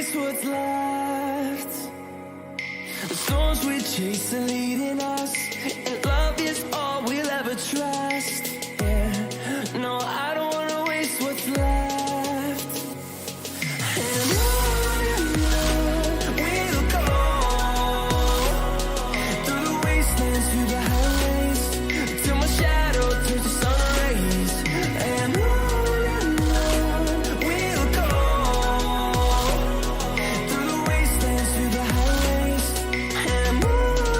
waste what's left. The storms we chase are leading us, and love is all we'll ever trust. Yeah, no, I don't wanna waste what's left. And on we'll go, through the wastelands, through the highways, till my shadow turns to sun rays. And on we'll go, through the wastelands, through the highways, and on we'll go.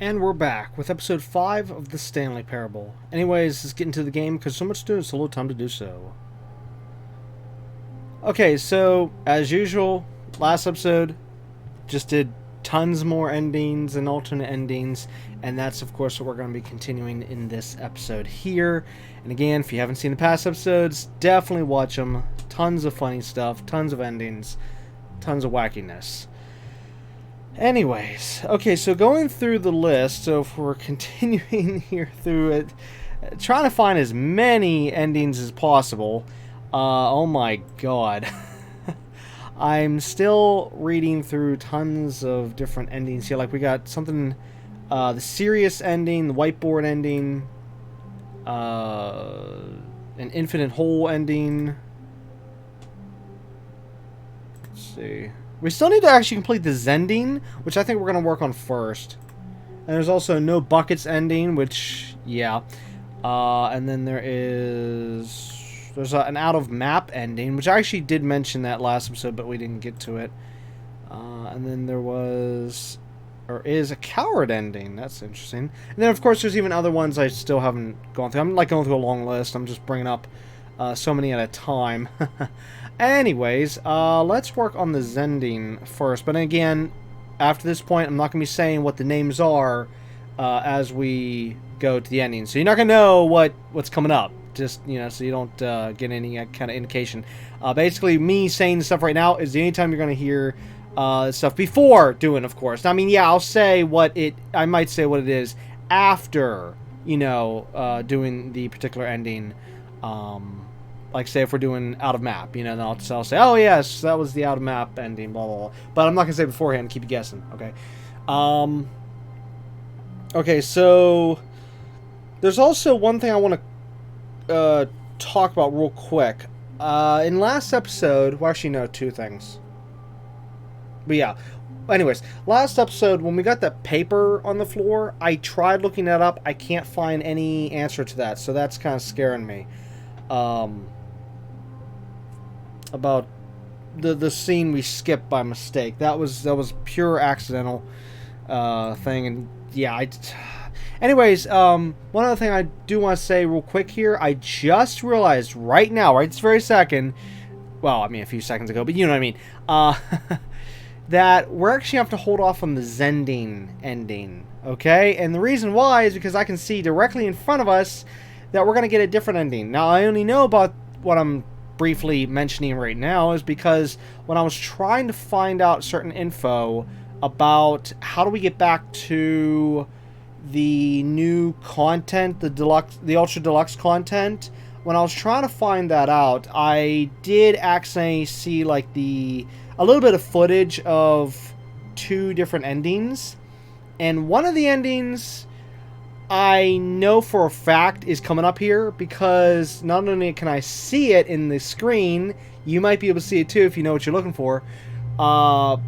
And we're back with episode 5 of the Stanley Parable. Anyways, let's get into the game because so much to do and so little time to do so. Okay, so as usual, last episode just did tons more endings and alternate endings, and that's of course what we're going to be continuing in this episode here. And again, if you haven't seen the past episodes, definitely watch them. Tons of funny stuff, tons of endings, tons of wackiness. Anyways, okay, so going through the list, so if we're continuing here through it, trying to find as many endings as possible. Oh my god. I'm still reading through tons of different endings here. Like we got something, the serious ending, the whiteboard ending, an infinite hole ending. Let's see. We still need to actually complete the Zending, which I think we're going to work on first. And there's also no buckets ending, which, yeah. And then there's an out of map ending, which I actually did mention that last episode, but we didn't get to it. And then there was, or is, a coward ending. That's interesting. And then, of course, there's even other ones I still haven't gone through. I'm like going through a long list. I'm just bringing up so many at a time. Anyways, let's work on the Zending first. But again, after this point, I'm not going to be saying what the names are as we go to the ending. So you're not going to know what's coming up. Just, you know, so you don't get any kind of indication. Basically, me saying stuff right now is the only time you're going to hear stuff before doing, of course. I mean, yeah, I'll say I might say what it is after, you know, doing the particular ending. Like, say, if we're doing out of map, you know, then I'll say, oh, yes, that was the out of map ending, blah, blah, blah. But I'm not going to say beforehand, keep you guessing, okay? Okay, so there's also one thing I want to talk about real quick. In last episode, well, actually, no, two things. But yeah, anyways, last episode, when we got that paper on the floor, I tried looking that up. I can't find any answer to that, so that's kind of scaring me. About the scene we skipped by mistake. That was pure accidental thing, and yeah, anyways, one other thing I do want to say real quick here. I just realized right now, right this very second, well, I mean a few seconds ago, but you know what I mean, that we're actually have to hold off on the Zending ending, okay? And the reason why is because I can see directly in front of us that we're going to get a different ending. Now, I only know about what I'm briefly mentioning right now is because when I was trying to find out certain info about how do we get back to the new content, the Ultra Deluxe content, when I was trying to find that out, I did accidentally see like a little bit of footage of two different endings, and one of the endings I know for a fact is coming up here because not only can I see it in the screen, you might be able to see it too if you know what you're looking for. But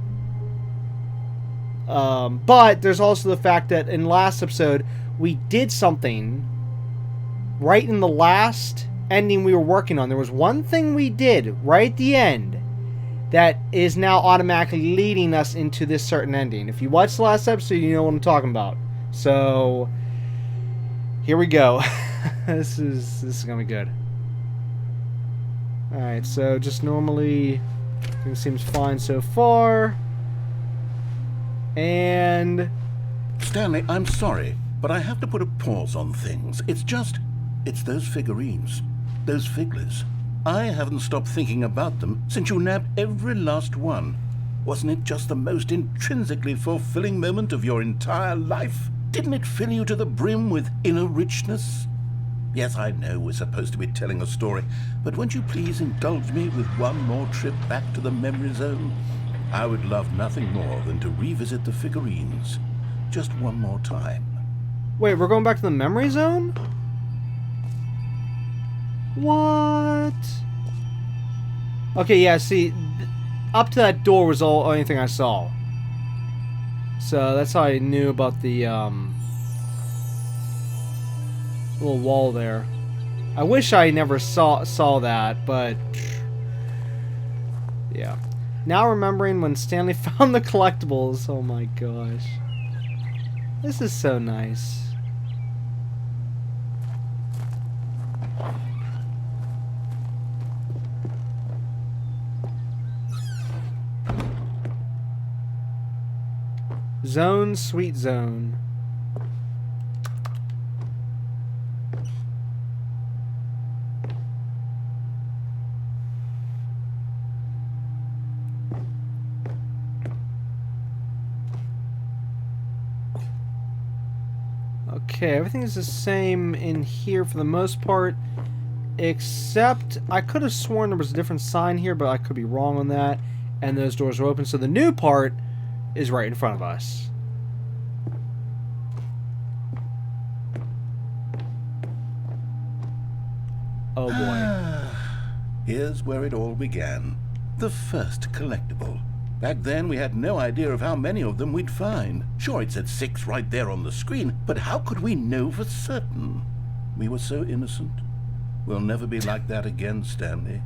there's also the fact that in last episode we did something right in the last ending we were working on. There was one thing we did right at the end that is now automatically leading us into this certain ending. If you watched the last episode, you know what I'm talking about. So here we go. This is gonna be good. Alright, so just normally everything seems fine so far. And Stanley, I'm sorry, but I have to put a pause on things. It's those figurines. Those Figleys. I haven't stopped thinking about them since you nabbed every last one. Wasn't it just the most intrinsically fulfilling moment of your entire life? Didn't it fill you to the brim with inner richness? Yes, I know we're supposed to be telling a story, but won't you please indulge me with one more trip back to the memory zone? I would love nothing more than to revisit the figurines. Just one more time. wait, we're going back to the memory zone? What? Okay, yeah, see, up to that door was the only thing I saw. So that's how I knew about the little wall there. I wish I never saw that, but yeah. Now remembering when Stanley found the collectibles. Oh my gosh. This is so nice. Zone, sweet zone. Okay, everything is the same in here for the most part, except I could have sworn there was a different sign here, but I could be wrong on that. And those doors are open, so the new part is right in front of us. Oh boy. Here's where it all began. The first collectible. Back then, we had no idea of how many of them we'd find. Sure, it said 6 right there on the screen, but how could we know for certain? We were so innocent. We'll never be like that again, Stanley.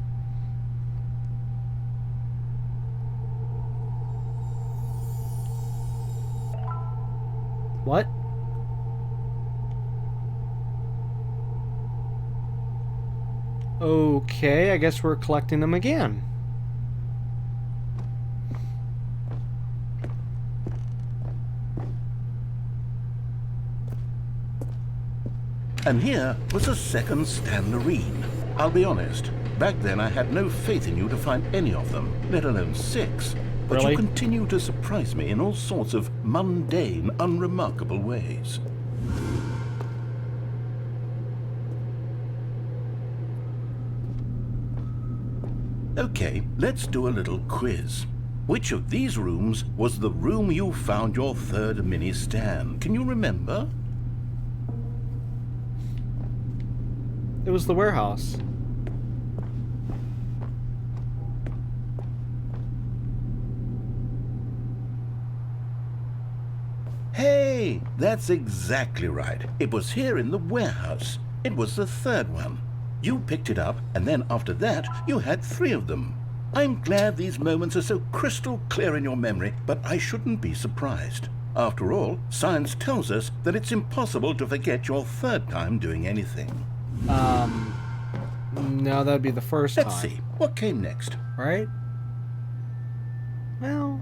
What? Okay, I guess we're collecting them again. And here was a second Stanlerine. I'll be honest, back then I had no faith in you to find any of them, let alone 6. But Really? you continue to surprise me in all sorts of mundane, unremarkable ways. Okay, let's do a little quiz. Which of these rooms was the room you found your third mini Stan? Can you remember? It was the warehouse. Hey, that's exactly right. It was here in the warehouse. It was the third one. You picked it up, and then after that, you had 3 of them. I'm glad these moments are so crystal clear in your memory, but I shouldn't be surprised. After all, science tells us that it's impossible to forget your third time doing anything. No, that'd be the first time. Let's see, what came next? Right? Well...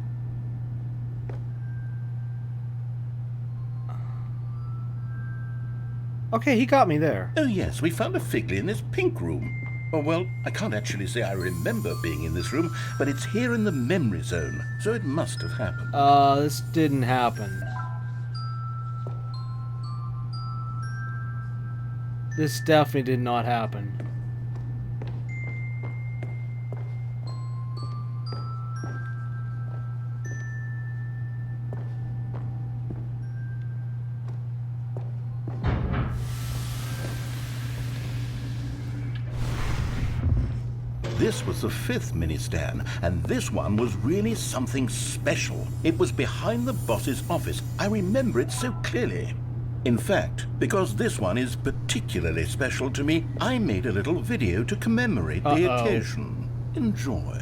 Okay, he got me there. Oh yes, we found a Figley in this pink room. Oh well, I can't actually say I remember being in this room, but it's here in the memory zone, so it must have happened. This didn't happen. This definitely did not happen. This was the 5th mini Stan, and this one was really something special. It was behind the boss's office. I remember it so clearly. In fact, because this one is particularly special to me, I made a little video to commemorate the occasion. Enjoy.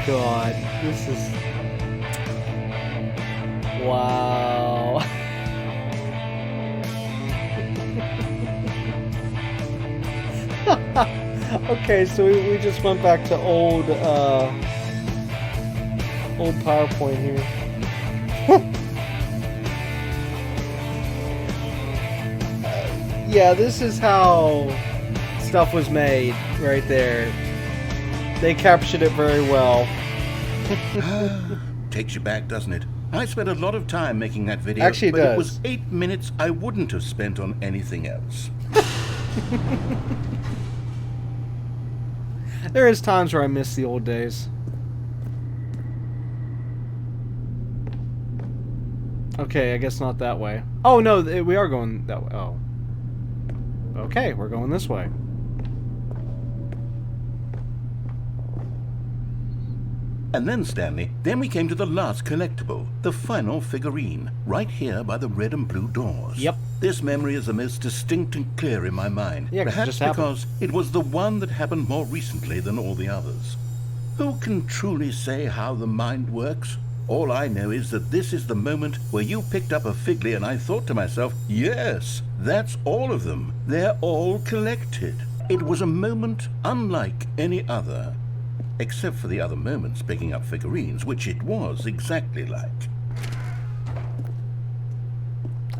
God, this is... Wow. Okay, so we just went back to old PowerPoint here. Yeah, this is how stuff was made right there. They captured it very well. Takes you back, doesn't it? I spent a lot of time making that video, Actually, it but does. it was 8 minutes I wouldn't have spent on anything else. There is times where I miss the old days. Okay, I guess not that way. Oh no, we are going that way. Oh. Okay, we're going this way. And then, Stanley, then we came to the last collectible, the final figurine, right here by the red and blue doors. Yep. This memory is the most distinct and clear in my mind. Yeah, 'cause it perhaps just happened. because it was the one that happened more recently than all the others. Who can truly say how the mind works? All I know is that this is the moment where you picked up a Figley and I thought to myself, yes, that's all of them. They're all collected. It was a moment unlike any other. Except for the other moments picking up figurines, which it was exactly like.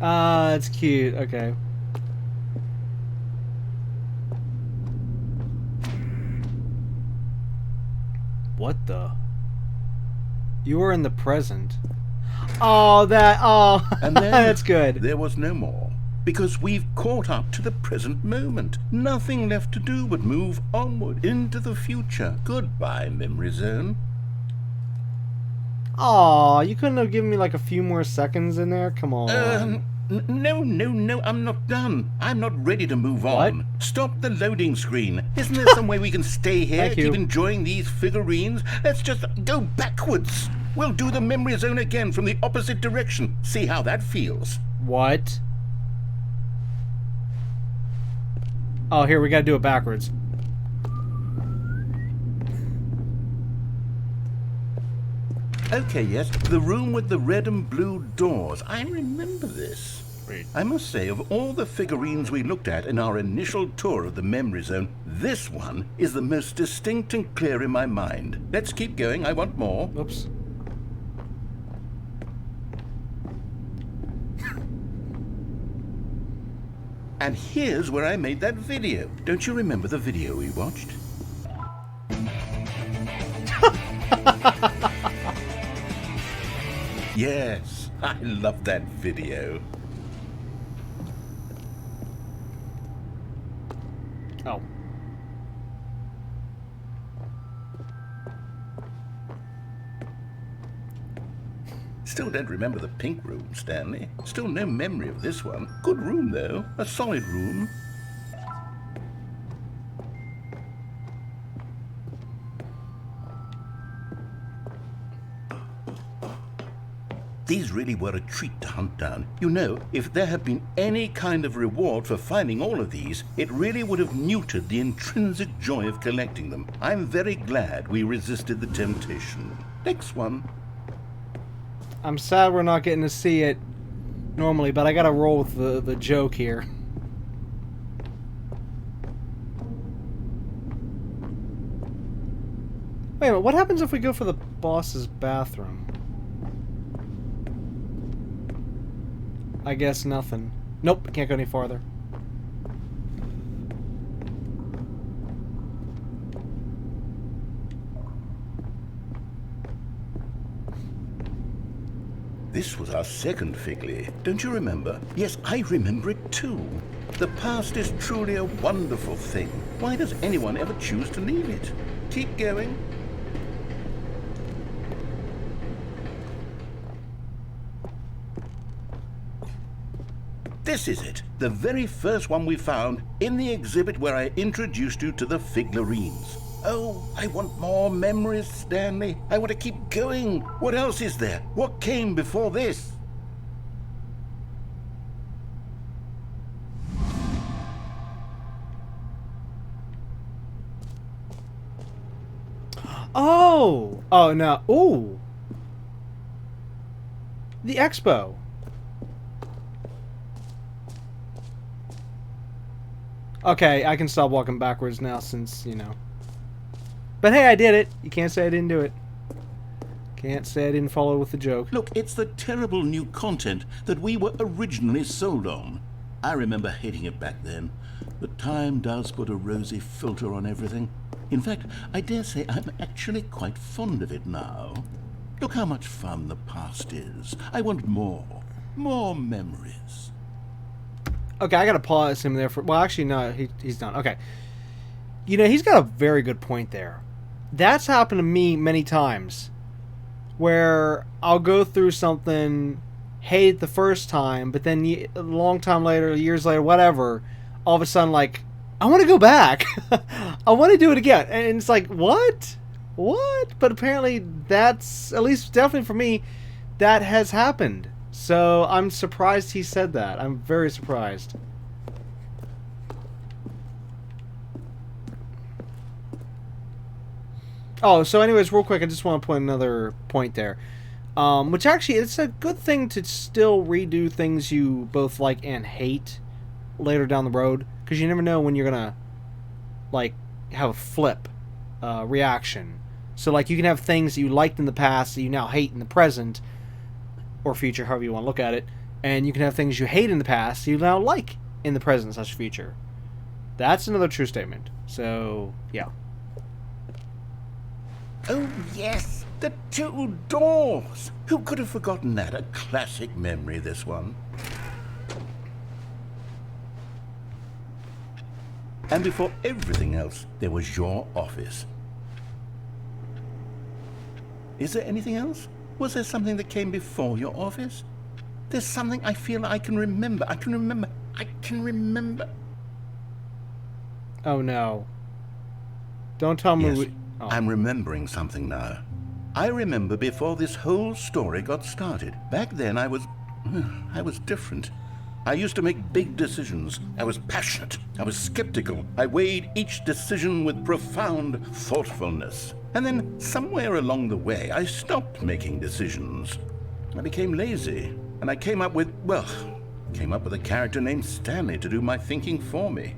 Ah, it's cute. Okay. What the? You were in the present. Oh, And then that's good. There was no more. Because we've caught up to the present moment. Nothing left to do but move onward into the future. Goodbye, memory zone. Aw, you couldn't have given me like a few more seconds in there? Come on. No, I'm not done. I'm not ready to move What? on. Stop the loading screen. Isn't there some way we can stay here, Thank you. keep enjoying these figurines? Let's just go backwards. We'll do the memory zone again from the opposite direction. See how that feels. What? Oh, here, we gotta do it backwards. Okay, yes, the room with the red and blue doors. I remember this. Wait. I must say, of all the figurines we looked at in our initial tour of the memory zone, this one is the most distinct and clear in my mind. Let's keep going. I want more. Oops. And here's where I made that video. Don't you remember the video we watched? Yes, I love that video. Oh. Still don't remember the pink room, Stanley. Still no memory of this one. Good room, though. A solid room. These really were a treat to hunt down. You know, if there had been any kind of reward for finding all of these, it really would have neutered the intrinsic joy of collecting them. I'm very glad we resisted the temptation. Next one. I'm sad we're not getting to see it normally, but I gotta roll with the joke here. Wait a minute, what happens if we go for the boss's bathroom? I guess nothing. Nope, can't go any farther. This was our second Figley. Don't you remember? Yes, I remember it too. The past is truly a wonderful thing. Why does anyone ever choose to leave it? Keep going. This is it, the very first one we found in the exhibit where I introduced you to the figurines. Oh, I want more memories, Stanley. I want to keep going. What else is there? What came before this? Oh! Oh, no. Ooh! The expo. Okay, I can stop walking backwards now since, you know. But hey, I did it. You can't say I didn't do it. Can't say I didn't follow with the joke. Look, it's the terrible new content that we were originally sold on. I remember hating it back then. But time does put a rosy filter on everything. In fact, I dare say I'm actually quite fond of it now. Look how much fun the past is. I want more. More memories. Okay, I gotta pause him there for... Well, actually, no, he's done. Okay. You know, he's got a very good point there. That's happened to me many times. Where I'll go through something, hate it the first time, but then a long time later, years later, whatever, all of a sudden, like, I want to go back. I want to do it again. And it's like, what? What? But apparently that's, at least definitely for me, that has happened. So I'm surprised he said that. I'm very surprised. Oh, so anyways, real quick, I just want to put another point there. Which actually, it's a good thing to still redo things you both like and hate later down the road. Because you never know when you're going to, like, have a flip reaction. So, like, you can have things that you liked in the past that you now hate in the present. Or future, however you want to look at it. And you can have things you hate in the past you now like in the present / future. That's another true statement. So, yeah. Oh, yes, the two doors. Who could have forgotten that? A classic memory, this one. And before everything else, there was your office. Is there anything else? Was there something that came before your office? There's something I feel I can remember. I can remember. Oh no. Don't tell me Yes, I'm remembering something now. I remember before this whole story got started. Back then I was different. I used to make big decisions. I was passionate. I was skeptical. I weighed each decision with profound thoughtfulness. And then somewhere along the way, I stopped making decisions. I became lazy. And I came up with a character named Stanley to do my thinking for me.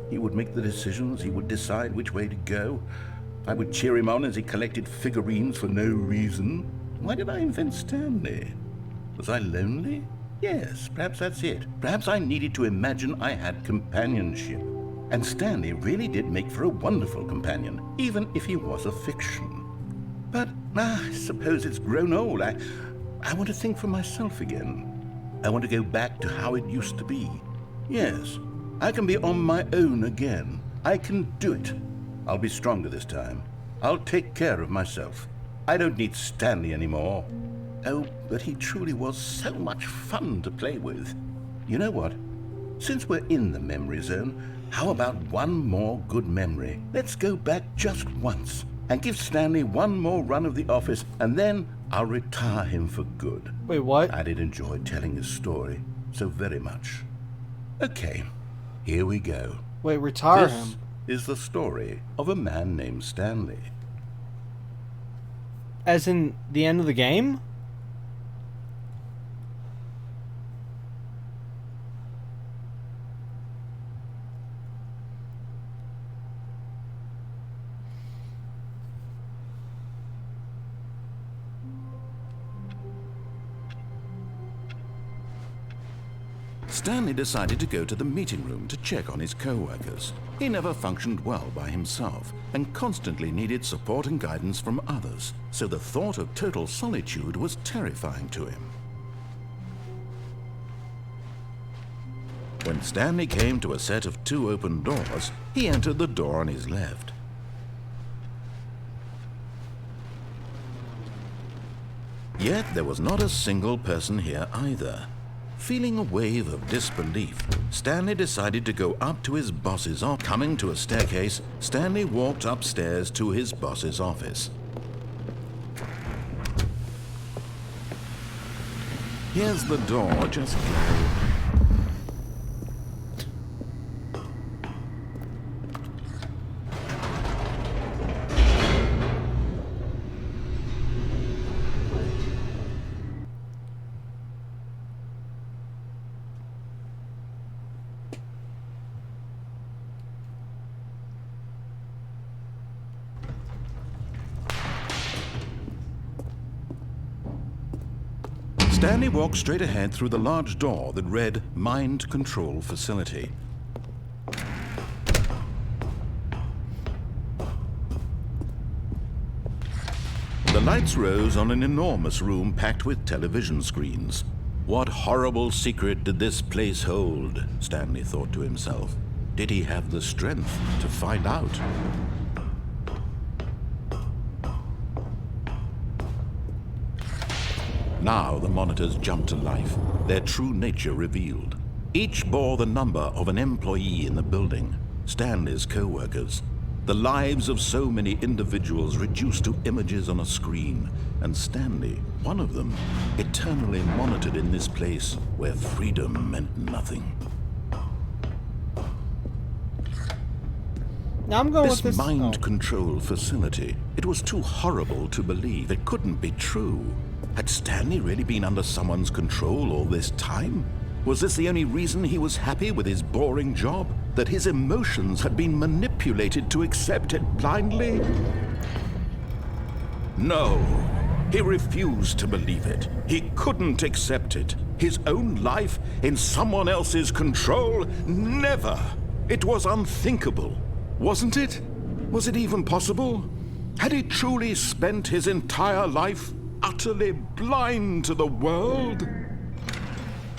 He would make the decisions. He would decide which way to go. I would cheer him on as he collected figurines for no reason. Why did I invent Stanley? Was I lonely? Yes, perhaps that's it. Perhaps I needed to imagine I had companionship. And Stanley really did make for a wonderful companion, even if he was a fiction. But I suppose it's grown old. I want to think for myself again. I want to go back to how it used to be. Yes, I can be on my own again. I can do it. I'll be stronger this time. I'll take care of myself. I don't need Stanley anymore. Oh, but he truly was so much fun to play with. You know what? Since we're in the memory zone, how about one more good memory? Let's go back just once and give Stanley one more run of the office, and then I'll retire him for good. Wait, what? I did enjoy telling his story so very much. Okay, here we go. Wait, retire This him? is the story of a man named Stanley. As in the end of the game? Stanley decided to go to the meeting room to check on his co-workers. He never functioned well by himself and constantly needed support and guidance from others, so the thought of total solitude was terrifying to him. When Stanley came to a set of 2 open doors, he entered the door on his left. Yet there was not a single person here either. Feeling a wave of disbelief, Stanley decided to go up to his boss's office. Coming to a staircase, Stanley walked upstairs to his boss's office. Here's the door, just go. Stanley walked straight ahead through the large door that read Mind Control Facility. The lights rose on an enormous room packed with television screens. What horrible secret did this place hold? Stanley thought to himself. Did he have the strength to find out? Now the monitors jumped to life, their true nature revealed. Each bore the number of an employee in the building, Stanley's co-workers. The lives of so many individuals reduced to images on a screen, and Stanley, one of them, eternally monitored in this place where freedom meant nothing. Now I'm going This with this mind control facility, it was too horrible to believe. It couldn't be true. Had Stanley really been under someone's control all this time? Was this the only reason he was happy with his boring job? That his emotions had been manipulated to accept it blindly? No, he refused to believe it. He couldn't accept it. His own life in someone else's control? Never! It was unthinkable, wasn't it? Was it even possible? Had he truly spent his entire life utterly blind to the world?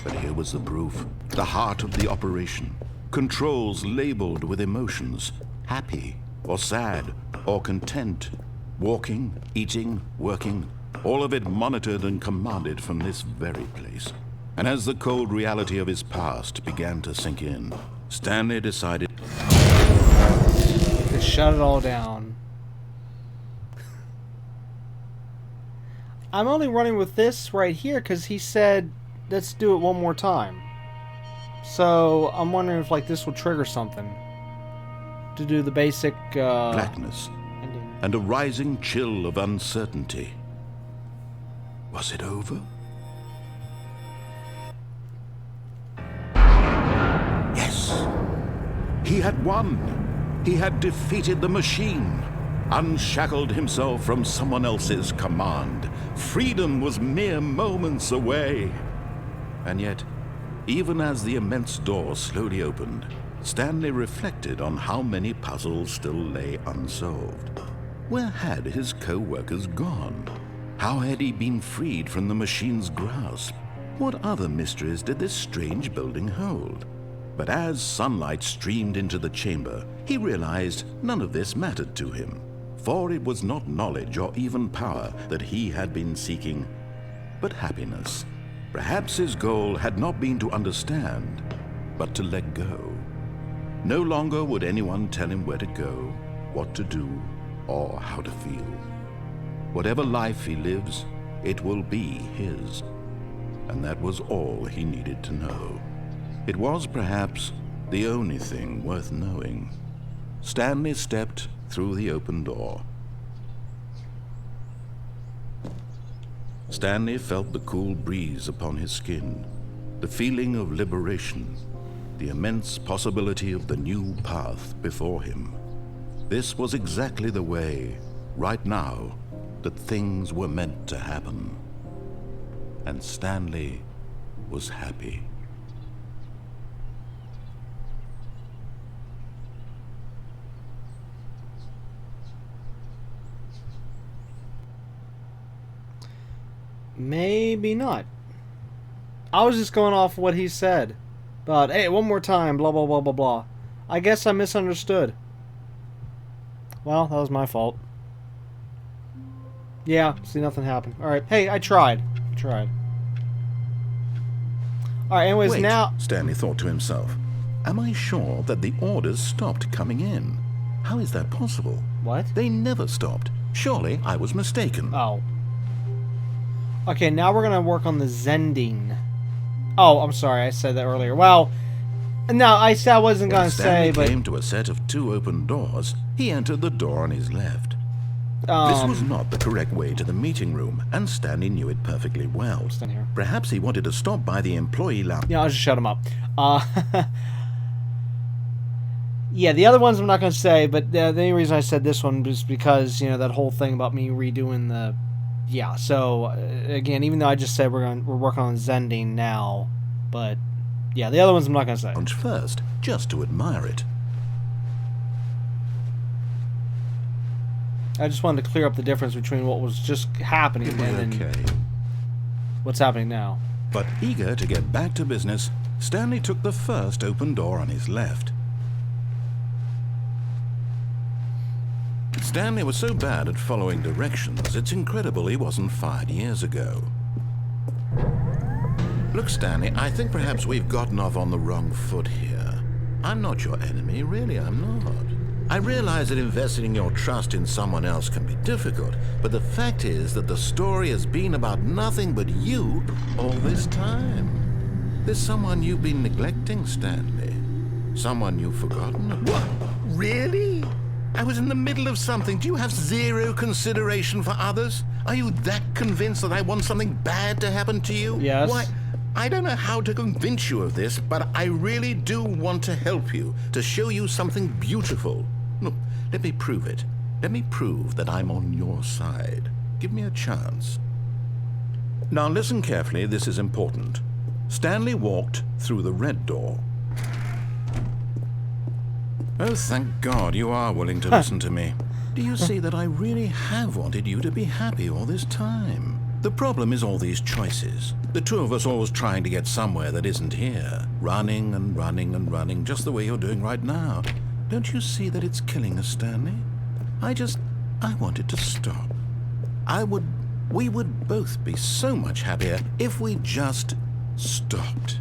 But here was the proof. The heart of the operation. Controls labeled with emotions. Happy, or sad, or content. Walking, eating, working, All of it monitored and commanded from this very place. And as the cold reality of his past began to sink in, Stanley decided to shut it all down. I'm only running with this right here because he said, let's do it one more time. So I'm wondering if like this will trigger something to do the basic blackness ending. And a rising chill of uncertainty. Was it over? Yes. He had won. He had defeated the machine, unshackled himself from someone else's command. Freedom was mere moments away. And yet, even as the immense door slowly opened, Stanley reflected on how many puzzles still lay unsolved. Where had his co-workers gone? How had he been freed from the machine's grasp? What other mysteries did this strange building hold? But as sunlight streamed into the chamber, he realized none of this mattered to him. For it was not knowledge or even power that he had been seeking, but happiness. Perhaps his goal had not been to understand, but to let go. No longer would anyone tell him where to go, what to do, or how to feel. Whatever life he lives, it will be his. And that was all he needed to know. It was perhaps the only thing worth knowing. Stanley stepped through the open door. Stanley felt the cool breeze upon his skin, the feeling of liberation, the immense possibility of the new path before him. This was exactly the way, right now, that things were meant to happen. And Stanley was happy. Maybe not. I was just going off what he said. But, hey, one more time, blah, blah, blah, blah, blah. I guess I misunderstood. Well, that was my fault. Yeah, see, nothing happened. Alright, hey, I tried. Alright, anyways, Wait, now... Stanley thought to himself. Am I sure that the orders stopped coming in? How is that possible? What? They never stopped. Surely I was mistaken. Oh. Okay, now we're gonna work on the Zending. Oh, I'm sorry, I said that earlier. Well, no, I said I wasn't gonna say, but... When Stanley came to a set of 2 open doors, he entered the door on his left. This was not the correct way to the meeting room, and Stanley knew it perfectly well. Stand here. Perhaps he wanted to stop by the employee lounge. Yeah, I'll just shut him up. Yeah, the other ones I'm not going to say, but the only reason I said this one was because, you know, that whole thing about me redoing the... Yeah, so, again, even though I just said we're working on Zending now, but, yeah, the other ones I'm not going to say. First, just to admire it. I just wanted to clear up the difference between what was just happening and then what's happening now. But eager to get back to business, Stanley took the first open door on his left. Stanley was so bad at following directions, it's incredible he wasn't fired years ago. Look, Stanley, I think perhaps we've gotten off on the wrong foot here. I'm not your enemy, really, I'm not. I realize that investing your trust in someone else can be difficult, but the fact is that the story has been about nothing but you all this time. There's someone you've been neglecting, Stanley. Someone you've forgotten about. What? Really? I was in the middle of something. Do you have zero consideration for others? Are you that convinced that I want something bad to happen to you? Yes. Why? I don't know how to convince you of this, but I really do want to help you, to show you something beautiful. Look, let me prove it. Let me prove that I'm on your side. Give me a chance. Now listen carefully, this is important. Stanley walked through the red door. Oh, thank God you are willing to listen to me. Do you see that I really have wanted you to be happy all this time? The problem is all these choices. The two of us always trying to get somewhere that isn't here. Running and running and running, just the way you're doing right now. Don't you see that it's killing us, Stanley? I wanted to stop. I would We would both be so much happier if we just stopped.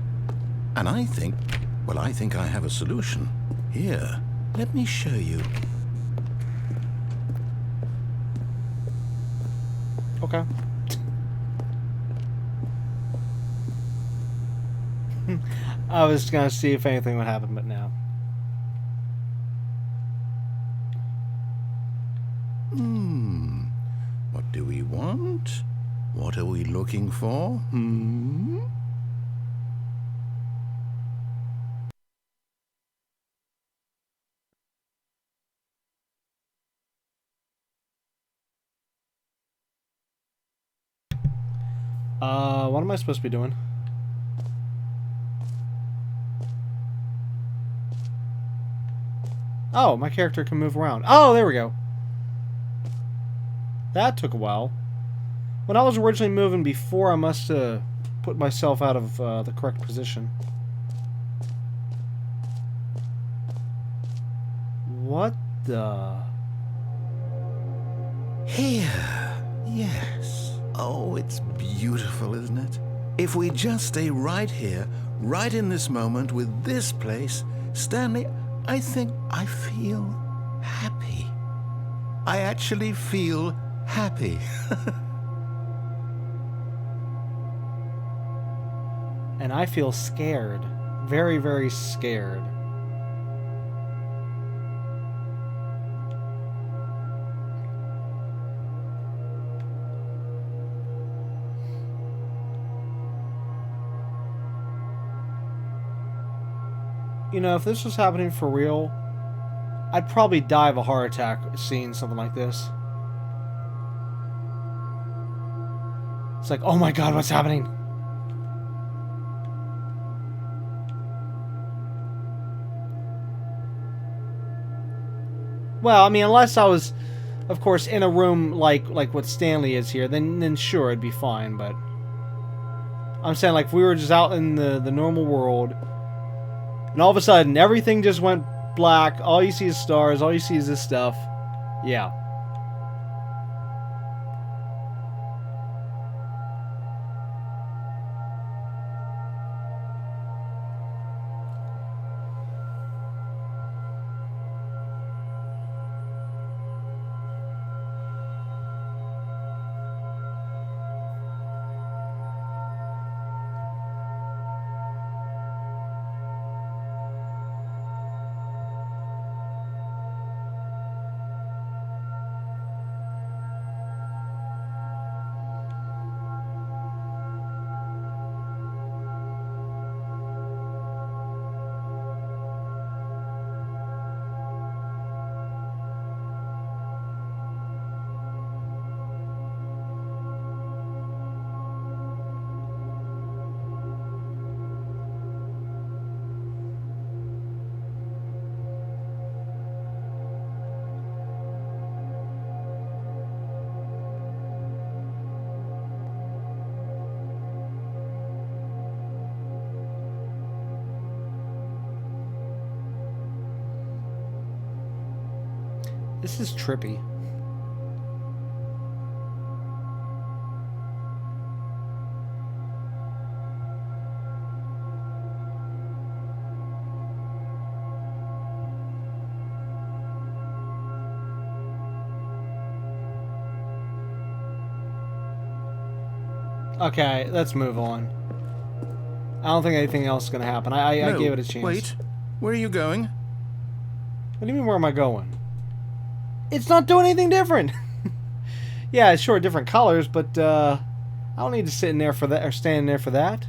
And I think, well, I think I have a solution. Here, let me show you. Okay. I was gonna see if anything would happen, but no. What do we want? What are we looking for? What am I supposed to be doing? Oh, my character can move around. Oh, there we go. That took a while. When I was originally moving before, I must have put myself out of the correct position. What the... Here, yes. Oh, it's beautiful, isn't it? If we just stay right here, right in this moment with this place, Stanley, I think I feel happy. I actually feel happy. And I feel scared. Very, very scared. You know, if this was happening for real, I'd probably die of a heart attack seeing something like this. It's like, oh my god, what's happening? Well, I mean, unless I was, of course, in a room like what Stanley is here, then sure, it'd be fine, but... I'm saying, like, if we were just out in the normal world, and all of a sudden, everything just went black, all you see is stars, all you see is this stuff, yeah. This is trippy. Okay, let's move on. I don't think anything else is going to happen. I No, gave it a chance. Wait, where are you going? What do you mean, where am I going? It's not doing anything different. Yeah, sure, different colors, but I don't need to sit in there for that or stand in there for that.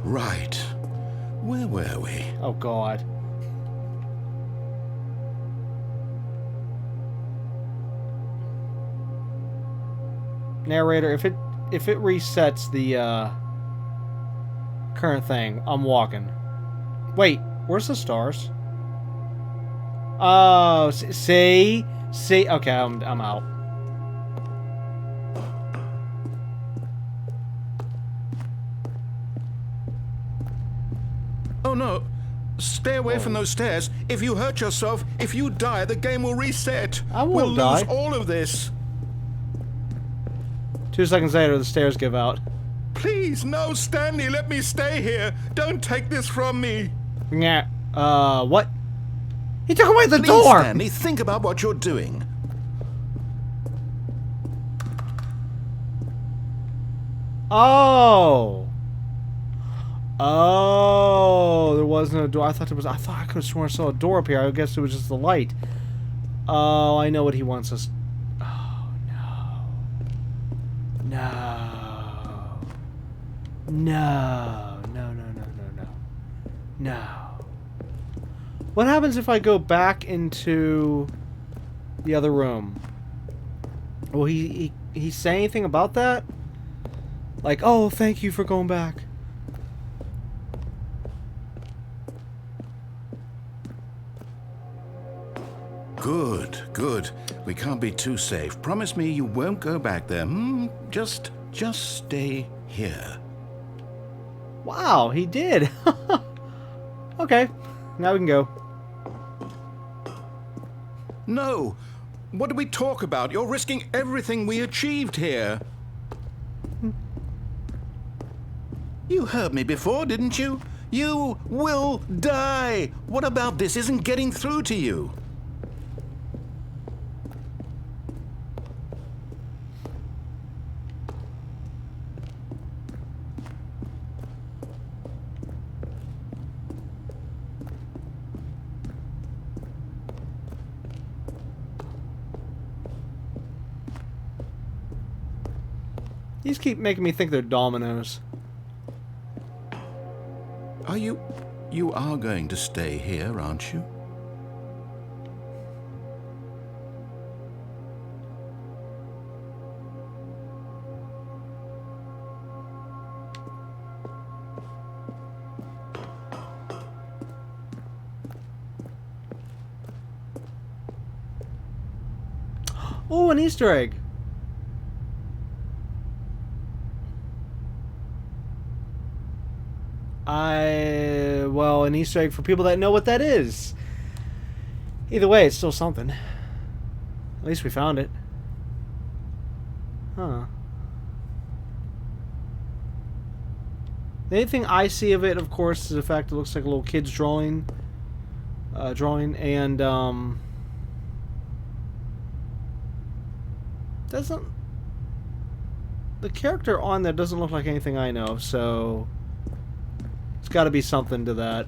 Right. Where were we? Oh God. Narrator, if it resets the current thing, I'm walking. Wait, where's the stars? Oh, see? Okay, I'm out. Oh no, Stay away from those stairs. If you hurt yourself, if you die, the game will reset. I won't we'll die. lose all of this. 2 seconds later, the stairs give out. Please, no, Stanley, let me stay here. Don't take this from me. Yeah. What? He took away the Please, door! Stanley, think about what you're doing. Oh. Oh, there wasn't a door. I thought I could have sworn I saw a door up here. I guess it was just the light. Oh, I know what he wants us. Oh, no. No. No. No, no, no, no, no. No. What happens if I go back into the other room? Will he say anything about that? Like, oh, thank you for going back. Good, good. We can't be too safe. Promise me you won't go back there. Just stay here. Wow, he did. Okay, now we can go. No. What did we talk about? You're risking everything we achieved here. You heard me before, didn't you? You will die. What about this isn't getting through to you? These keep making me think they're dominoes. Are you... You are going to stay here, aren't you? Oh, an Easter egg. Well, an Easter egg for people that know what that is. Either way, it's still something. At least we found it. Huh. The only thing I see of it, of course, is the fact it looks like a little kid's drawing. And, doesn't... The character on there doesn't look like anything I know, so... It's got to be something to that.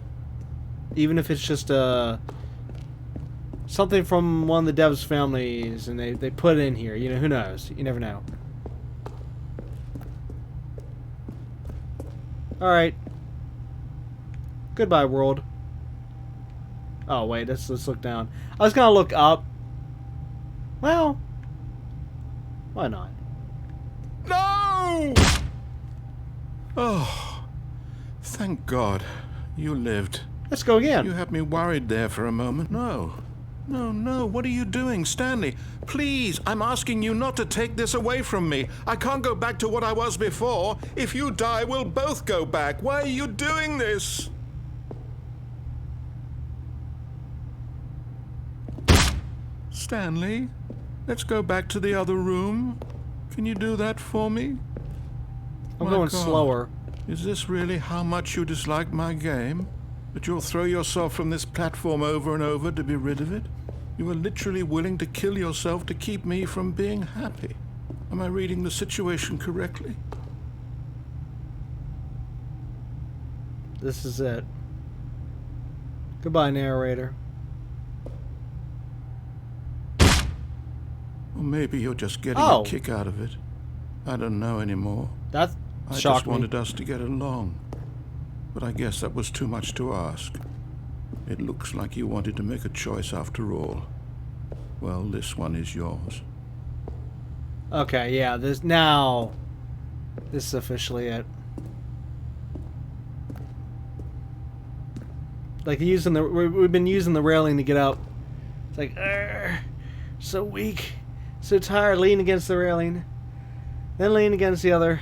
Even if it's just something from one of the devs' families and they put it in here. You know, who knows? You never know. Alright. Goodbye, world. Oh, wait. Let's look down. I was going to look up. Well, why not? No! Oh... Thank God. You lived. Let's go again. You had me worried there for a moment. No. No, no. What are you doing, Stanley? Please, I'm asking you not to take this away from me. I can't go back to what I was before. If you die, we'll both go back. Why are you doing this? Stanley, let's go back to the other room. Can you do that for me? I'm going slower. Is this really how much you dislike my game? That you'll throw yourself from this platform over and over to be rid of it? You are literally willing to kill yourself to keep me from being happy. Am I reading the situation correctly? This is it. Goodbye, narrator. Or maybe you're just getting a kick out of it. I don't know anymore. That's I just wanted us to get along. But I guess that was too much to ask. It looks like you wanted to make a choice after all. Well, this one is yours. Okay, yeah, this is officially it. Like we've been using the railing to get up. It's like, so weak, so tired, lean against the railing, then lean against the other.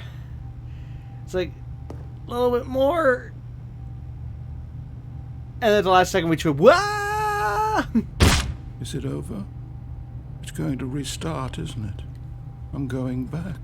It's like a little bit more. And at the last second we trip. Wah! Is it over? It's going to restart, isn't it? I'm going back.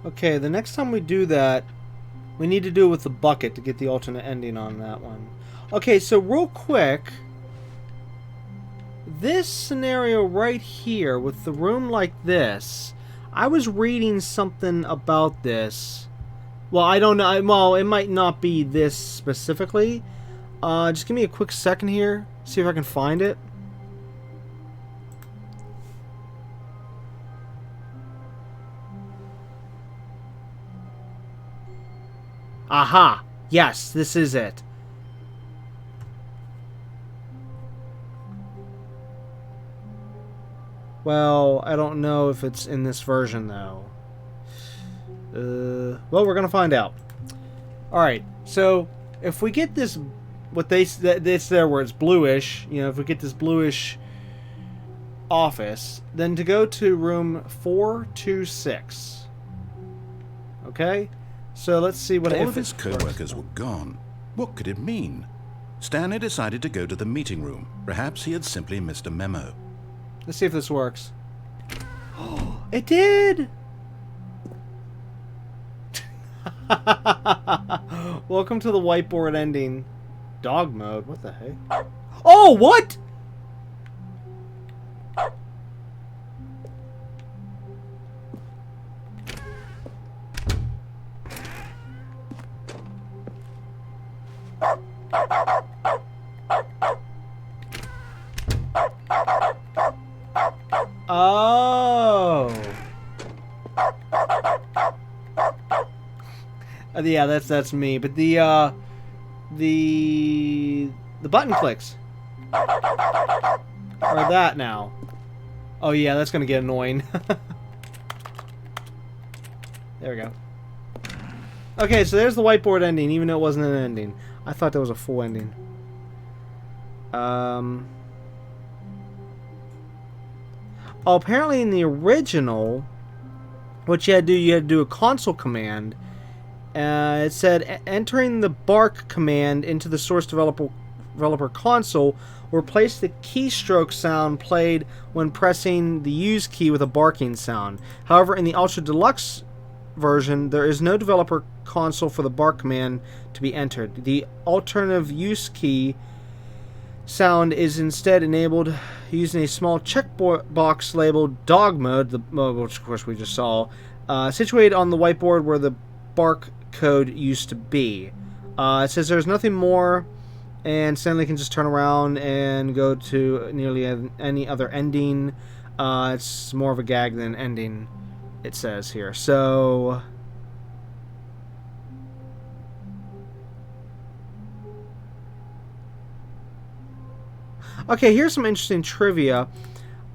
Okay, the next time we do that, we need to do it with the bucket to get the alternate ending on that one. Okay, so real quick, this scenario right here with the room like this, I was reading something about this. Well, I don't know. Well, it might not be this specifically. Just give me a quick second here. See if I can find it. Aha! Yes, this is it. Well, I don't know if it's in this version, though. Well, we're gonna find out. Alright, so if we get this, it's there where it's bluish, you know, if we get this bluish office, then to go to room 426. Okay? So let's see what all of his co-workers were gone. What could it mean? Stanley decided to go to the meeting room. Perhaps he had simply missed a memo. Let's see if this works. Oh, it did! Welcome to the whiteboard ending. Dog mode? What the heck? Oh, what? Oh. Yeah, that's me. But the button clicks are that now. Oh yeah, that's gonna get annoying. There we go. Okay, so there's the whiteboard ending, even though it wasn't an ending. I thought that was a full ending. Oh, apparently in the original, what you had to do a console command. It said entering the bark command into the source developer console will replace the keystroke sound played when pressing the use key with a barking sound. However, in the Ultra Deluxe version, there is no developer console for the bark command to be entered. The alternative use key sound is instead enabled using a small checkbox labeled dog mode, which of course we just saw, situated on the whiteboard where the bark code used to be. It says there's nothing more, and Stanley can just turn around and go to nearly any other ending. It's more of a gag than an ending, it says here. So okay, here's some interesting trivia.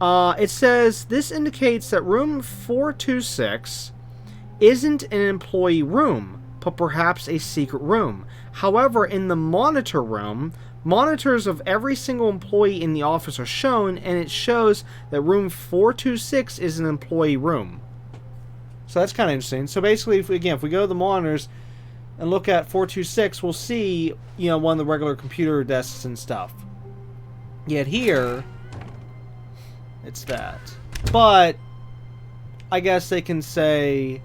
It says this indicates that room 426 isn't an employee room, but perhaps a secret room. However, in the monitor room, monitors of every single employee in the office are shown, and it shows that room 426 is an employee room. So that's kind of interesting. So basically, if we go to the monitors and look at 426, we'll see, you know, one of the regular computer desks and stuff. Yet here, it's that. But I guess they can say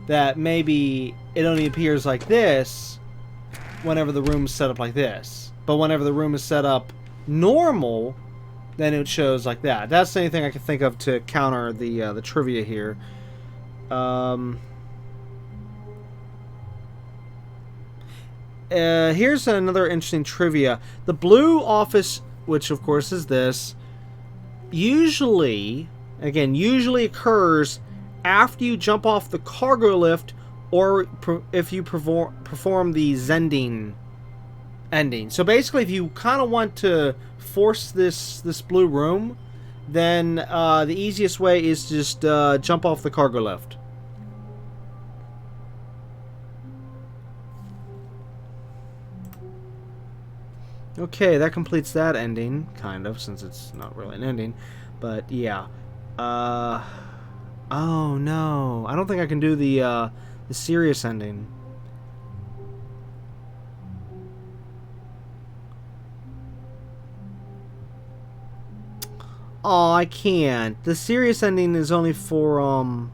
that maybe it only appears like this whenever the room is set up like this. But whenever the room is set up normal, then it shows like that. That's the only thing I can think of to counter the trivia here. Here's another interesting trivia. The blue office, which of course is this, usually occurs after you jump off the cargo lift, or if you perform the Zending ending. So basically, if you kind of want to force this blue room, then the easiest way is just jump off the cargo lift. Okay, that completes that ending, kind of, since it's not really an ending. But yeah. Oh no, I don't think I can do the serious ending. Oh, I can't. The serious ending is only for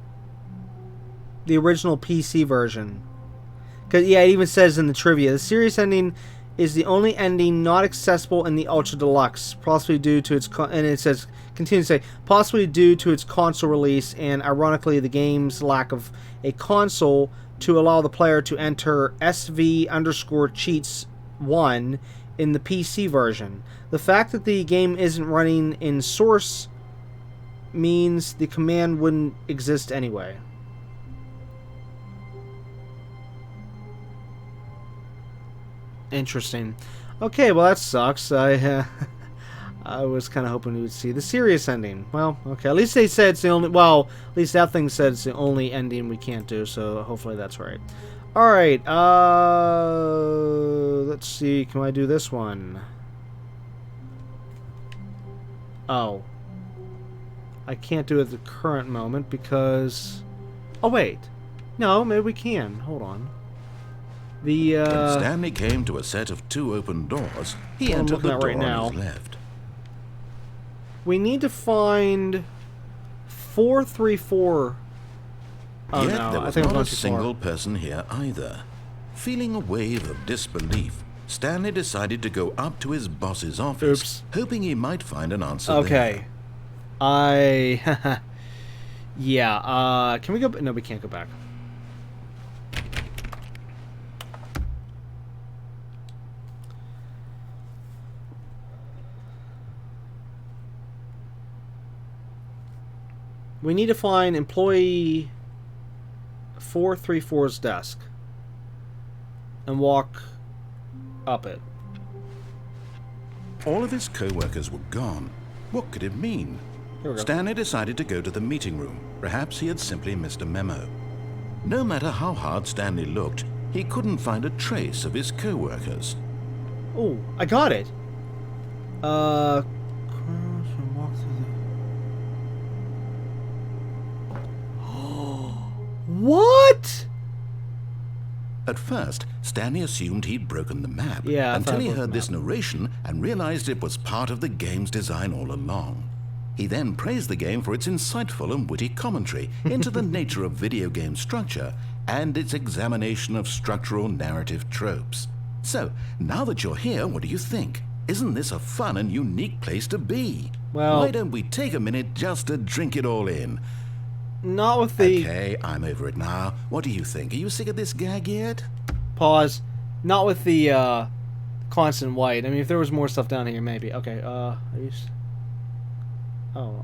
the original PC version. Cause yeah, it even says in the trivia, the serious ending is the only ending not accessible in the Ultra Deluxe, possibly due to its and it says continue to say possibly due to its console release and ironically the game's lack of a console to allow the player to enter SV_cheats1 in the PC version. The fact that the game isn't running in source means the command wouldn't exist anyway. Interesting. Okay, well that sucks. I was kind of hoping we would see the serious ending. Well, okay. At least they said it's the only. Well, at least that thing said it's the only ending we can't do. So hopefully that's right. All right. Let's see. Can I do this one? Oh, I can't do it at the current moment because. Oh wait, no. Maybe we can. Hold on. When Stanley came to a set of 2 open doors, he entered the door on his left. We need to find 434. Oh Yet no, there I was think I'm not going a too single far. person here either. Feeling a wave of disbelief, Stanley decided to go up to his boss's office, Oops. hoping he might find an answer Okay. Yeah, can we go? No, we can't go back. We need to find employee 434's desk and walk up it. All of his co-workers were gone. What could it mean? Here we go. Stanley decided to go to the meeting room. Perhaps he had simply missed a memo. No matter how hard Stanley looked, he couldn't find a trace of his co-workers. Oh, I got it. Walk through the... What? At first, Stanley assumed he'd broken the map, Yeah, I until thought I he broke heard the this map. narration and realized it was part of the game's design all along. He then praised the game for its insightful and witty commentary into the nature of video game structure and its examination of structural narrative tropes. So, now that you're here, what do you think? Isn't this a fun and unique place to be? Well- why don't we take a minute just to drink it all in? Not with the... Okay, I'm over it now. What do you think? Are you sick of this gag yet? Pause. Not with the, constant white. I mean, if there was more stuff down here, maybe. Okay, are you... Oh,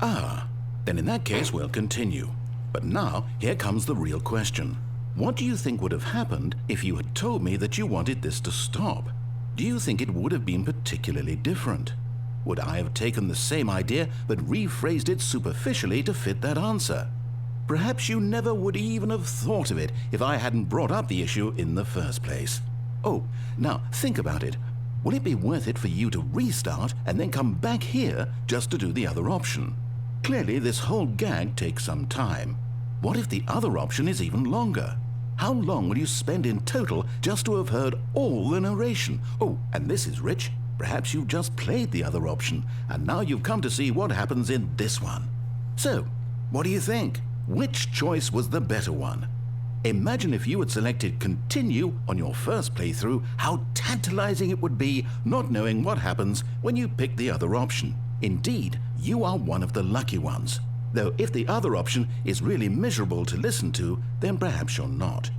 Ah, then in that case we'll continue. But now, here comes the real question. What do you think would have happened if you had told me that you wanted this to stop? Do you think it would have been particularly different? Would I have taken the same idea but rephrased it superficially to fit that answer? Perhaps you never would even have thought of it if I hadn't brought up the issue in the first place. Oh, now think about it. Will it be worth it for you to restart and then come back here just to do the other option? Clearly, this whole gag takes some time. What if the other option is even longer? How long will you spend in total just to have heard all the narration? Oh, and this is rich. Perhaps you've just played the other option, and now you've come to see what happens in this one. So, what do you think? Which choice was the better one? Imagine if you had selected continue on your first playthrough, how tantalizing it would be not knowing what happens when you pick the other option. Indeed, you are one of the lucky ones. Though if the other option is really miserable to listen to, then perhaps you're not.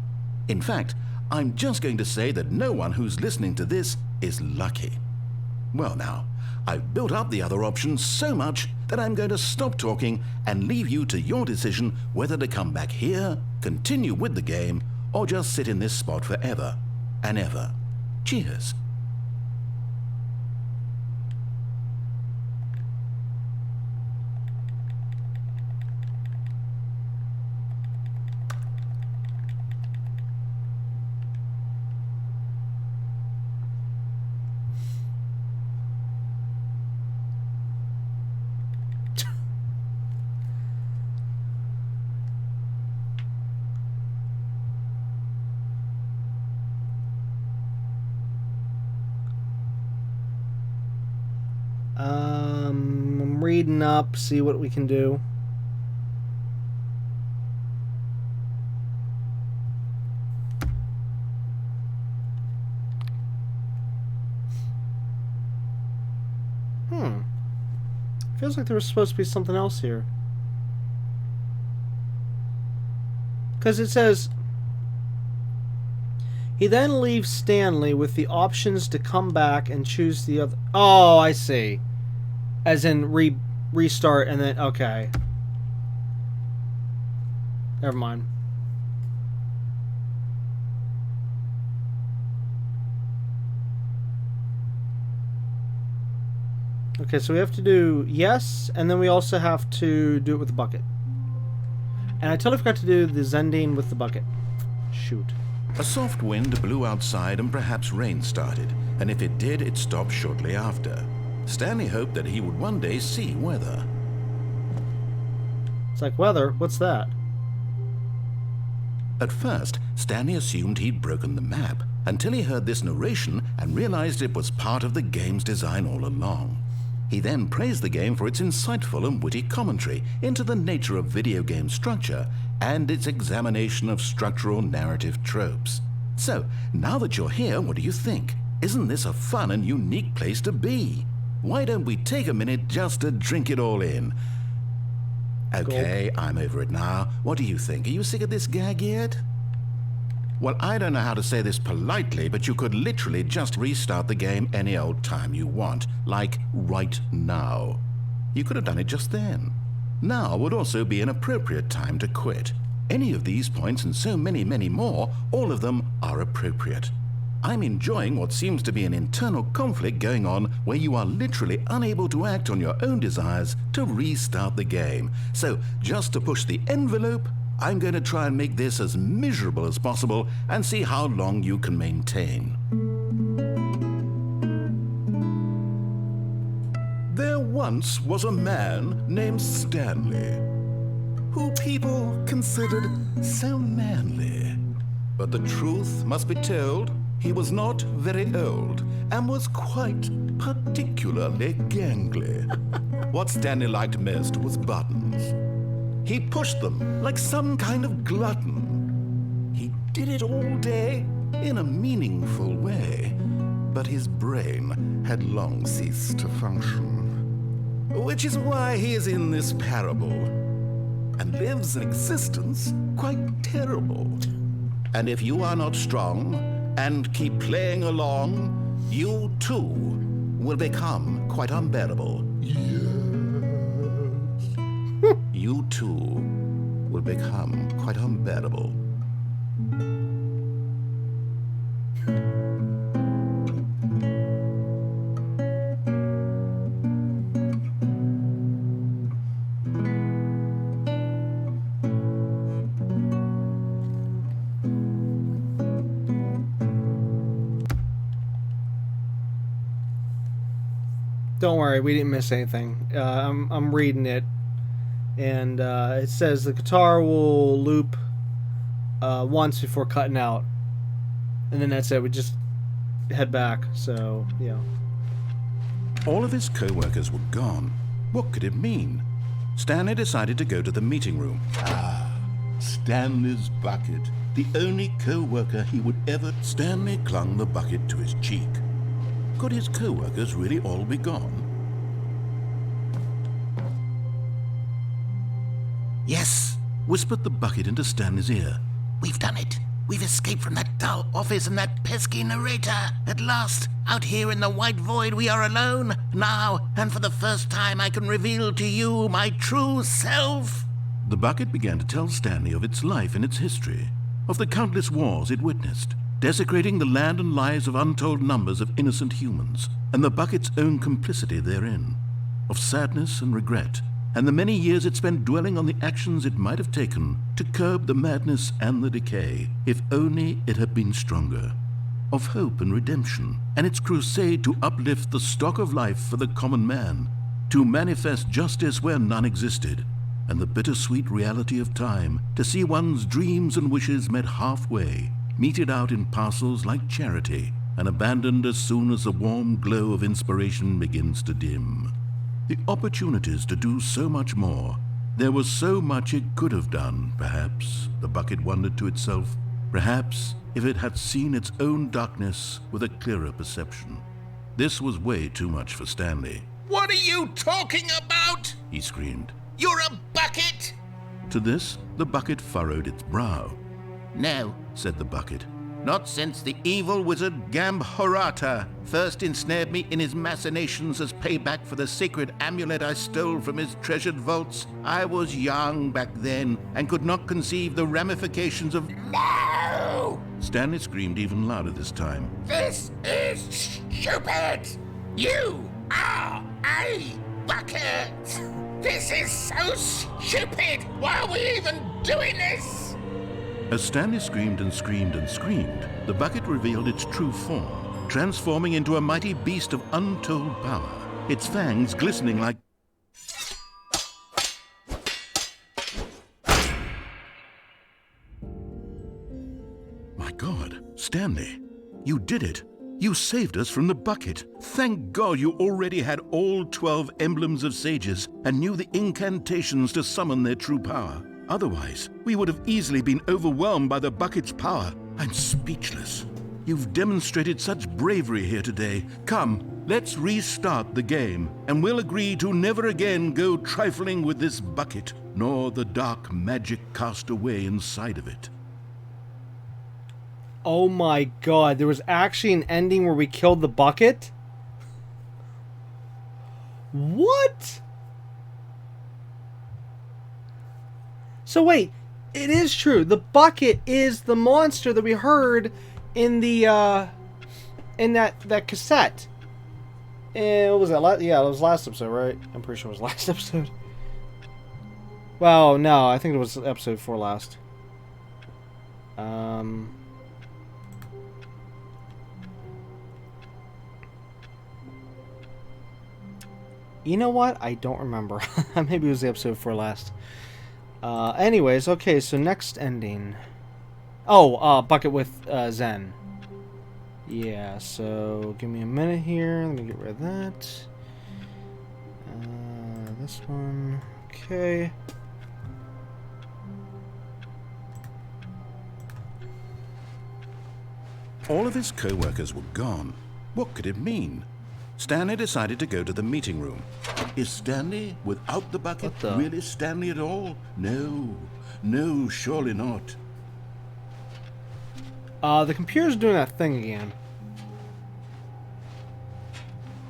In fact, I'm just going to say that no one who's listening to this is lucky. Well now, I've built up the other option so much that I'm going to stop talking and leave you to your decision whether to come back here, continue with the game, or just sit in this spot forever and ever. Cheers. I'm reading up, see what we can do. Feels like there was supposed to be something else here. Because it says, he then leaves Stanley with the options to come back and choose the other... Oh, I see. As in restart and then... Okay. Never mind. Okay, so we have to do yes, and then we also have to do it with the bucket. And I totally forgot to do the Zending with the bucket. Shoot. A soft wind blew outside and perhaps rain started, and if it did, it stopped shortly after. Stanley hoped that he would one day see weather. It's like, weather? What's that? At first, Stanley assumed he'd broken the map, until he heard this narration and realized it was part of the game's design all along. He then praised the game for its insightful and witty commentary into the nature of video game structure and its examination of structural narrative tropes. So, now that you're here, what do you think? Isn't this a fun and unique place to be? Why don't we take a minute just to drink it all in? Okay, I'm over it now. What do you think? Are you sick of this gag yet? Well, I don't know how to say this politely, but you could literally just restart the game any old time you want, like right now. You could have done it just then. Now would also be an appropriate time to quit. Any of these points and so many, many more, all of them are appropriate. I'm enjoying what seems to be an internal conflict going on where you are literally unable to act on your own desires to restart the game. So, just to push the envelope, I'm going to try and make this as miserable as possible and see how long you can maintain. There once was a man named Stanley, who people considered so manly. But the truth must be told, he was not very old and was quite particularly gangly. What Stanley liked most was buttons. He pushed them like some kind of glutton. He did it all day in a meaningful way, but his brain had long ceased to function. Which is why he is in this parable and lives an existence quite terrible. And if you are not strong and keep playing along, you too will become quite unbearable. You too will become quite unbearable. Don't worry, we didn't miss anything. I'm reading it. And it says the guitar will loop once before cutting out. And then that's it. We just head back. So, yeah. All of his co-workers were gone. What could it mean? Stanley decided to go to the meeting room. Stanley's bucket. The only co-worker he would ever... Stanley clung the bucket to his cheek. Could his co-workers really all be gone? Yes, whispered the bucket into Stanley's ear. We've done it. We've escaped from that dull office and that pesky narrator. At last, out here in the white void, we are alone. Now, and for the first time, I can reveal to you my true self. The bucket began to tell Stanley of its life and its history. of the countless wars it witnessed, desecrating the land and lives of untold numbers of innocent humans, and the bucket's own complicity therein, of sadness and regret, and the many years it spent dwelling on the actions it might have taken to curb the madness and the decay, if only it had been stronger, of hope and redemption, and its crusade to uplift the stock of life for the common man, to manifest justice where none existed, and the bittersweet reality of time, to see one's dreams and wishes met halfway, meted out in parcels like charity, and abandoned as soon as the warm glow of inspiration begins to dim. The opportunities to do so much more. There was so much it could have done, perhaps, the bucket wondered to itself. Perhaps if it had seen its own darkness with a clearer perception. This was way too much for Stanley. What are you talking about? He screamed. You're a bucket! To this, the bucket furrowed its brow. No, Said the bucket. not since the evil wizard Gambhorata first ensnared me in his machinations as payback for the sacred amulet I stole from his treasured vaults. I was young back then and could not conceive the ramifications of... No! Stanley screamed even louder this time. This is stupid! You are a bucket! This is so stupid! Why are we even doing this? As Stanley screamed and screamed and screamed, the bucket revealed its true form, transforming into a mighty beast of untold power, its fangs glistening like... My God, Stanley, you did it. You saved us from the bucket. Thank God you already had all 12 emblems of sages and knew the incantations to summon their true power. Otherwise, we would have easily been overwhelmed by the bucket's power. I'm speechless. You've demonstrated such bravery here today. Come, let's restart the game, and we'll agree to never again go trifling with this bucket, nor the dark magic cast away inside of it. Oh my God, there was actually an ending where we killed the bucket? What? So wait, it is true. The bucket is the monster that we heard in the in that cassette. And what was that? Yeah, it was last episode, right? I'm pretty sure it was last episode. Well, no, I think it was episode 4 last. You know what? I don't remember. Maybe it was the episode 4 last. Anyways, okay, so next ending. Oh, bucket with Zen. Yeah, so give me a minute here. Let me get rid of that. This one. Okay. All of his co-workers were gone. What could it mean? Stanley decided to go to the meeting room. Is Stanley, without the bucket, really Stanley at all? No. No, surely not. The computer's doing that thing again.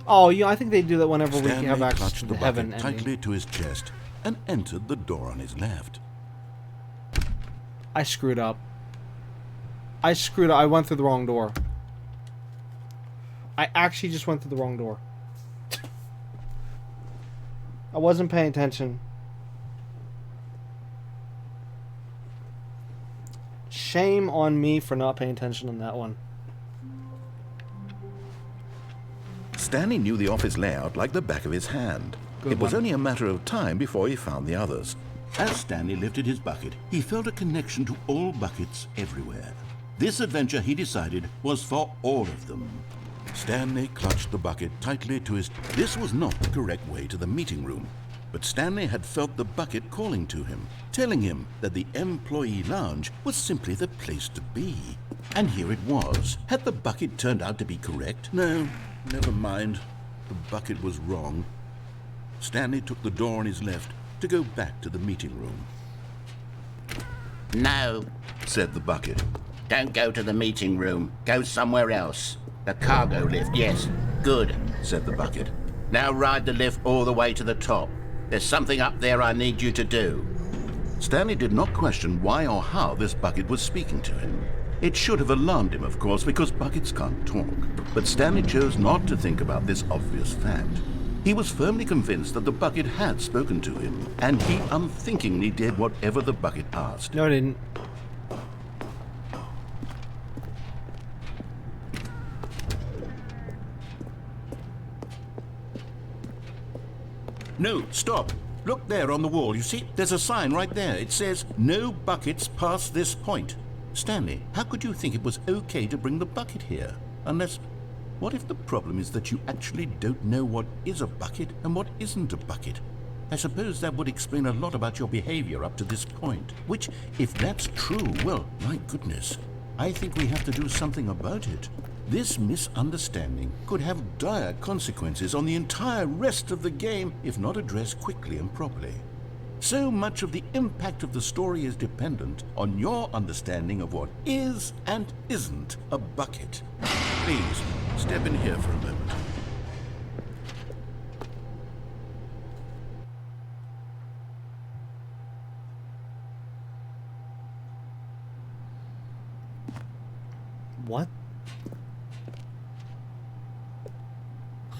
Oh, yeah, I think they do that whenever we have access to the heaven ending. Tightly to his chest and entered the door on his left. I screwed up. I went through the wrong door. I actually just went through the wrong door. I wasn't paying attention. Shame on me for not paying attention on that one. Stanley knew the office layout like the back of his hand. It was only a matter of time before he found the others. As Stanley lifted his bucket, he felt a connection to all buckets everywhere. This adventure, he decided, was for all of them. Stanley clutched the bucket tightly to his... This was not the correct way to the meeting room, but Stanley had felt the bucket calling to him, telling him that the employee lounge was simply the place to be. And here it was. Had the bucket turned out to be correct? No, never mind. The bucket was wrong. Stanley took the door on his left to go back to the meeting room. No, Said the bucket. don't go to the meeting room. Go somewhere else. The cargo lift, yes. Good, Said the bucket. Now ride the lift all the way to the top. There's something up there I need you to do. Stanley did not question why or how this bucket was speaking to him. It should have alarmed him, of course, because buckets can't talk. But Stanley chose not to think about this obvious fact. He was firmly convinced that the bucket had spoken to him, and he unthinkingly did whatever the bucket asked. No, I didn't. No, stop. Look there on the wall, you see? There's a sign right there. It says, "No buckets past this point." Stanley, how could you think it was okay to bring the bucket here? Unless, what if the problem is that you actually don't know what is a bucket and what isn't a bucket? I suppose that would explain a lot about your behavior up to this point. Which, if that's true, well, my goodness, I think we have to do something about it. This misunderstanding could have dire consequences on the entire rest of the game if not addressed quickly and properly. So much of the impact of the story is dependent on your understanding of what is and isn't a bucket. Please, step in here for a moment. What?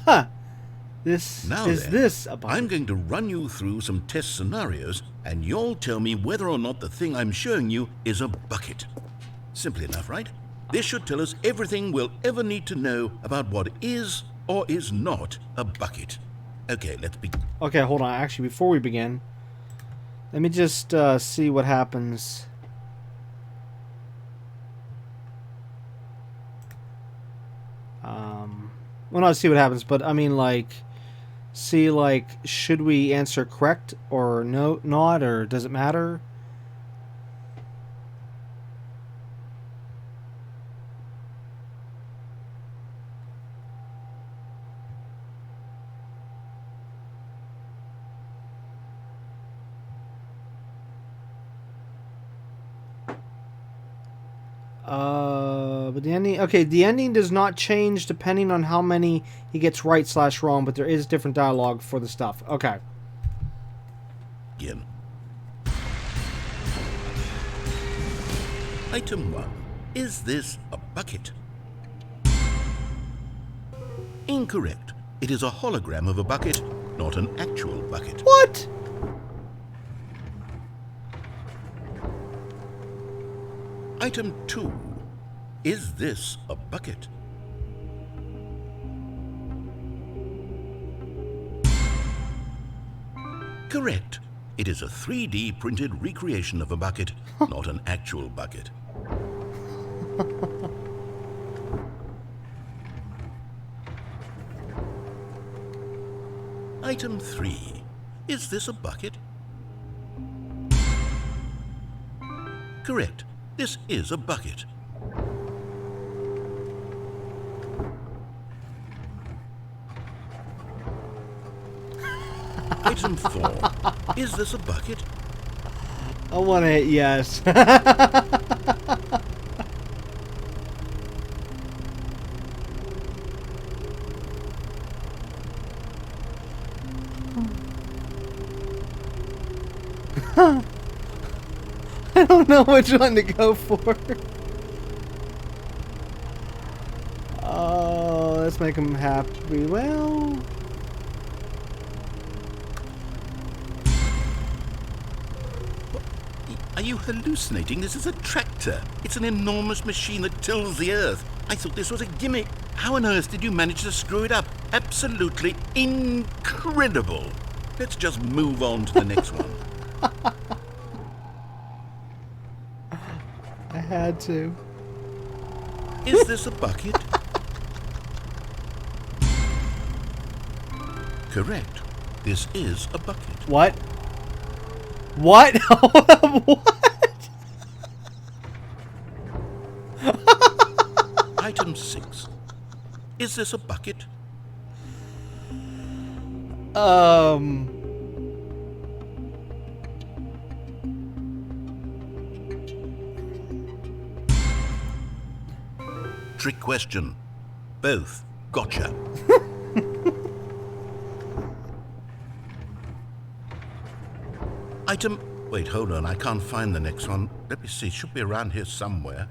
Huh. Now Is then, this a bucket? I'm going to run you through some test scenarios, and you'll tell me whether or not the thing I'm showing you is a bucket. Simple enough, right? This should tell us everything we'll ever need to know about what is or is not a bucket. Okay, let's begin. Okay, hold on. Actually, before we begin, let me just see what happens. Well, not see what happens, but I mean, like, see, like, should we answer correct or no, not, or does it matter? But the ending, okay, the ending does not change depending on how many he gets right / wrong, but there is different dialogue for the stuff. Okay. Begin. Item 1. Is this a bucket? Incorrect. It is a hologram of a bucket, not an actual bucket. What? Item 2. Is this a bucket? Correct. It is a 3D printed recreation of a bucket, not an actual bucket. Item 3. Is this a bucket? Correct. This is a bucket. Item 4. Is this a bucket? I want to hit yes. I don't know which one to go for. Oh, let's make him happy. Well, Are you hallucinating? This is a tractor. It's an enormous machine that tills the earth. I thought this was a gimmick. How on earth did you manage to screw it up? Absolutely incredible. Let's just move on to the next one. I had to. Is this a bucket? Correct. This is a bucket. What? What? What? Item 6. Is this a bucket? Trick question. Both. Gotcha. Item Wait, hold on. I can't find the next one. Let me see. It should be around here somewhere.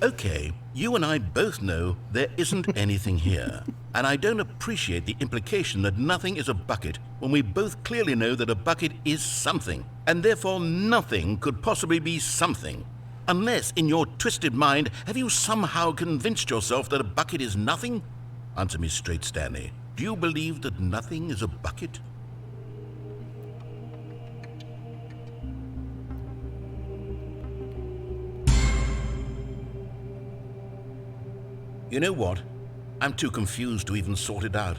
Okay, you and I both know there isn't anything here. And I don't appreciate the implication that nothing is a bucket when we both clearly know that a bucket is something. And therefore nothing could possibly be something. Unless, in your twisted mind, have you somehow convinced yourself that a bucket is nothing? Answer me straight, Stanley. Do you believe that nothing is a bucket? You know what? I'm too confused to even sort it out.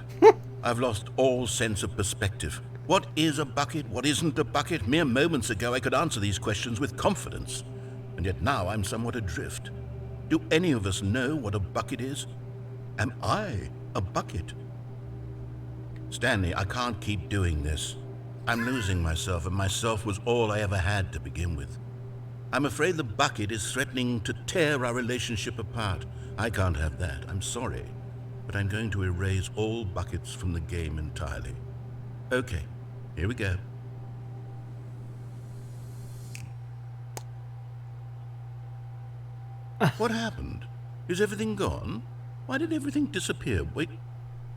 I've lost all sense of perspective. What is a bucket? What isn't a bucket? Mere moments ago I could answer these questions with confidence. And yet now I'm somewhat adrift. Do any of us know what a bucket is? Am I a bucket? Stanley, I can't keep doing this. I'm losing myself, and myself was all I ever had to begin with. I'm afraid the bucket is threatening to tear our relationship apart. I can't have that. I'm sorry. But I'm going to erase all buckets from the game entirely. Okay, here we go. What happened? Is everything gone? Why did everything disappear? Wait,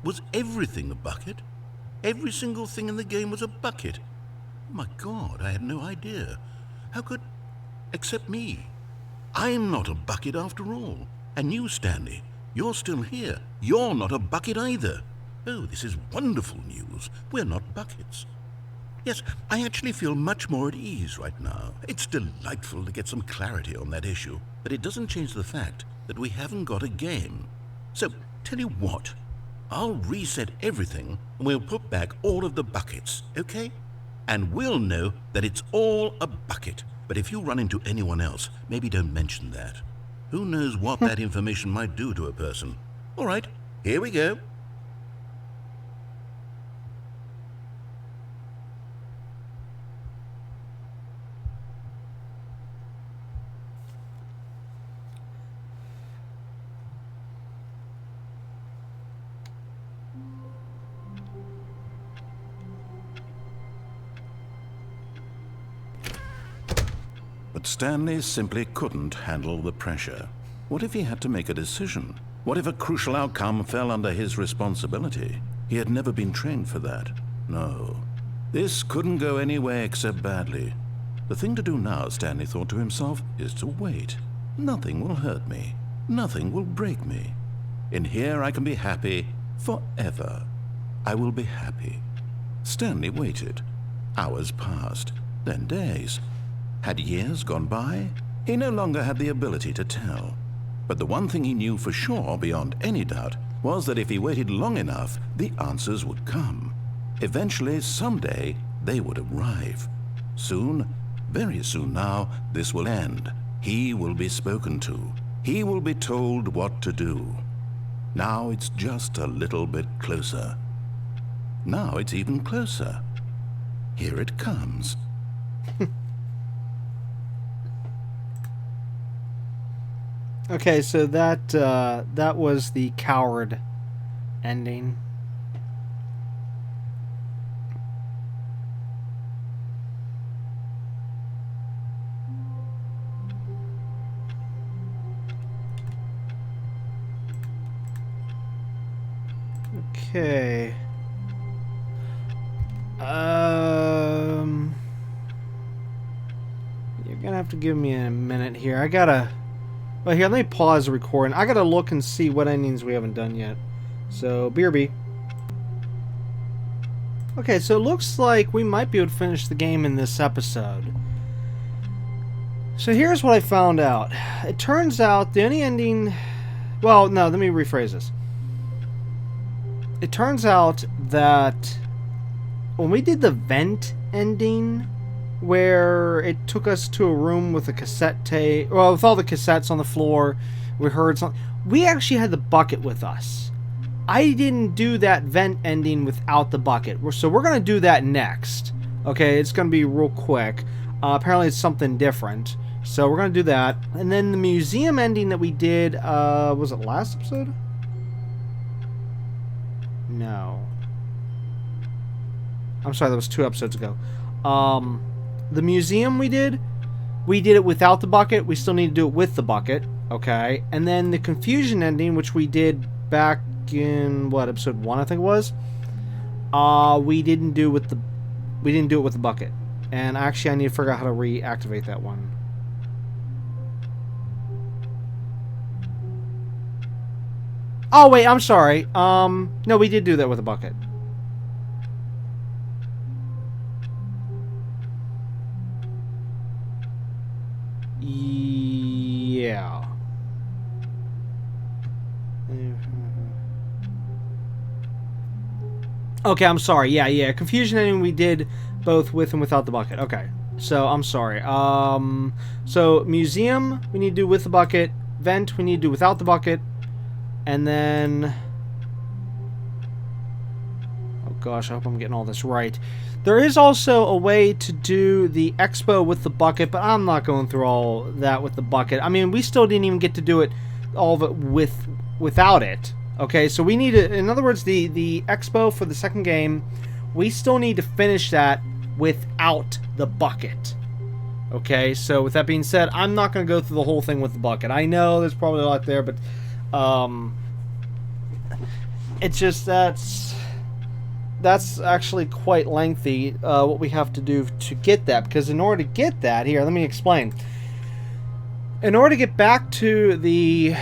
was everything a bucket? Every single thing in the game was a bucket. Oh my God, I had no idea. How could... except me. I'm not a bucket after all. And you, Stanley, you're still here. You're not a bucket either. Oh, this is wonderful news. We're not buckets. Yes, I actually feel much more at ease right now. It's delightful to get some clarity on that issue, but it doesn't change the fact that we haven't got a game. So, tell you what, I'll reset everything and we'll put back all of the buckets, okay? And we'll know that it's all a bucket. But if you run into anyone else, maybe don't mention that. Who knows what that information might do to a person? All right, here we go. But Stanley simply couldn't handle the pressure. What if he had to make a decision? What if a crucial outcome fell under his responsibility? He had never been trained for that. No. This couldn't go any way except badly. The thing to do now, Stanley thought to himself, is to wait. Nothing will hurt me. Nothing will break me. In here I can be happy forever. I will be happy. Stanley waited. Hours passed, then days. Had years gone by? He no longer had the ability to tell. But the one thing he knew for sure, beyond any doubt, was that if he waited long enough, the answers would come. Eventually, someday, they would arrive. Soon, very soon now, this will end. He will be spoken to. He will be told what to do. Now it's just a little bit closer. Now it's even closer. Here it comes. Okay, so that was the coward ending. Okay. You're gonna have to give me a minute here. I gotta. Well, here, let me pause the recording. I gotta look and see what endings we haven't done yet. So, BRB. Okay, so it looks like we might be able to finish the game in this episode. So here's what I found out. It turns out the only ending... Well, no, let me rephrase this. It turns out that when we did the vent ending, where it took us to a room with a cassette tape, well, with all the cassettes on the floor, we heard something. We actually had the bucket with us. I didn't do that vent ending without the bucket, so we're going to do that next. Okay, it's going to be real quick. Apparently it's something different. So we're going to do that. And then the museum ending that we did, was it last episode? No. I'm sorry, that was 2 episodes ago. The museum we did it without the bucket. We still need to do it with the bucket. Okay. And then the confusion ending, which we did back in, what, episode 1, I think it was? We didn't do it with the bucket. And actually, I need to figure out how to reactivate that one. Oh, wait, I'm sorry. No, we did do that with a bucket. Yeah. Okay, I'm sorry. Yeah. Confusion ending we did both with and without the bucket. Okay. So, I'm sorry. So, museum, we need to do with the bucket. Vent, we need to do without the bucket. And then... oh gosh, I hope I'm getting all this right. There is also a way to do the expo with the bucket, but I'm not going through all that with the bucket. I mean, we still didn't even get to do it, all of it without it. Okay, so we need to... in other words, the expo for the second game, we still need to finish that without the bucket. Okay, so with that being said, I'm not going to go through the whole thing with the bucket. I know there's probably a lot there, but... it's just that's actually quite lengthy, what we have to do to get that, because in order to get that, here, let me explain. In order to get back to the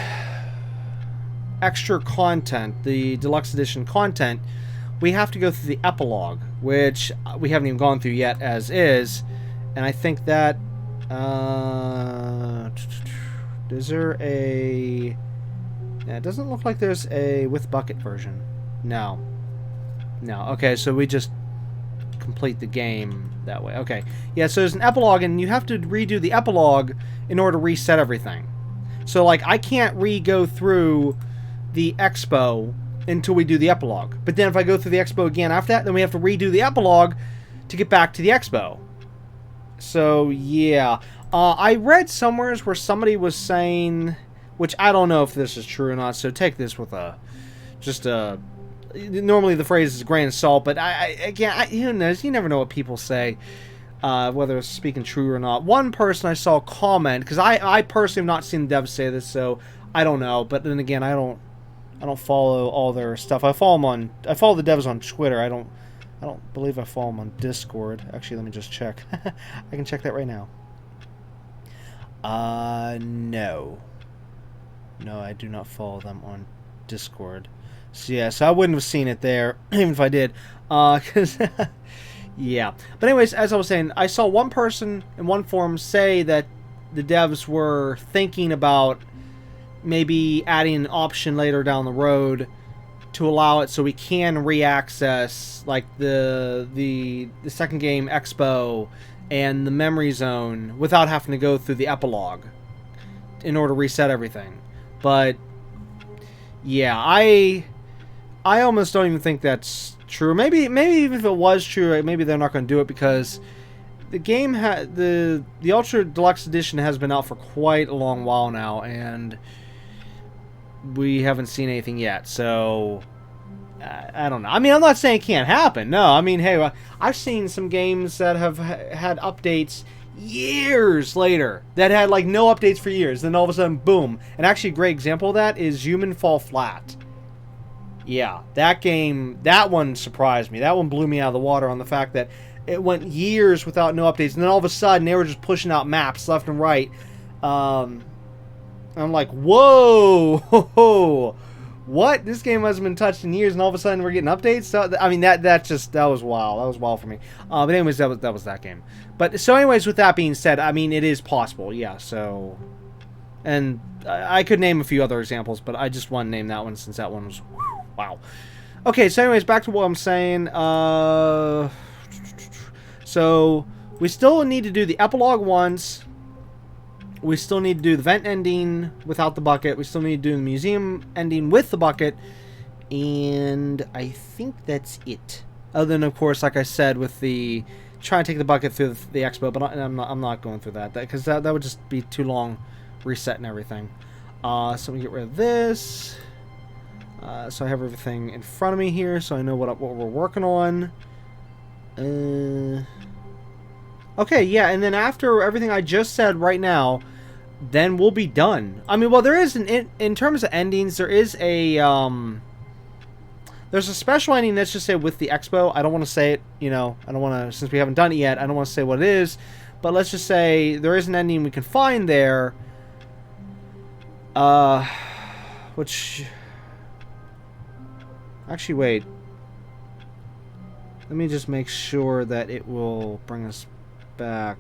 extra content, the deluxe edition content, we have to go through the epilogue, which we haven't even gone through yet as is, and I think that, is there a... yeah, it doesn't look like there's a with bucket version. No. Okay, so we just complete the game that way. Okay. Yeah, so there's an epilogue, and you have to redo the epilogue in order to reset everything. So, like, I can't re-go through the expo until we do the epilogue. But then if I go through the expo again after that, then we have to redo the epilogue to get back to the expo. So, yeah. I read somewhere where somebody was saying... which I don't know if this is true or not, so take this with normally the phrase is a grain of salt, but again, who knows? You never know what people say, whether it's speaking true or not. One person I saw comment, because I personally have not seen the devs say this, so I don't know. But then again, I don't follow all their stuff. I follow the devs on Twitter. I don't believe I follow them on Discord. Actually, let me just check. I can check that right now. No. No, I do not follow them on Discord. So, yeah, so I wouldn't have seen it there, even if I did. Cause yeah. But anyways, as I was saying, I saw one person in one forum say that the devs were thinking about maybe adding an option later down the road to allow it so we can re-access, like, the second game, Expo, and the Memory Zone without having to go through the epilogue in order to reset everything. But yeah, I almost don't even think that's true. Maybe even if it was true, maybe they're not going to do it because the game the Ultra Deluxe Edition has been out for quite a long while now, and we haven't seen anything yet. So I don't know. I mean, I'm not saying it can't happen. No, I mean, hey, I've seen some games that have had updates years later that had like no updates for years, then all of a sudden boom. And actually a great example of that is Human Fall Flat. Yeah, that game, that one surprised me. That one blew me out of the water on the fact that it went years without no updates, and then all of a sudden they were just pushing out maps left and right. I'm like, whoa, what? This game hasn't been touched in years, and all of a sudden we're getting updates. So, I mean, that was wild. That was wild for me. But anyways, that was that game. But so anyways, with that being said, I mean, it is possible. Yeah. So, and I could name a few other examples, but I just want to name that one since that one was wow. Okay. So anyways, back to what I'm saying. So we still need to do the epilogue once. We still need to do the vent ending without the bucket. We still need to do the museum ending with the bucket. And I think that's it. Other than, of course, like I said, with the try and take the bucket through the expo, but I'm not going through that because that would just be too long, resetting everything. So we get rid of this. So I have everything in front of me here, so I know what we're working on. Okay, yeah, and then after everything I just said right now, then we'll be done. I mean, well, there is in terms of endings, there is a there's a special ending. Let's just say with the expo. I don't want to say it. You know, I don't want to, since we haven't done it yet. I don't want to say what it is, but let's just say there is an ending we can find there. Which actually, wait. Let me just make sure that it will bring us back.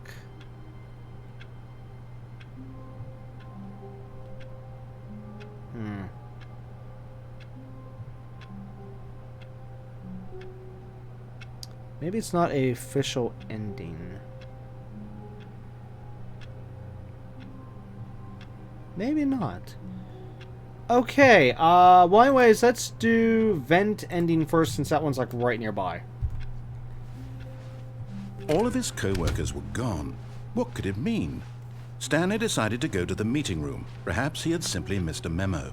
Maybe it's not a official ending. Maybe not. Okay, well anyways, let's do vent ending first since that one's like right nearby. All of his co-workers were gone. What could it mean? Stanley decided to go to the meeting room. Perhaps he had simply missed a memo.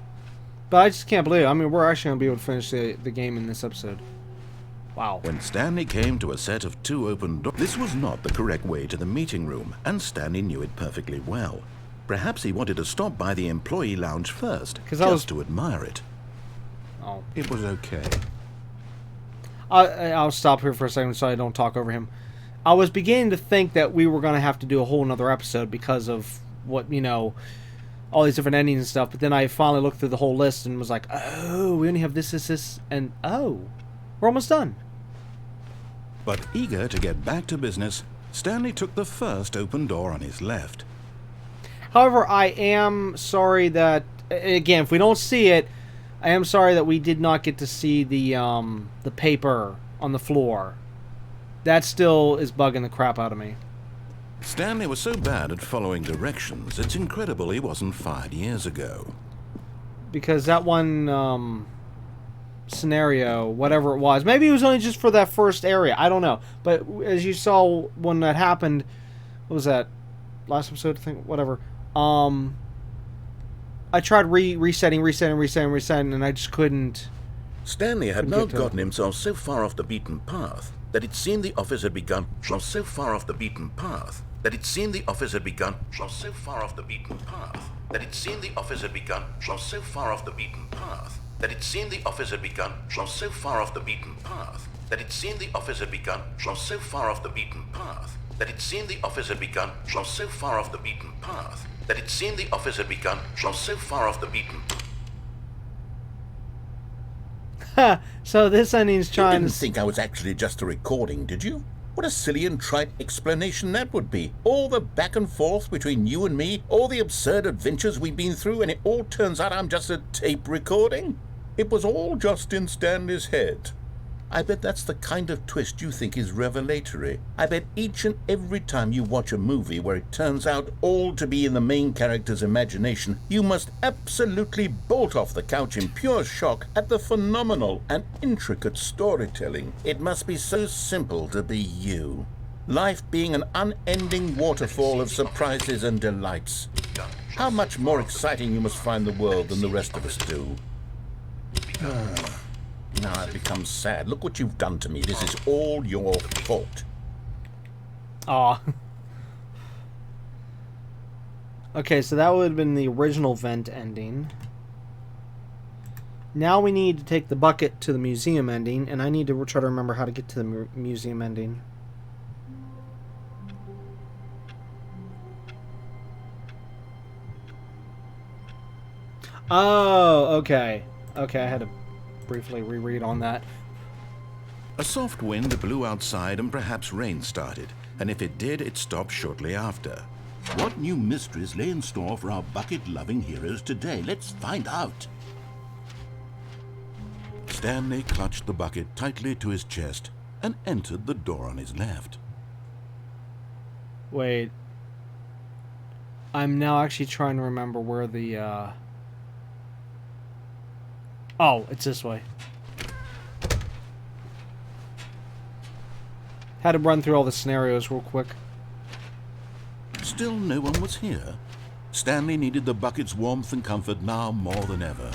But I just can't believe it. I mean, we're actually going to be able to finish the game in this episode. Wow. When Stanley came to a set of 2 open doors, this was not the correct way to the meeting room, and Stanley knew it perfectly well. Perhaps he wanted to stop by the employee lounge first, just to admire it. Oh. It was okay. I'll stop here for a second so I don't talk over him. I was beginning to think that we were going to have to do a whole nother episode because of what, you know, all these different endings and stuff, but then I finally looked through the whole list and was like, oh, we only have this, and oh, we're almost done. But eager to get back to business, Stanley took the first open door on his left. However, I am sorry that, again, if we don't see it, I am sorry that we did not get to see the paper on the floor. That still is bugging the crap out of me. Stanley was so bad at following directions, it's incredible he wasn't fired years ago. Because that one scenario, whatever it was, maybe it was only just for that first area, I don't know. But as you saw when that happened, what was that? Last episode, I think, whatever. I tried resetting, and I just couldn't. Stanley had now gotten himself so far off the beaten path that it seemed the office had begun so far off the beaten path that it seemed the office had begun so far off the beaten path that it seemed the office had begun so far off the beaten path that it seemed the office had begun so far off the beaten path that it seemed the office had begun so far off the beaten path that it seemed the office had begun so far off the beaten path that it seemed the office had begun so far off the beaten path. So this ending's trying to... You didn't think I was actually just a recording, did you? What a silly and trite explanation that would be. All the back and forth between you and me, all the absurd adventures we've been through, and it all turns out I'm just a tape recording? It was all just in Stanley's head. I bet that's the kind of twist you think is revelatory. I bet each and every time you watch a movie where it turns out all to be in the main character's imagination, you must absolutely bolt off the couch in pure shock at the phenomenal and intricate storytelling. It must be so simple to be you. Life being an unending waterfall of surprises and delights. How much more exciting you must find the world than the rest of us do. Now I've become sad. Look what you've done to me. This is all your fault. Aw. Okay, so that would have been the original vent ending. Now we need to take the bucket to the museum ending, and I need to try to remember how to get to the museum ending. Oh, okay. Okay, I had to briefly reread on that. A soft wind blew outside and perhaps rain started, and if it did, it stopped shortly after. What new mysteries lay in store for our bucket-loving heroes today? Let's find out. Stanley clutched the bucket tightly to his chest and entered the door on his left. Wait. I'm now actually trying to remember where the, Oh, it's this way. Had to run through all the scenarios real quick. Still no one was here. Stanley needed the bucket's warmth and comfort now more than ever.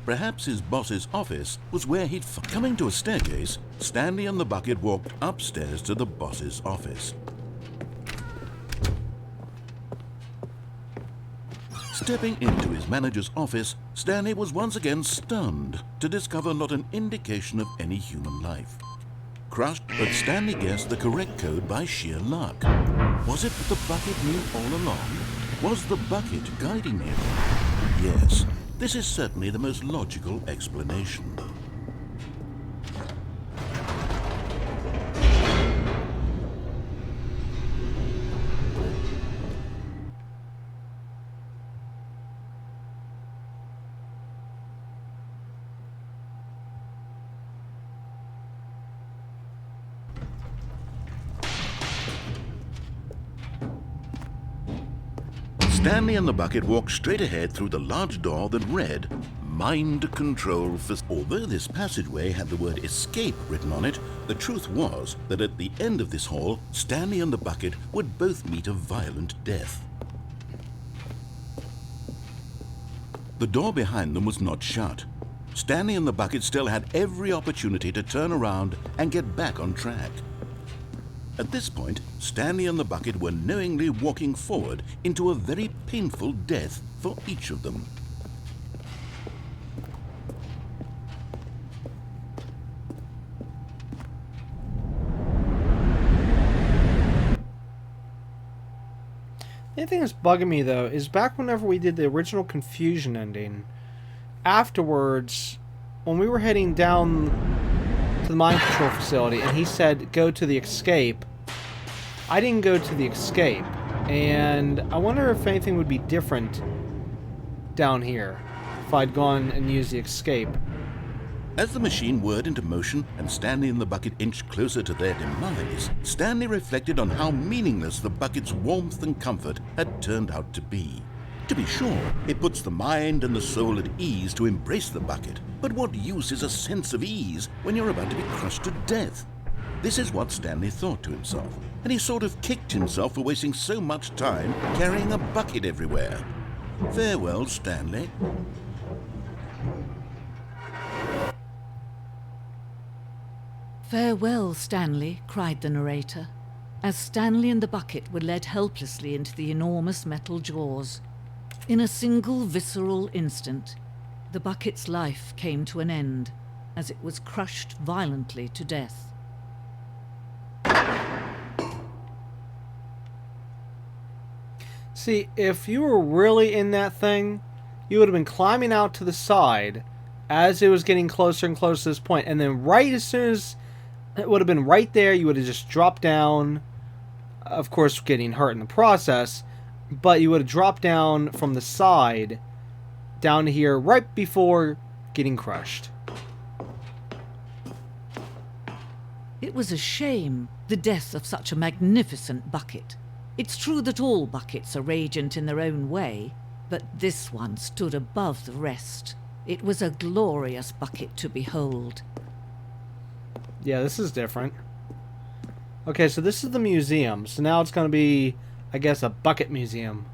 Perhaps his boss's office was where he'd coming to a staircase, Stanley and the bucket walked upstairs to the boss's office. Stepping into his manager's office, Stanley was once again stunned to discover not an indication of any human life. Crushed, but Stanley guessed the correct code by sheer luck. Was it what the bucket knew all along? Was the bucket guiding him? Yes, this is certainly the most logical explanation. Stanley and the bucket walked straight ahead through the large door that read, Mind Control Facility. Although this passageway had the word escape written on it, the truth was that at the end of this hall, Stanley and the bucket would both meet a violent death. The door behind them was not shut. Stanley and the bucket still had every opportunity to turn around and get back on track. At this point, Stanley and the bucket were knowingly walking forward into a very painful death for each of them. The thing that's bugging me, though, is back whenever we did the original Confusion ending, afterwards, when we were heading down to the mind control facility, and he said, go to the escape, I didn't go to the escape, and I wonder if anything would be different down here if I'd gone and used the escape. As the machine whirred into motion and Stanley and the bucket inched closer to their demise, Stanley reflected on how meaningless the bucket's warmth and comfort had turned out to be. To be sure, it puts the mind and the soul at ease to embrace the bucket, but what use is a sense of ease when you're about to be crushed to death? This is what Stanley thought to himself, and he sort of kicked himself for wasting so much time carrying a bucket everywhere. Farewell, Stanley. Farewell, Stanley, cried the narrator, as Stanley and the bucket were led helplessly into the enormous metal jaws. In a single visceral instant, the bucket's life came to an end, as it was crushed violently to death. See, if you were really in that thing, you would have been climbing out to the side as it was getting closer and closer to this point, and then right as soon as it would have been right there, you would have just dropped down, of course getting hurt in the process, but you would have dropped down from the side down to here right before getting crushed. It was a shame, the death of such a magnificent bucket. It's true that all buckets are radiant in their own way, but this one stood above the rest. It was a glorious bucket to behold. Yeah, this is different. Okay, so this is the museum. So now it's going to be, I guess, a bucket museum.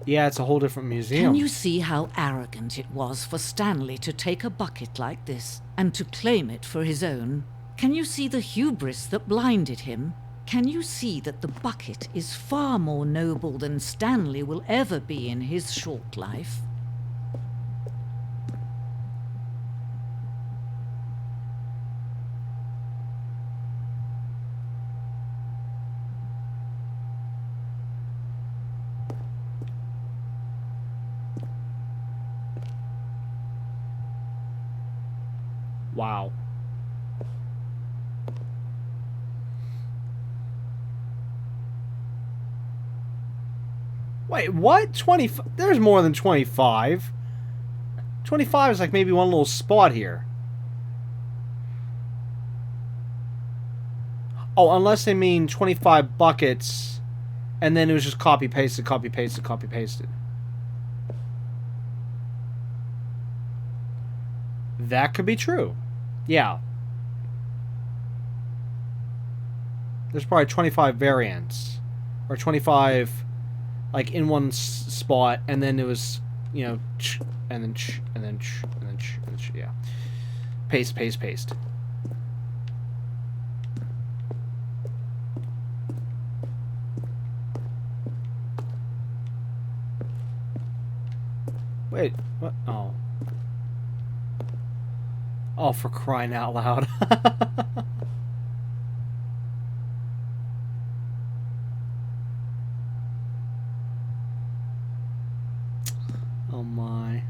Yeah, it's a whole different museum. Can you see how arrogant it was for Stanley to take a bucket like this and to claim it for his own? Can you see the hubris that blinded him? Can you see that the bucket is far more noble than Stanley will ever be in his short life? Wow. Wait, what? 20? There's more than 25. 25 is like maybe one little spot here. Oh, unless they mean 25 buckets, and then it was just copy pasted, copy pasted, copy pasted. That could be true. Yeah. There's probably 25 variants, or 25, like in one spot, and then it was, you know, and then and then and then yeah. Paste, paste, paste. Wait, what? Oh. Oh, for crying out loud. Oh my.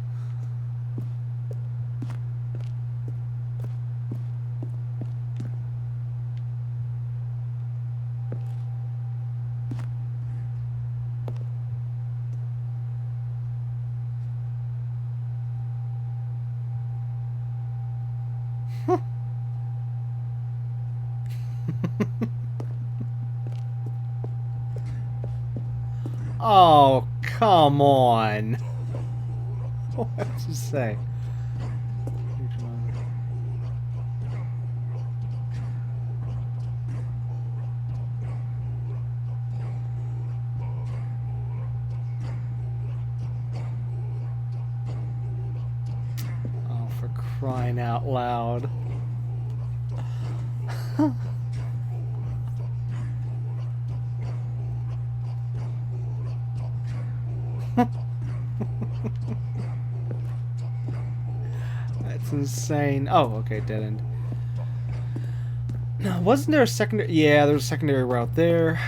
Oh, come on. What did you say? Oh, for crying out loud. That's insane. Oh, okay, dead end. No, wasn't there a secondary? Yeah, there's a secondary route there.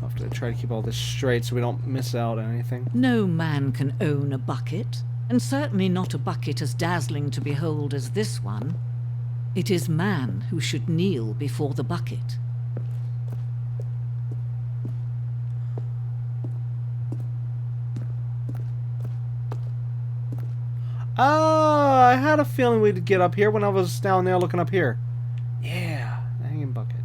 I'll have to try to keep all this straight so we don't miss out on anything. No man can own a bucket, and certainly not a bucket as dazzling to behold as this one. It is man who should kneel before the bucket. Oh, I had a feeling we'd get up here when I was down there looking up here. Yeah, the hanging bucket.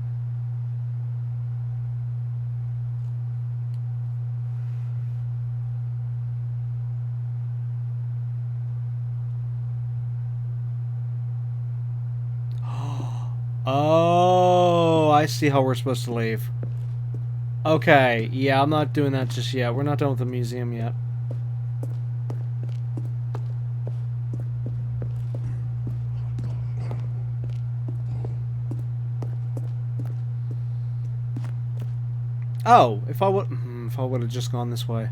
Oh, I see how we're supposed to leave. Okay, yeah, I'm not doing that just yet. We're not done with the museum yet. Oh, if I would have just gone this way.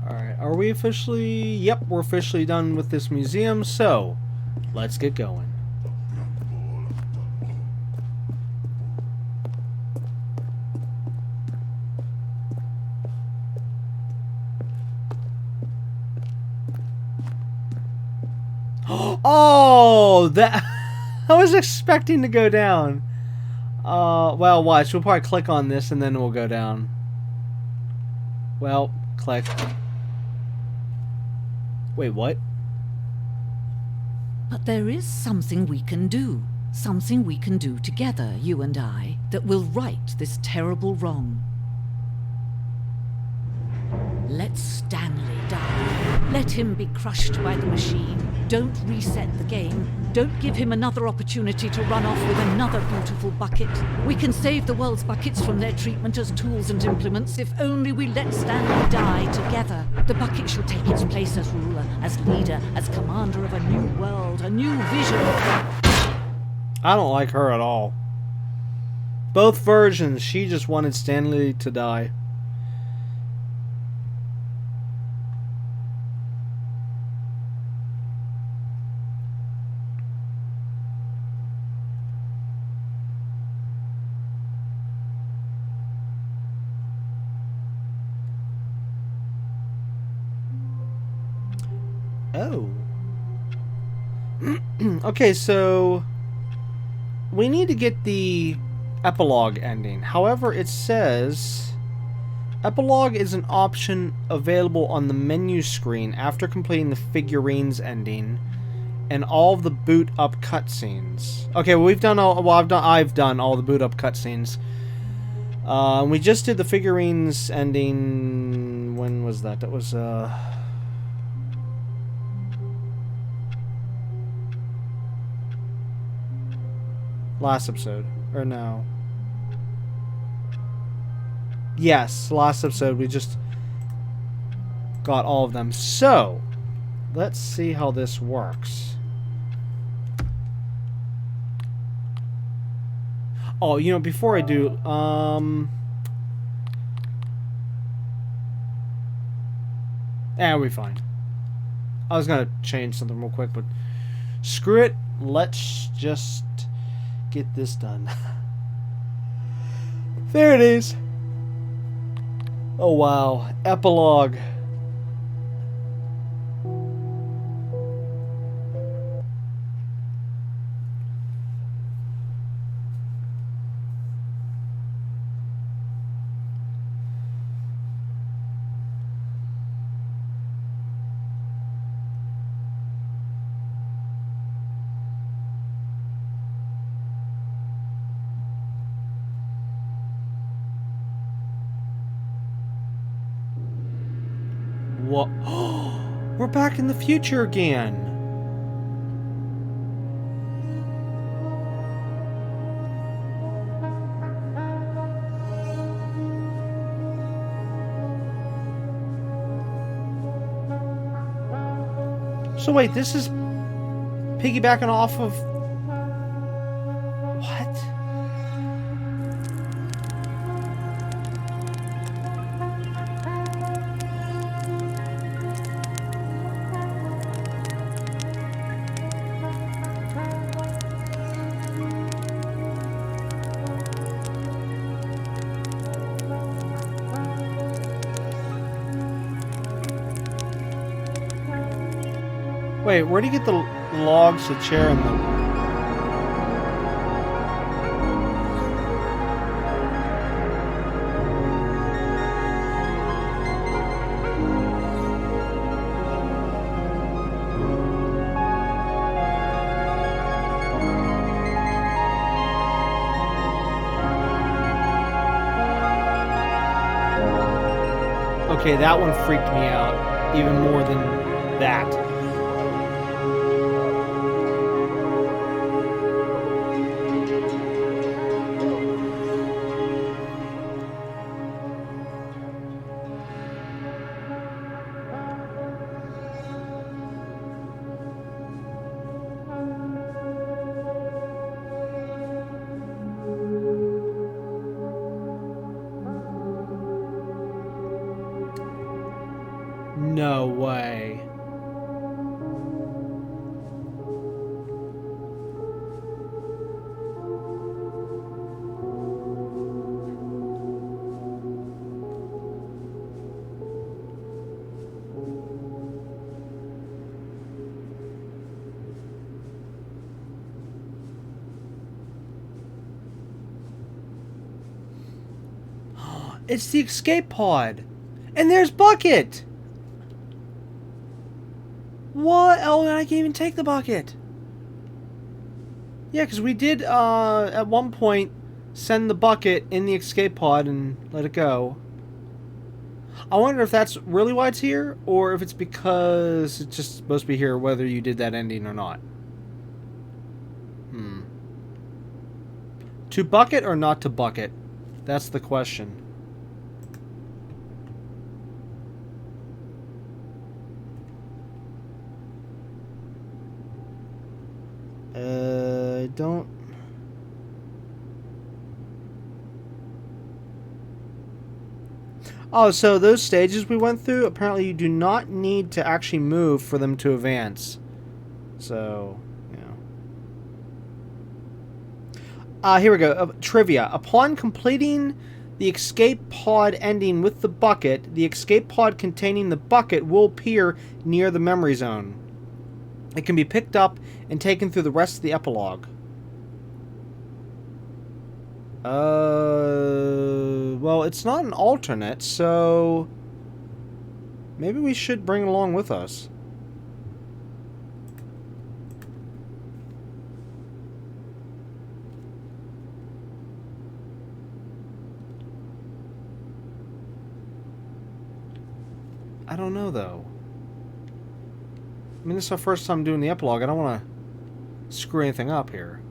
Alright, are we officially... Yep, we're officially done with this museum, so let's get going. Oh, that... I was expecting to go down. Well, watch. We'll probably click on this and then we'll go down. Well, click. Wait, what? But there is something we can do. Something we can do together, you and I, that will right this terrible wrong. Let Stanley die. Let him be crushed by the machine. Don't reset the game. Don't give him another opportunity to run off with another beautiful bucket. We can save the world's buckets from their treatment as tools and implements if only we let Stanley die together. The bucket shall take its place as ruler, as leader, as commander of a new world, a new vision. I don't like her at all. Both versions, she just wanted Stanley to die. Oh. Okay, so we need to get the epilogue ending. However, it says epilogue is an option available on the menu screen after completing the figurines ending and all of the boot up cutscenes. Okay, well, we've done all. Well, I've done all the boot up cutscenes. We just did the figurines ending. When was that? That was last episode, or no? Yes, last episode we just got all of them. So, let's see how this works. Oh, you know, before I do, we'll be fine. I was gonna change something real quick, but screw it. Let's just get this done. There it is. Oh wow, epilogue. What? We're back in the future again. So wait, this is piggybacking off of what? Wait, where do you get the logs, the chair, and the... Okay, that one freaked me out even more than that. No way. It's the escape pod. And there's Bucket. What? Oh, and I can't even take the bucket. Yeah, because we did, at one point, send the bucket in the escape pod and let it go. I wonder if that's really why it's here, or if it's because it's just supposed to be here whether you did that ending or not. To bucket or not to bucket? That's the question. Don't... Oh, so those stages we went through, apparently you do not need to actually move for them to advance. So, yeah. Here we go. Trivia. Upon completing the escape pod ending with the bucket, the escape pod containing the bucket will appear near the memory zone. It can be picked up and taken through the rest of the epilogue. Well, it's not an alternate, so maybe we should bring it along with us. I don't know, though. I mean, this is our first time doing the epilogue. I don't want to screw anything up here.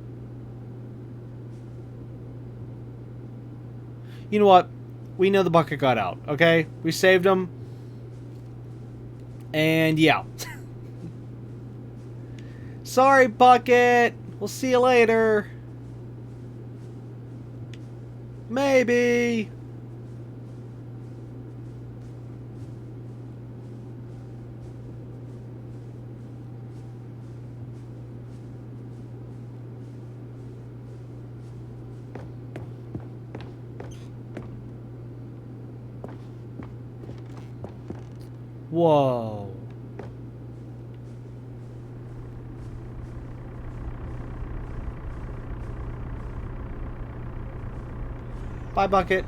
You know what? We know the bucket got out, okay? We saved him. And yeah. Sorry, Bucket. We'll see you later. Maybe. Whoa. Bye, Bucket.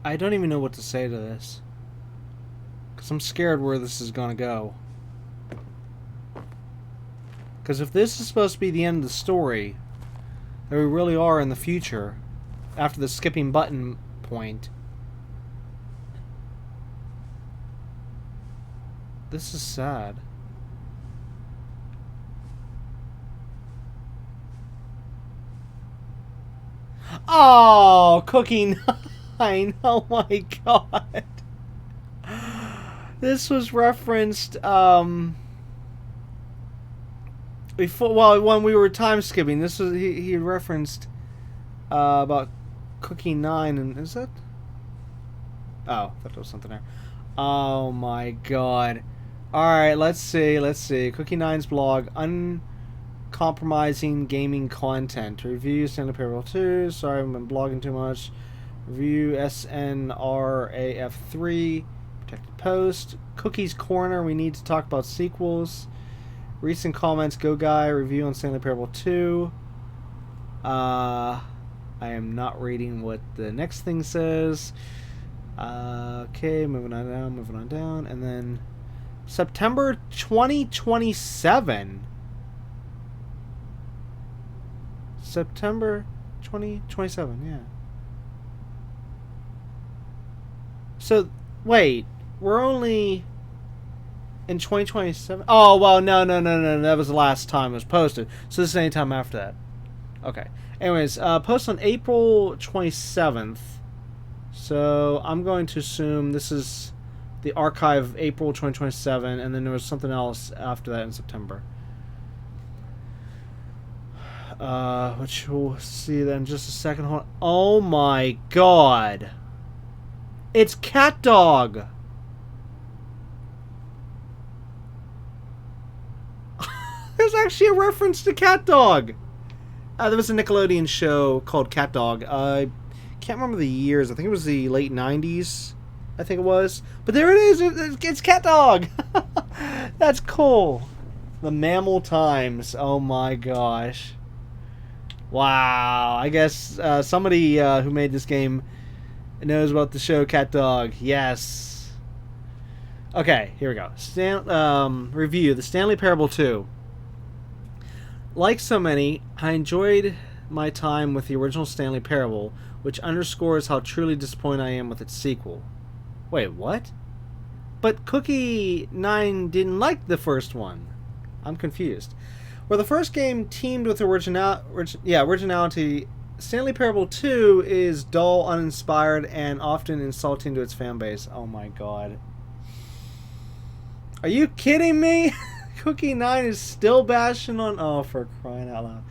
I don't even know what to say to this. Because I'm scared where this is going to go. Because if this is supposed to be the end of the story, that we really are in the future, after the skipping button point, this is sad. Oh, Cookie 9. Oh my god. This was referenced before, well, when we were time skipping. This was he referenced about Cookie 9, and is that? Oh, I thought there was something there. Oh my god. Alright, let's see. Cookie 9's blog, Uncompromising Gaming Content. Review Stanley Parable 2. Sorry, I've been blogging too much. Review SNRAF3. Protected post. Cookie's Corner. We need to talk about sequels. Recent comments. Go Guy. Review on Stanley Parable 2. I am not reading what the next thing says. Okay, moving on down. And then September 2027. September 2027, yeah. So, wait, we're only in 2027? Oh, well, no, that was the last time it was posted. So this is any time after that. Okay. Anyways, post on April 27th. So I'm going to assume this is the archive of April 2027, and then there was something else after that in September. Which we'll see then in just a second. Hold on. Oh my god. It's Cat Dog. There's actually a reference to Cat Dog. There was a Nickelodeon show called Cat Dog. I can't remember the years. I think it was the late 90s. I think it was. But there it is. It's Cat Dog. That's cool. The Mammal Times. Oh my gosh. Wow. I guess somebody who made this game knows about the show Cat Dog. Yes. Okay, here we go. Review. The Stanley Parable 2. Like so many, I enjoyed my time with the original Stanley Parable, which underscores how truly disappointed I am with its sequel. Wait, what? But Cookie 9 didn't like the first one. I'm confused. Where the first game teamed with originality, Stanley Parable 2 is dull, uninspired, and often insulting to its fan base. Oh my god. Are you kidding me? Cookie 9 is still bashing on... Oh, for crying out loud.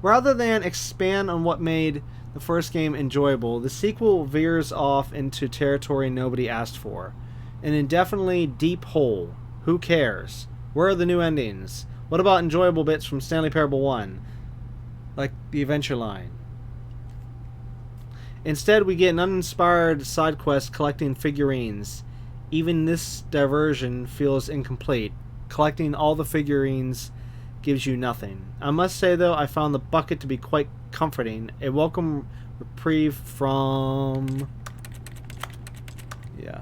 Rather than expand on what made the first game enjoyable, the sequel veers off into territory nobody asked for. An indefinitely deep hole. Who cares? Where are the new endings? What about enjoyable bits from Stanley Parable 1? Like the adventure line. Instead, we get an uninspired side quest collecting figurines. Even this diversion feels incomplete. Collecting all the figurines gives you nothing. I must say, though, I found the bucket to be quite comforting. A welcome reprieve from... Yeah.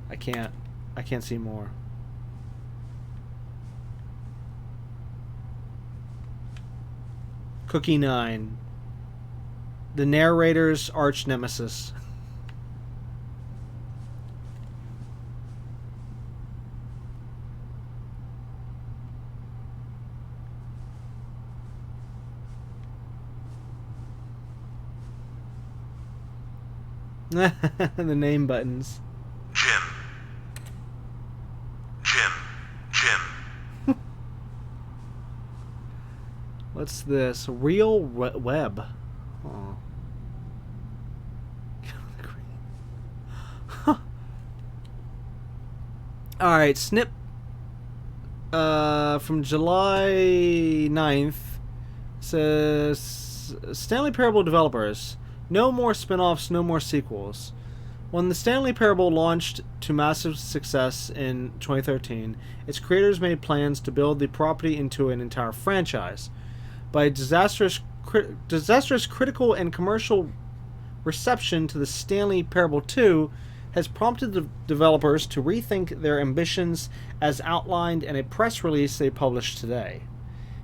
I can't see more. Cookie 9. The narrator's arch nemesis. The name buttons. Jim. What's this? Real web. Oh. Huh. Alright, snip from July 9th says Stanley Parable developers. No more spin-offs, no more sequels. When the Stanley Parable launched to massive success in 2013, its creators made plans to build the property into an entire franchise. By disastrous critical and commercial reception to the Stanley Parable 2 has prompted the developers to rethink their ambitions as outlined in a press release they published today.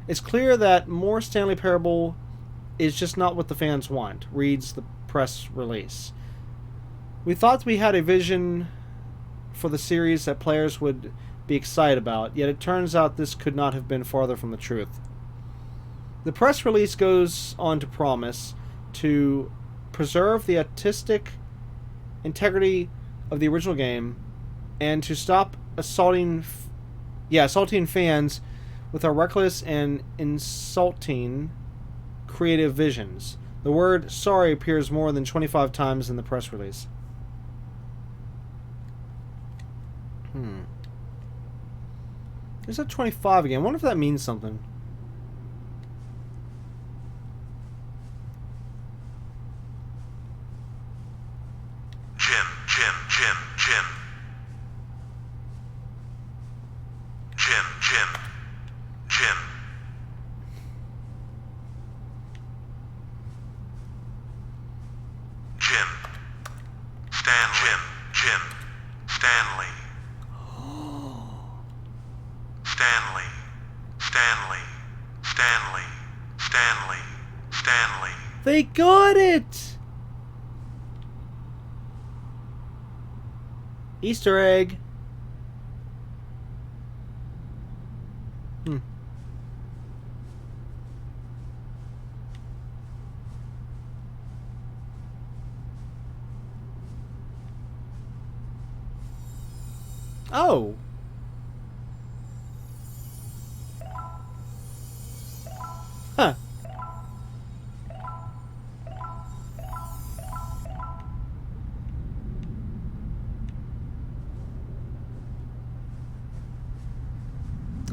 It's clear that more Stanley Parable is just not what the fans want, reads the press release. We thought we had a vision for the series that players would be excited about, yet it turns out this could not have been farther from the truth. The press release goes on to promise to preserve the artistic integrity of the original game and to stop assaulting fans with our reckless and insulting creative visions. The word sorry appears more than 25 times in the press release. There's that 25 again. I wonder if that means something. They got it! Easter egg. Oh. Huh.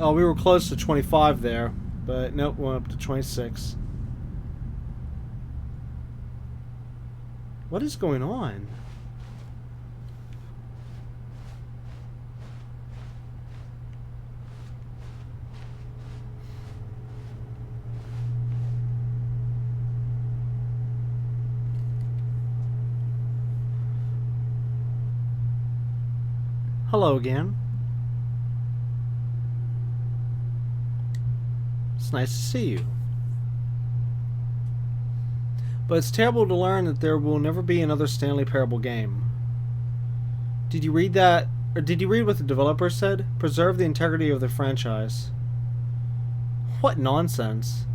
Oh, we were close to 25 there, but nope, went up to 26. What is going on? Hello again. It's nice to see you. But it's terrible to learn that there will never be another Stanley Parable game. Did you read that? Or did you read what the developer said? Preserve the integrity of the franchise. What nonsense.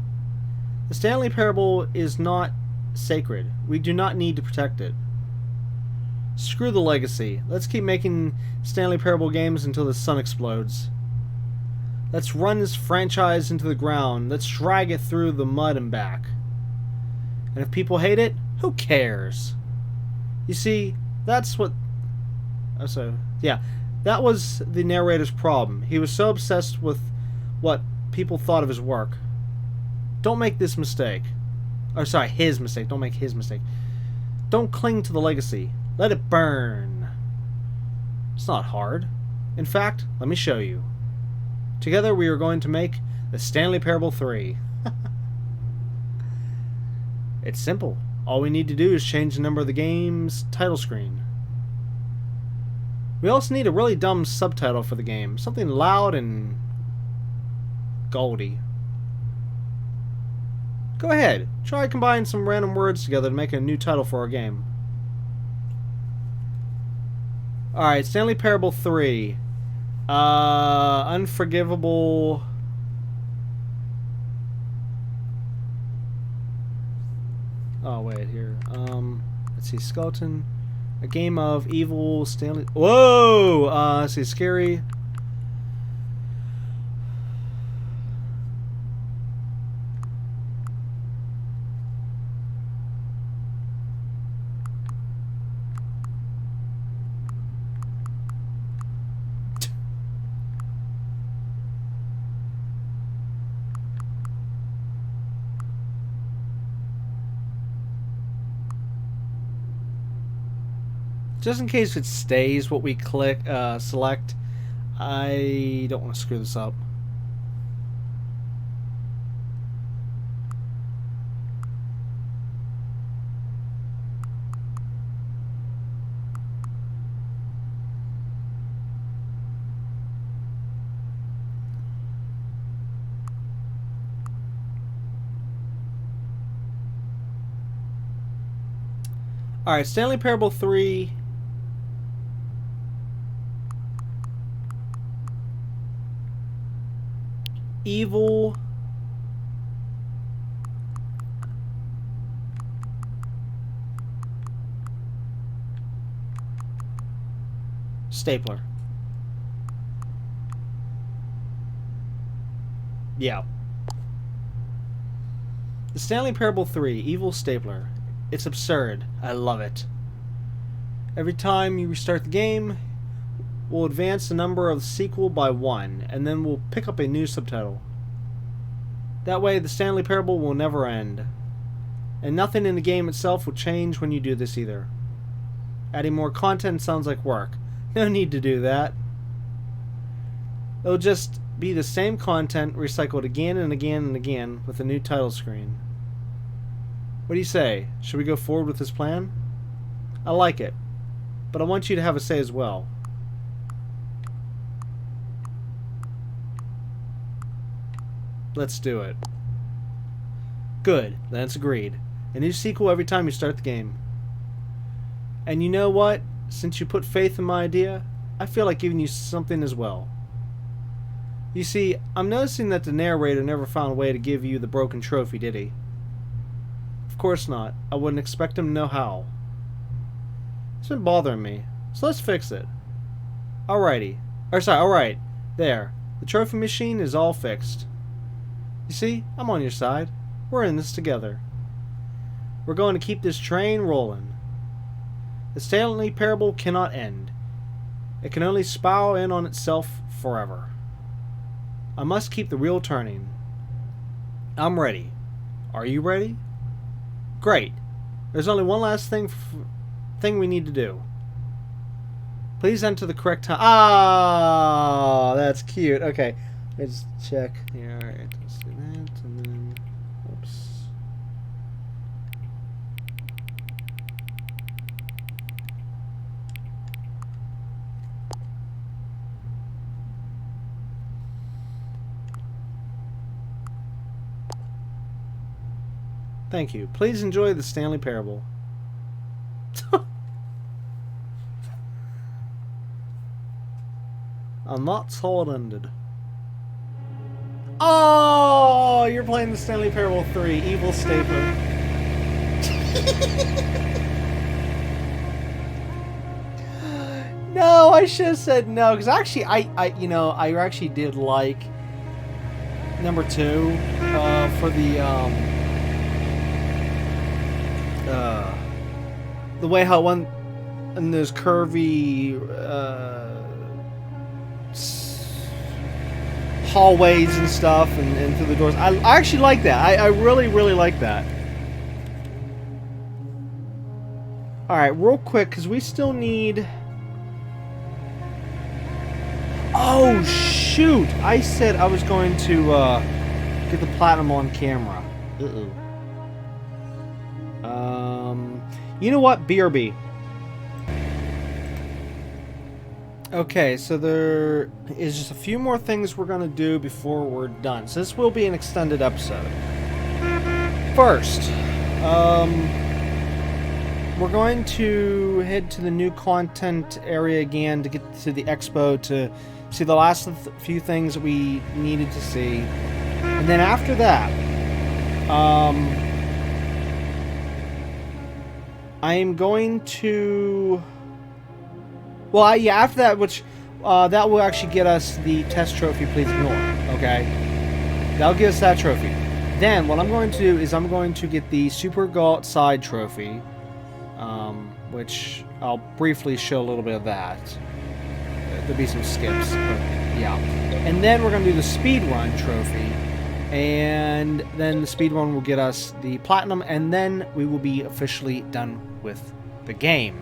The Stanley Parable is not sacred. We do not need to protect it. Screw the legacy. Let's keep making Stanley Parable games until the sun explodes. Let's run this franchise into the ground. Let's drag it through the mud and back. And if people hate it, who cares? You see, that's what... Oh, so, yeah. That was the narrator's problem. He was so obsessed with what people thought of his work. Don't make this mistake. Or, sorry, his mistake. Don't make his mistake. Don't cling to the legacy. Let it burn. It's not hard. In fact, let me show you. Together we are going to make the Stanley Parable 3. It's simple. All we need to do is change the number of the game's title screen. We also need a really dumb subtitle for the game. Something loud and goldy. Go ahead. Try combining some random words together to make a new title for our game. Alright, Stanley Parable 3. Unforgivable... Oh, wait, here. Let's see, Skeleton. A game of evil Stanley... Whoa! Let's see, scary... Just in case it stays what we select, I don't want to screw this up. Alright, Stanley Parable 3... Evil Stapler. Yeah. The Stanley Parable 3, Evil Stapler. It's absurd. I love it. Every time you restart the game, we'll advance the number of the sequel by 1, and then we'll pick up a new subtitle. That way, the Stanley Parable will never end. And nothing in the game itself will change when you do this either. Adding more content sounds like work. No need to do that. It'll just be the same content recycled again and again and again with a new title screen. What do you say? Should we go forward with this plan? I like it, but I want you to have a say as well. Let's do it. Good, then it's agreed. A new sequel every time you start the game. And you know what? Since you put faith in my idea, I feel like giving you something as well. You see, I'm noticing that the narrator never found a way to give you the broken trophy, did he? Of course not. I wouldn't expect him to know how. It's been bothering me, so let's fix it. Alrighty. Alright. There. The trophy machine is all fixed. You see, I'm on your side. We're in this together. We're going to keep this train rolling. The Stanley Parable cannot end. It can only spiral in on itself forever. I must keep the wheel turning. I'm ready. Are you ready? Great. There's only one last thing we need to do. Please enter the correct time. Ah, that's cute. Okay, let's check here. All right, let's do that, and then, oops. Thank you. Please enjoy the Stanley Parable. And that's how it ended. Oh! you're playing the Stanley Parable 3, Evil Stapler. No, I should have said no, because actually, I actually did like number 2 for the way how one and those curvy hallways and stuff and through the doors. I actually like that. I really, really like that. Alright, real quick, because we still need... Oh, shoot! I said I was going to get the platinum on camera. Uh-oh. You know what? BRB. Okay, so there is just a few more things we're going to do before we're done. So this will be an extended episode. First, we're going to head to the new content area again to get to the expo to see the last few things that we needed to see. And then after that, I am going to... Well, yeah, after that, which that will actually get us the test trophy, please ignore, okay? That'll get us that trophy. Then, what I'm going to do is I'm going to get the Super Go Outside trophy, which I'll briefly show a little bit of that. There'll be some skips, but yeah. And then we're going to do the Speedrun trophy, and then the Speedrun will get us the Platinum, and then we will be officially done with the game.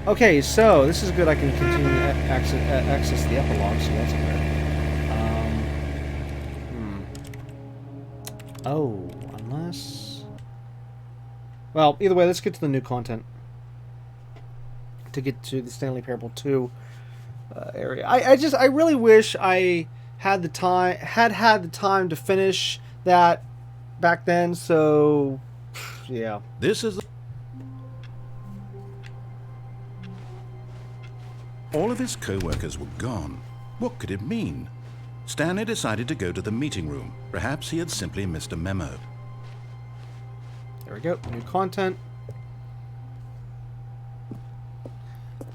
Okay, so this is good. I can continue to access the Epilogue, so that's good. Oh, unless... Well, either way, let's get to the new content. To get to the Stanley Parable 2 area. I really wish I had the time, had the time to finish that back then, so... Yeah. This is... All of his co-workers were gone. What could it mean? Stanley decided to go to the meeting room. Perhaps he had simply missed a memo. There we go. New content.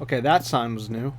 Okay, that sign was new.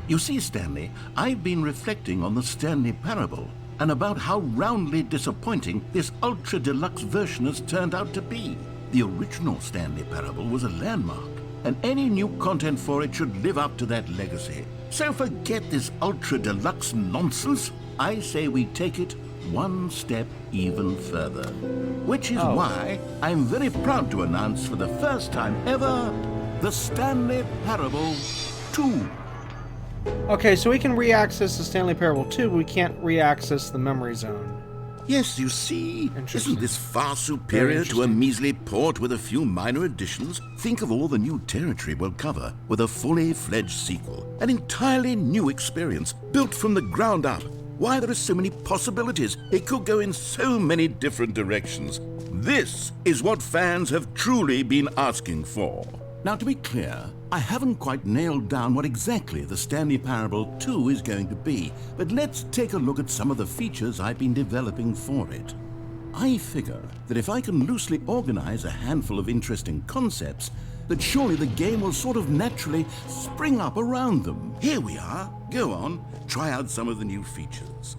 You see, Stanley, I've been reflecting on the Stanley Parable and about how roundly disappointing this ultra-deluxe version has turned out to be. The original Stanley Parable was a landmark, and any new content for it should live up to that legacy. So forget this ultra-deluxe nonsense. I say we take it one step even further. Which is why I'm very proud to announce for the first time ever, the Stanley Parable 2. Okay, so we can re-access the Stanley Parable 2, but we can't re-access the memory zone. Yes, you see, isn't this far superior to a measly port with a few minor additions? Think of all the new territory we'll cover with a fully fledged sequel. An entirely new experience, built from the ground up. Why, there are so many possibilities. It could go in so many different directions. This is what fans have truly been asking for. Now, to be clear, I haven't quite nailed down what exactly the Stanley Parable 2 is going to be, but let's take a look at some of the features I've been developing for it. I figure that if I can loosely organize a handful of interesting concepts, that surely the game will sort of naturally spring up around them. Here we are. Go on, try out some of the new features.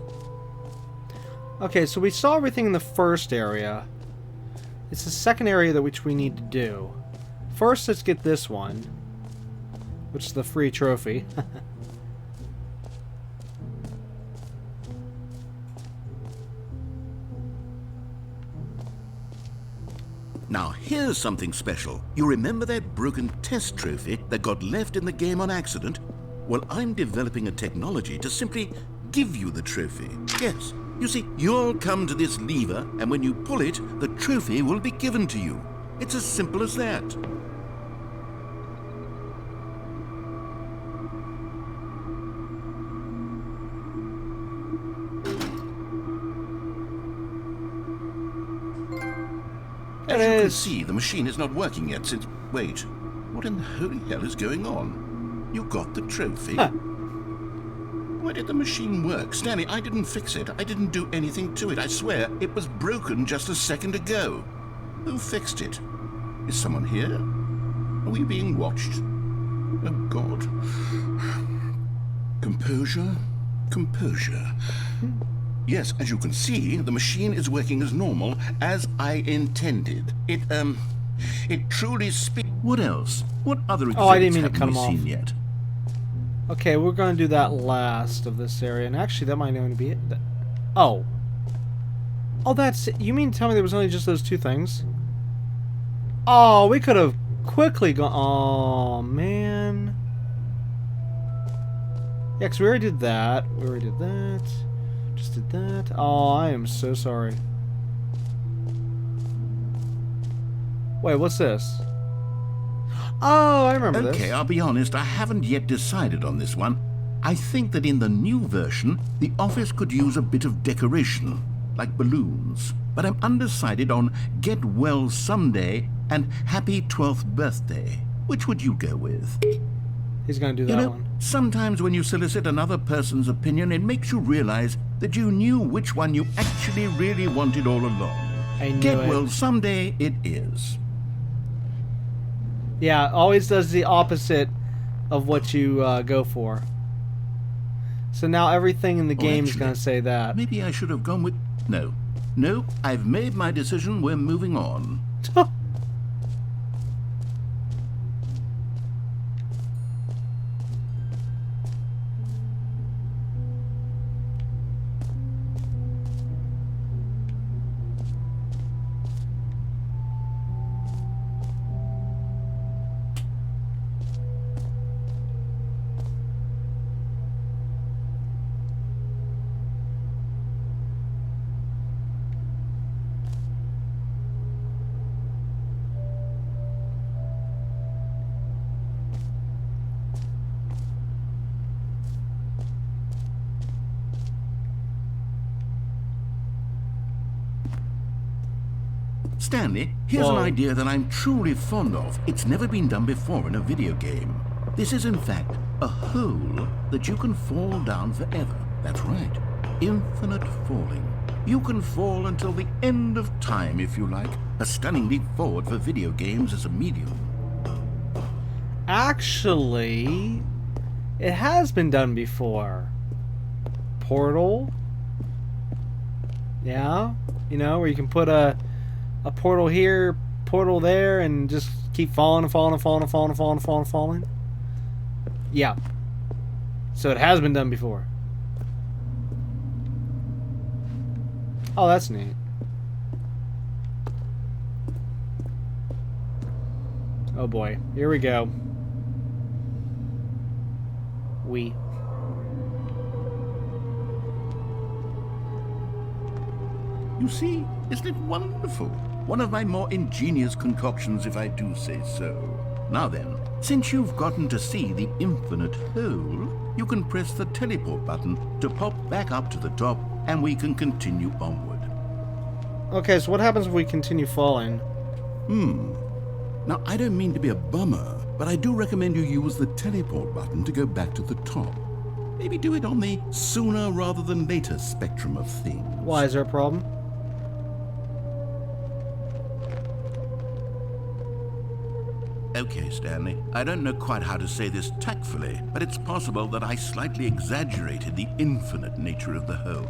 Okay, so we saw everything in the first area. It's the second area that which we need to do. First, let's get this one, which is the free trophy. Now here's something special. You remember that broken test trophy that got left in the game on accident? Well, I'm developing a technology to simply give you the trophy. Yes, You see, you'll come to this lever, and when you pull it, the trophy will be given to you. It's as simple as that. As you can see, the machine is not working yet since... Wait, what in the holy hell is going on? You got the trophy? Huh. Why did the machine work? Stanley, I didn't fix it. I didn't do anything to it. I swear, it was broken just a second ago. Who fixed it? Is someone here? Are we being watched? Oh, God. Composure, composure. Yes, as you can see, the machine is working as normal, as I intended. It truly What else? What other exhibits I didn't mean to have cut we him off. seen yet? Okay, we're going to do that last of this area, and actually that might only be it. Oh. Oh, that's it. You mean to tell me there was only just those two things? Oh, we could have quickly gone... Oh, man. Yeah, because we already did that. We already did that. Just did that. Oh, I am so sorry. Wait, what's this? Oh, I remember this. Okay, I'll be honest, I haven't yet decided on this one. I think that in the new version, the office could use a bit of decoration, like balloons. But I'm undecided on Get Well Someday and Happy 12th Birthday. Which would you go with? He's going to do that one. Sometimes when you solicit another person's opinion, it makes you realize that you knew which one you actually really wanted all along. I knew Get it. Well Someday it is. Yeah, always does the opposite of what you go for. So now everything in the game is actually, going to say that. Maybe I should have gone with... No. No, I've made my decision. We're moving on. Stanley, here's an Whoa. idea that I'm truly fond of. It's never been done before in a video game. This is, in fact, a hole that you can fall down forever. That's right. Infinite falling. You can fall until the end of time, if you like. A stunning leap forward for video games as a medium. Actually, it has been done before. Portal. Yeah. You know, where you can put a portal here, portal there, and just keep falling and falling and falling and falling and falling and falling and falling. Yeah. So it has been done before. Oh, that's neat. Oh boy. Here we go. You see, isn't it wonderful? One of my more ingenious concoctions, if I do say so. Now then, since you've gotten to see the infinite hole, you can press the teleport button to pop back up to the top, and we can continue onward. Okay, so what happens if we continue falling? Now, I don't mean to be a bummer, but I do recommend you use the teleport button to go back to the top. Maybe do it on the sooner rather than later spectrum of things. Why, is there a problem? Okay, Stanley, I don't know quite how to say this tactfully, but it's possible that I slightly exaggerated the infinite nature of the hole.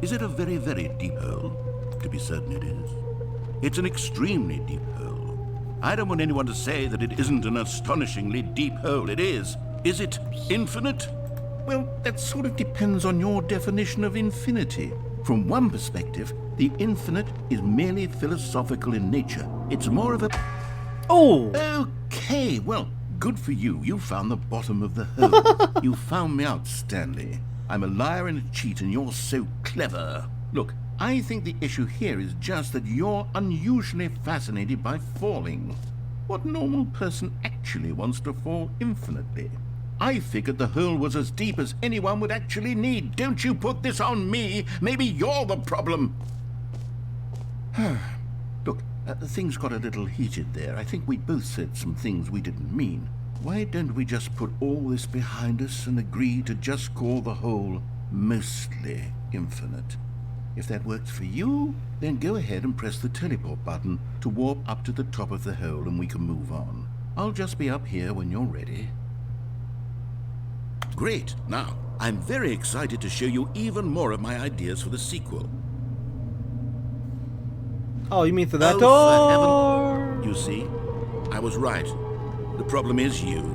Is it a very, very deep hole? To be certain it is. It's an extremely deep hole. I don't want anyone to say that it isn't an astonishingly deep hole. It is. Is it infinite? Well, that sort of depends on your definition of infinity. From one perspective, the infinite is merely philosophical in nature. It's more of a... Oh! Okay, well, good for you. You found the bottom of the hole. You found me out, Stanley. I'm a liar and a cheat, and you're so clever. Look, I think the issue here is just that you're unusually fascinated by falling. What normal person actually wants to fall infinitely? I figured the hole was as deep as anyone would actually need. Don't you put this on me. Maybe you're the problem. Look, things got a little heated there. I think we both said some things we didn't mean. Why don't we just put all this behind us and agree to just call the hole mostly infinite? If that works for you, then go ahead and press the teleport button to warp up to the top of the hole and we can move on. I'll just be up here when you're ready. Great. Now, I'm very excited to show you even more of my ideas for the sequel. Oh, you mean through that Oh, door? for heaven. You see, I was right. The problem is you.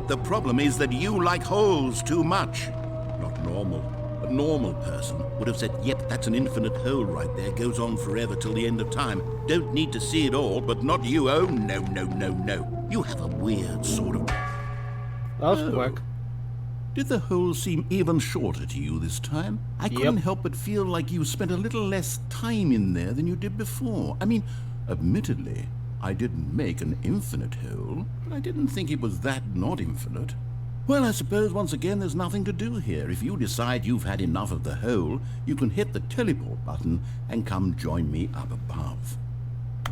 The problem is that you like holes too much. Not normal. A normal person would have said, yep, that's an infinite hole right there. Goes on forever till the end of time. Don't need to see it all, but not you. Oh, no, no, no, no. You have a weird sort of... That was quick. Did the hole seem even shorter to you this time? I couldn't help but feel like you spent a little less time in there than you did before. I mean, admittedly, I didn't make an infinite hole, but I didn't think it was that not infinite. Well, I suppose once again there's nothing to do here. If you decide you've had enough of the hole, you can hit the teleport button and come join me up above.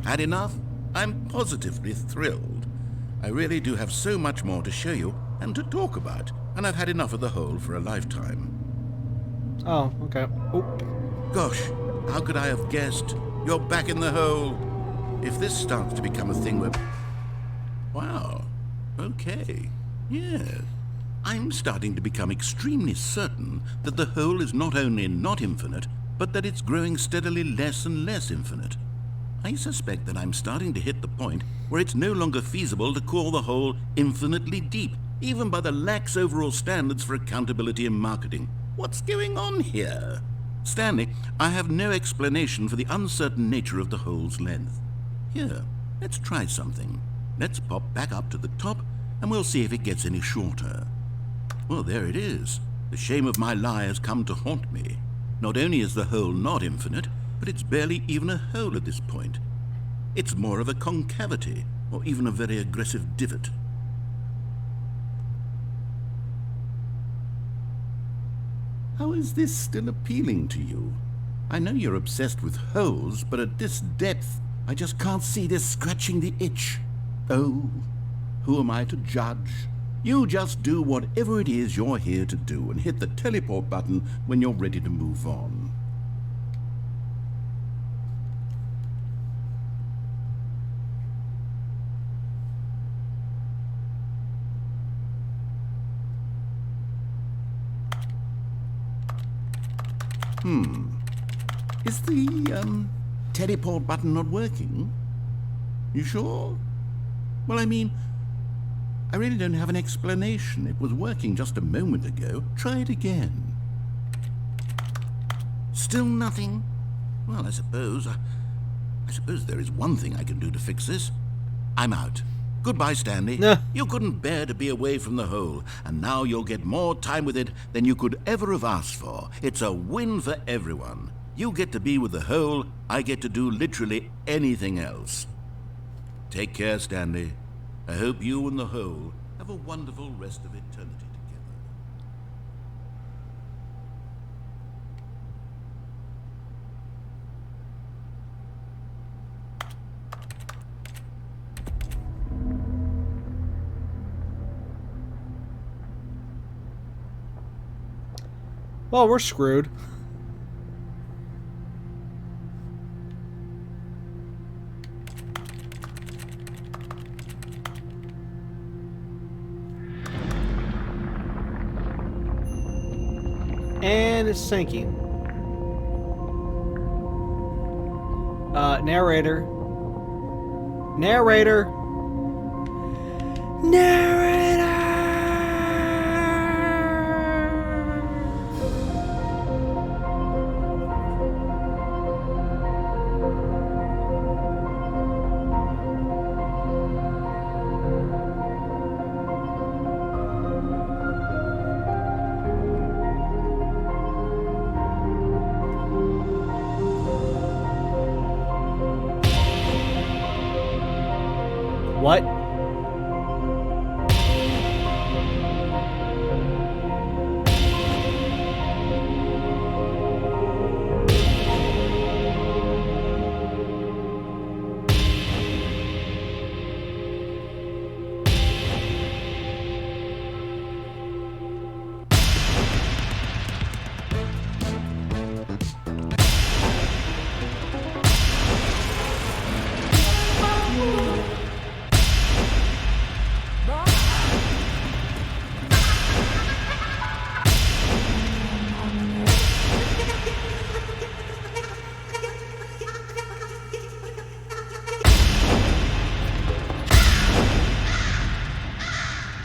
Had enough? I'm positively thrilled. I really do have so much more to show you and to talk about, and I've had enough of the hole for a lifetime. Oh, okay. Oh. Gosh, how could I have guessed? You're back in the hole. If this starts to become a thing where... Wow. Okay. Yes. I'm starting to become extremely certain that the hole is not only not infinite, but that it's growing steadily less and less infinite. I suspect that I'm starting to hit the point where it's no longer feasible to call the hole infinitely deep, even by the lax overall standards for accountability and marketing. What's going on here? Stanley, I have no explanation for the uncertain nature of the hole's length. Here, let's try something. Let's pop back up to the top, and we'll see if it gets any shorter. Well, there it is. The shame of my lie has come to haunt me. Not only is the hole not infinite, but it's barely even a hole at this point. It's more of a concavity, or even a very aggressive divot. How is this still appealing to you? I know you're obsessed with holes, but at this depth, I just can't see this scratching the itch. Oh, who am I to judge? You just do whatever it is you're here to do and hit the teleport button when you're ready to move on. Is the, teleport button not working? You sure? Well, I mean, I really don't have an explanation. It was working just a moment ago. Try it again. Still nothing? Well, I suppose there is one thing I can do to fix this. I'm out. Goodbye, Stanley. Nah. You couldn't bear to be away from the hole, and now you'll get more time with it than you could ever have asked for. It's a win for everyone. You get to be with the hole, I get to do literally anything else. Take care, Stanley. I hope you and the hole have a wonderful rest of eternity together. Well, we're screwed. And it's sinking. Narrator. Narrator. Narrator. What?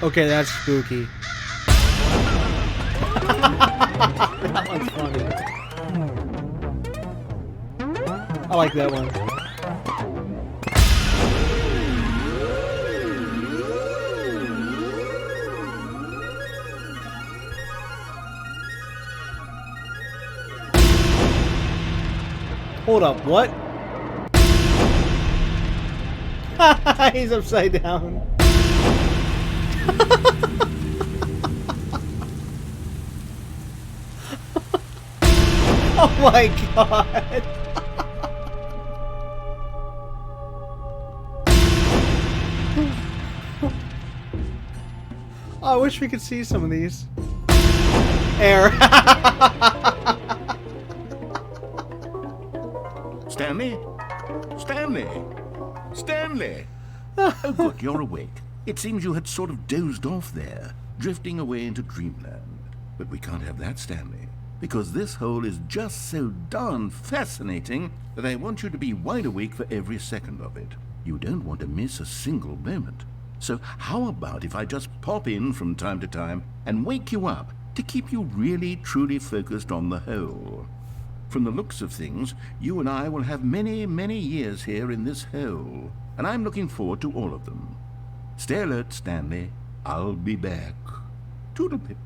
Okay, that's spooky. That one's funny. I like that one. Hold up, what? He's upside down. Oh my god. I wish we could see some of these. Air. Stanley? Stanley? Stanley! Oh, good, you're awake. It seems you had sort of dozed off there, drifting away into dreamland. But we can't have that, Stanley, because this hole is just so darn fascinating that I want you to be wide awake for every second of it. You don't want to miss a single moment. So how about if I just pop in from time to time and wake you up to keep you really, truly focused on the hole? From the looks of things, you and I will have many, many years here in this hole, and I'm looking forward to all of them. Stay alert, Stanley. I'll be back. Toodlepip.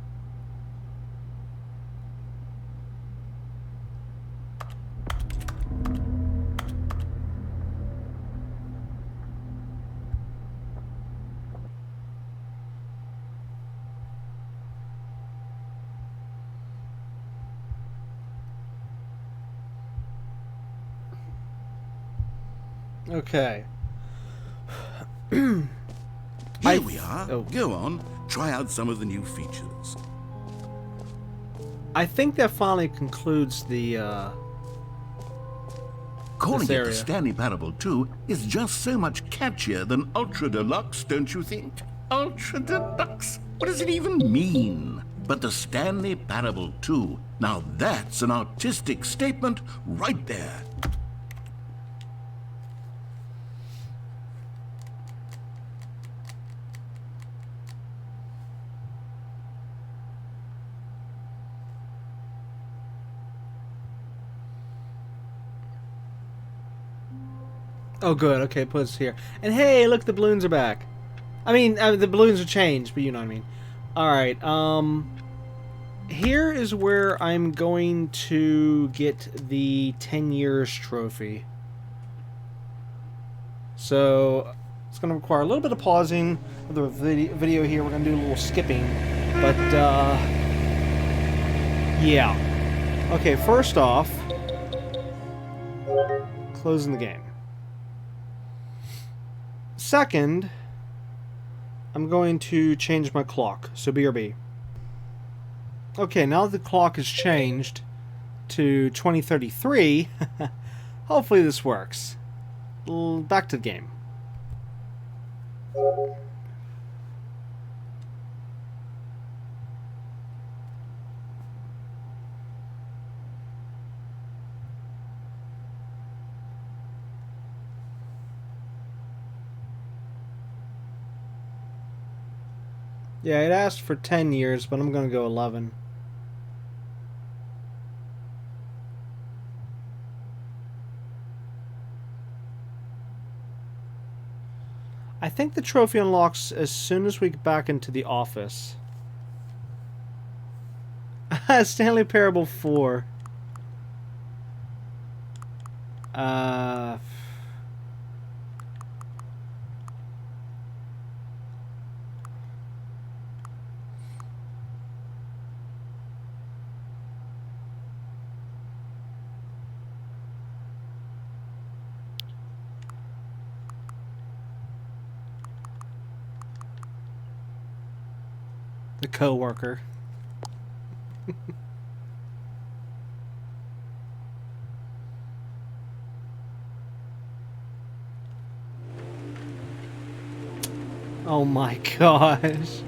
Okay. Here we are. Oh. Go on. Try out some of the new features. I think that finally concludes the, Calling this it area. the Stanley Parable 2 is just so much catchier than Ultra Deluxe, don't you think? Ultra Deluxe? What does it even mean? But the Stanley Parable 2, now that's an artistic statement right there. Oh, good. Okay, put us here. And hey, look, the balloons are back. I mean, the balloons are changed, but you know what I mean. Alright, here is where I'm going to get the 10 years trophy. So, it's going to require a little bit of pausing of the video here. We're going to do a little skipping. But, yeah. Okay, first off, closing the game. Second, I'm going to change my clock, so BRB. Okay, now that the clock has changed to 2033, hopefully this works. Back to the game. Yeah, it asked for 10 years, but I'm going to go 11. I think the trophy unlocks as soon as we get back into the office. Stanley Parable 4. The co-worker. Oh my gosh.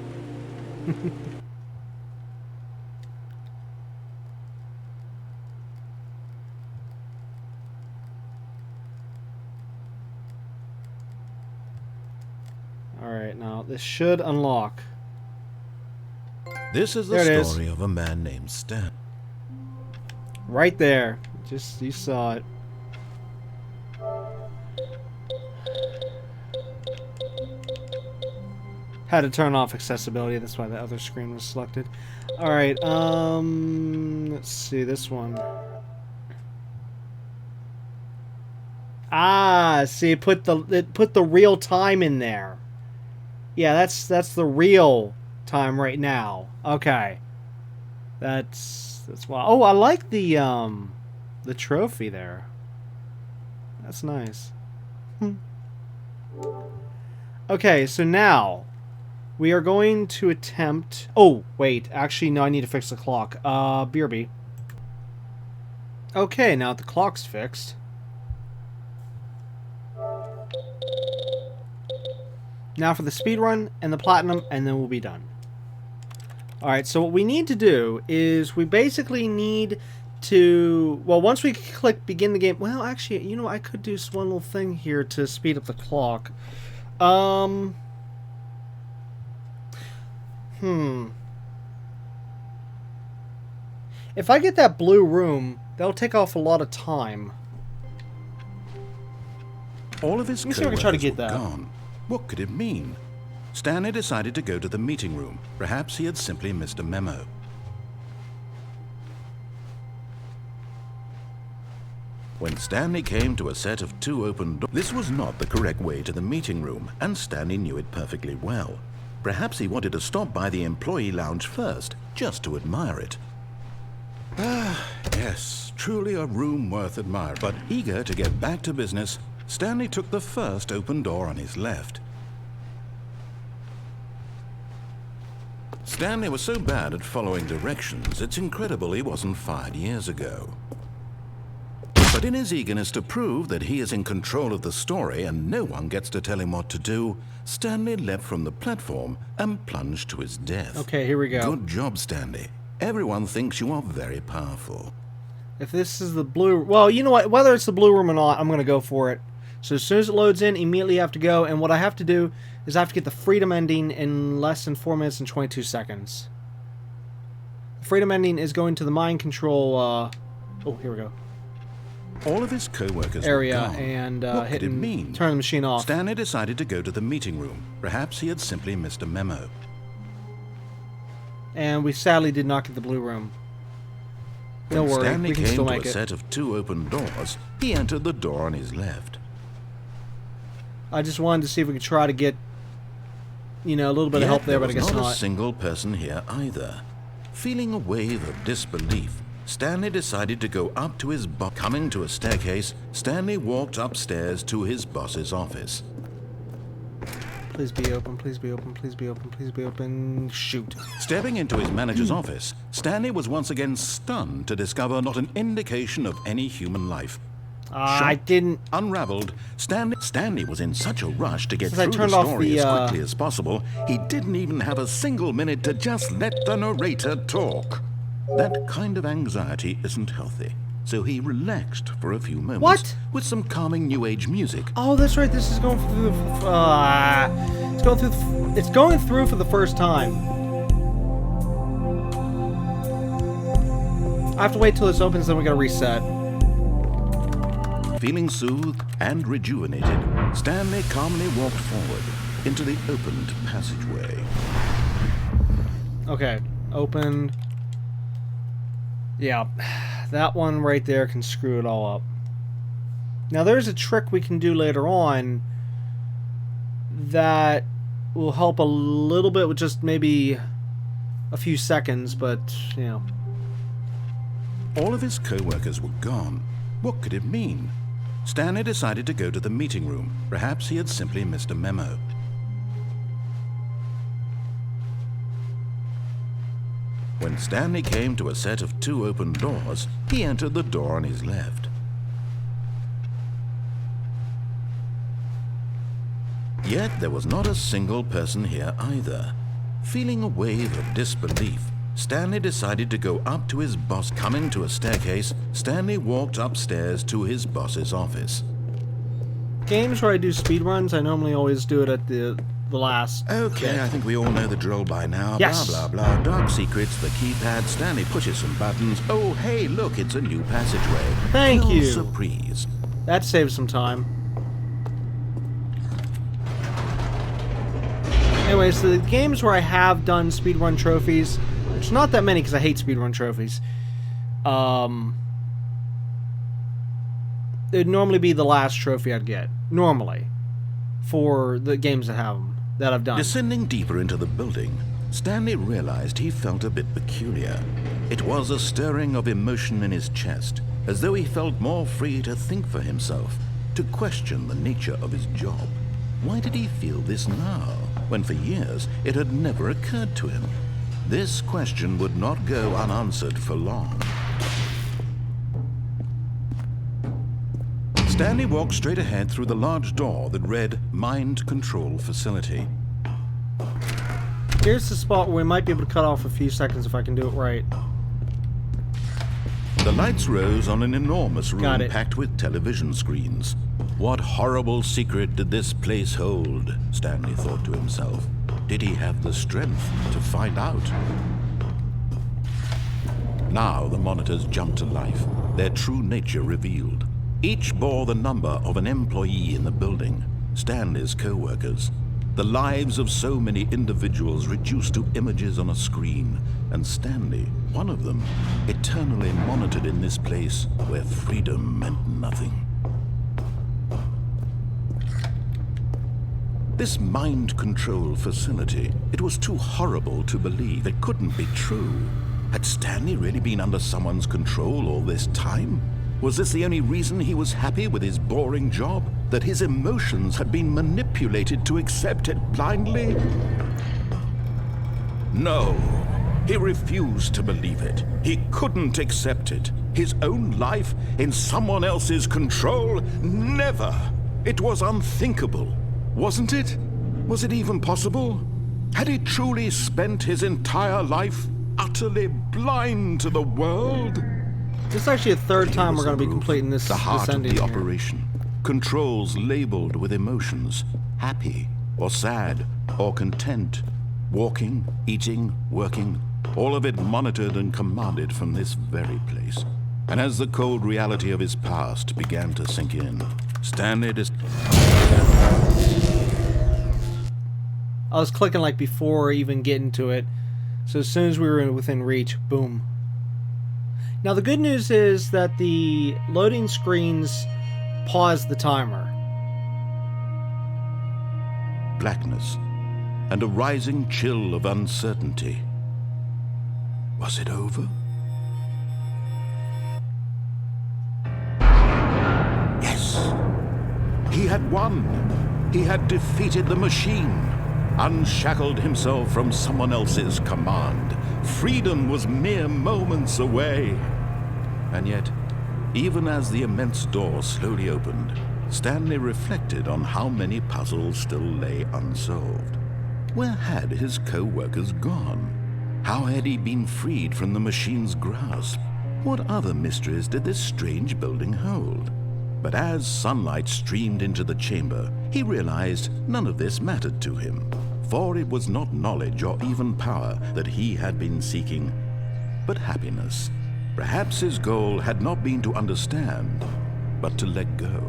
Alright, now this should unlock. This is the There it story of a man named Stan. Right there. Just, you saw it. Had to turn off accessibility, that's why the other screen was selected. Alright, let's see, this one. Ah, see, it put the real time in there. Yeah, that's the real time right now. Okay. That's why. Oh, I like the trophy there. That's nice. Okay, so now we are going to attempt... Oh, wait. Actually, no, I need to fix the clock. BRB. Okay, now the clock's fixed. Now for the speedrun and the platinum, and then we'll be done. Alright, so what we need to do is we basically need to... Well, once we click begin the game... Well, actually, you know, I could do one little thing here to speed up the clock. If I get that blue room, that'll take off a lot of time. All of his Let me see if I can try to get that. gone. What could it mean? Stanley decided to go to the meeting room. Perhaps he had simply missed a memo. When Stanley came to a set of 2 open doors, this was not the correct way to the meeting room, and Stanley knew it perfectly well. Perhaps he wanted to stop by the employee lounge first, just to admire it. Ah, yes, truly a room worth admiring. But eager to get back to business, Stanley took the first open door on his left. Stanley was so bad at following directions, it's incredible he wasn't fired years ago. But in his eagerness to prove that he is in control of the story and no one gets to tell him what to do, Stanley leapt from the platform and plunged to his death. Okay, here we go. Good job, Stanley. Everyone thinks you are very powerful. If this is the blue... Well, you know what? Whether it's the blue room or not, I'm going to go for it. So as soon as it loads in, immediately have to go. And what I have to do is I have to get the freedom ending in less than 4 minutes and 22 seconds. The freedom ending is going to the mind control... Oh, here we go. All of his co-workers Area were gone. and what hit could it and mean? turn the machine off. Stanley decided to go to the meeting room. Perhaps he had simply missed a memo. And we sadly did not get the blue room. No When worry, Stanley we can came still to make a it. set of 2 open doors, he entered the door on his left. I just wanted to see if we could try to get, you know, a little bit of help there, but I guess There was not not. a single person here either. Feeling a wave of disbelief, Stanley decided to go up to his boss. Coming to a staircase, Stanley walked upstairs to his boss's office. Please be open, please be open, please be open, please be open. Shoot. Stepping into his manager's office, Stanley was once again stunned to discover not an indication of any human life. I didn't... Unraveled, Stanley was in such a rush to get Since I through the turned off story the, as quickly as possible, he didn't even have a single minute to just let the narrator talk. That kind of anxiety isn't healthy, so he relaxed for a few moments What? with some calming new age music. Oh, that's right, this is going through the... it's going through for the first time. I have to wait till this opens, then we gotta reset. Feeling soothed and rejuvenated, Stanley calmly walked forward into the opened passageway. Okay, open. Yeah, that one right there can screw it all up. Now there's a trick we can do later on that will help a little bit with just maybe a few seconds, but, you know. All of his co-workers were gone. What could it mean? Stanley decided to go to the meeting room. Perhaps he had simply missed a memo. When Stanley came to a set of 2 open doors, he entered the door on his left. Yet there was not a single person here either. Feeling a wave of disbelief, Stanley decided to go up to his boss. Coming to a staircase, Stanley walked upstairs to his boss's office. Games where I do speedruns, I normally always do it at the last. Okay, bit. I think we all know the drill by now. Yes. Blah, blah, blah. Dark secrets, the keypad. Stanley pushes some buttons. Oh, hey, look, it's a new passageway. Thank Quelle you. Surprise. That saves some time. Anyway, so the games where I have done speedrun trophies, which not that many because I hate speedrun trophies, it'd normally be the last trophy I'd get. Normally. For the games that have them, that I've done. Descending deeper into the building, Stanley realized he felt a bit peculiar. It was a stirring of emotion in his chest, as though he felt more free to think for himself, to question the nature of his job. Why did he feel this now, when for years it had never occurred to him? This question would not go unanswered for long. Stanley walked straight ahead through the large door that read Mind Control Facility. Here's the spot where we might be able to cut off a few seconds if I can do it right. The lights rose on an enormous room Got it. packed with television screens. What horrible secret did this place hold? Stanley thought to himself. Did he have the strength to find out? Now the monitors jumped to life, their true nature revealed. Each bore the number of an employee in the building, Stanley's co-workers. The lives of so many individuals reduced to images on a screen, and Stanley, one of them, eternally monitored in this place where freedom meant nothing. This mind control facility, it was too horrible to believe. It couldn't be true. Had Stanley really been under someone's control all this time? Was this the only reason he was happy with his boring job? That his emotions had been manipulated to accept it blindly? No, he refused to believe it. He couldn't accept it. His own life in someone else's control? Never! It was unthinkable. Wasn't it? Was it even possible? Had he truly spent his entire life utterly blind to the world? This is actually the third time we're going to be Roof, completing this the heart of ending the here. operation. Controls labeled with emotions, happy or sad or content, walking, eating, working, all of it monitored and commanded from this very place. And as the cold reality of his past began to sink in, Stanley I was clicking like before even getting to it, so as soon as we were within reach, boom. Now the good news is that the loading screens pause the timer. blackness and a rising chill of uncertainty. Was it over? Yes! He had won! He had defeated the machine, unshackled himself from someone else's command. Freedom was mere moments away. And yet, even as the immense door slowly opened, Stanley reflected on how many puzzles still lay unsolved. Where had his co-workers gone? How had he been freed from the machine's grasp? What other mysteries did this strange building hold? But as sunlight streamed into the chamber, he realized none of this mattered to him, for it was not knowledge or even power that he had been seeking, but happiness. Perhaps his goal had not been to understand, but to let go.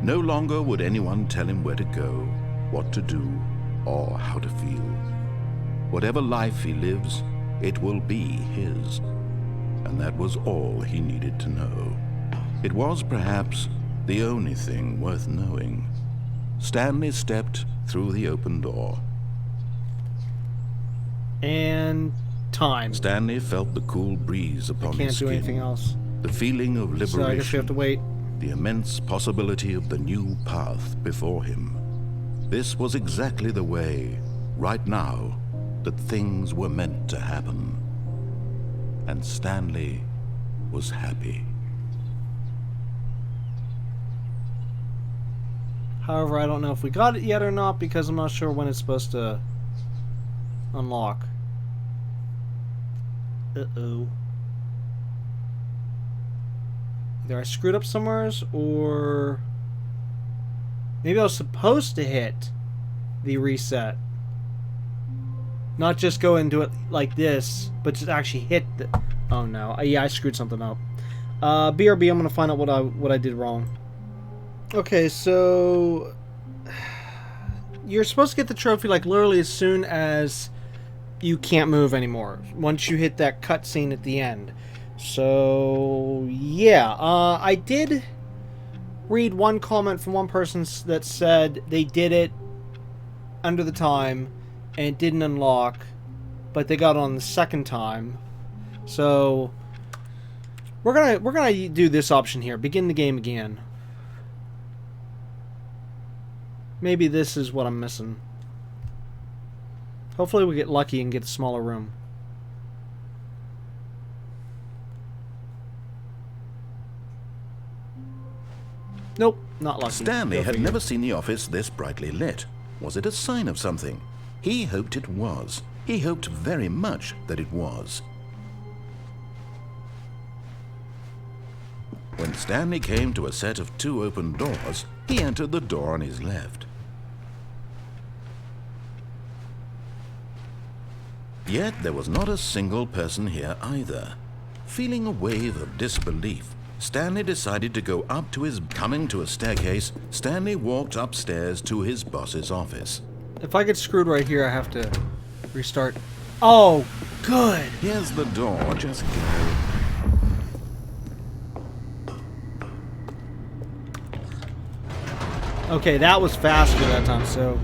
No longer would anyone tell him where to go, what to do, or how to feel. Whatever life he lives, it will be his. And that was all he needed to know. It was perhaps the only thing worth knowing. Stanley stepped through the open door. And time. Stanley felt the cool breeze upon his Can't skin. do anything else. The feeling of liberation. So I guess we have to wait. The immense possibility of the new path before him. This was exactly the way, right now, that things were meant to happen. and Stanley was happy. However, I don't know if we got it yet or not because I'm not sure when it's supposed to unlock. Uh-oh. Either I screwed up somewheres, or maybe I was supposed to hit the reset. Not just go into it like this, but just actually hit the... Oh no. Yeah, I screwed something up. BRB, I'm gonna find out what I did wrong. Okay, so... You're supposed to get the trophy like literally as soon as you can't move anymore. Once you hit that cutscene at the end. So, yeah. I did read one comment from one person that said they did it under the time and it didn't unlock, but they got it on the second time. So we're gonna do this option here. Begin the game again. Maybe this is what I'm missing. Hopefully we get lucky and get a smaller room. Nope, not lucky. Stanley had never seen the office this brightly lit. Was it a sign of something? He hoped it was. He hoped very much that it was. When Stanley came to a set of 2 open doors, he entered the door on his left. Yet there was not a single person here either. Feeling a wave of disbelief, Stanley decided to go up to his... Coming to a staircase, Stanley walked upstairs to his boss's office. If I get screwed right here, I have to restart. Oh, good. Here's the door, just go. Okay, that was faster that time, so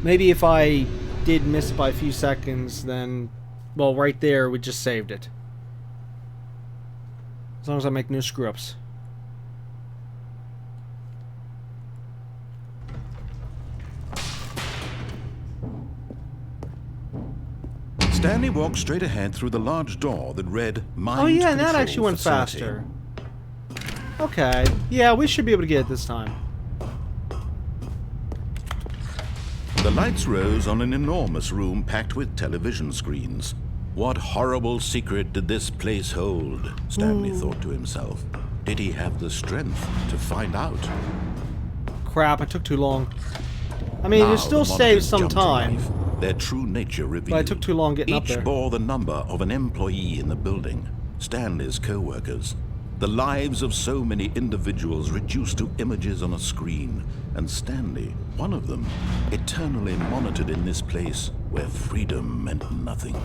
maybe if I did miss it by a few seconds, then, well, right there, we just saved it. As long as I make no screw-ups. Stanley walked straight ahead through the large door that read Mind Oh yeah, and that Control actually went Facility. faster. Okay, yeah, we should be able to get it this time. The lights rose on an enormous room packed with television screens. What horrible secret did this place hold? Stanley thought to himself. Did he have the strength to find out? Crap, it took too long. I mean, Now it still the saves monitors some jumped to time. life, their true nature revealed. But it took too long getting up there. Each bore the number of an employee in the building, Stanley's co-workers. The lives of so many individuals reduced to images on a screen, and Stanley, one of them, eternally monitored in this place where freedom meant nothing.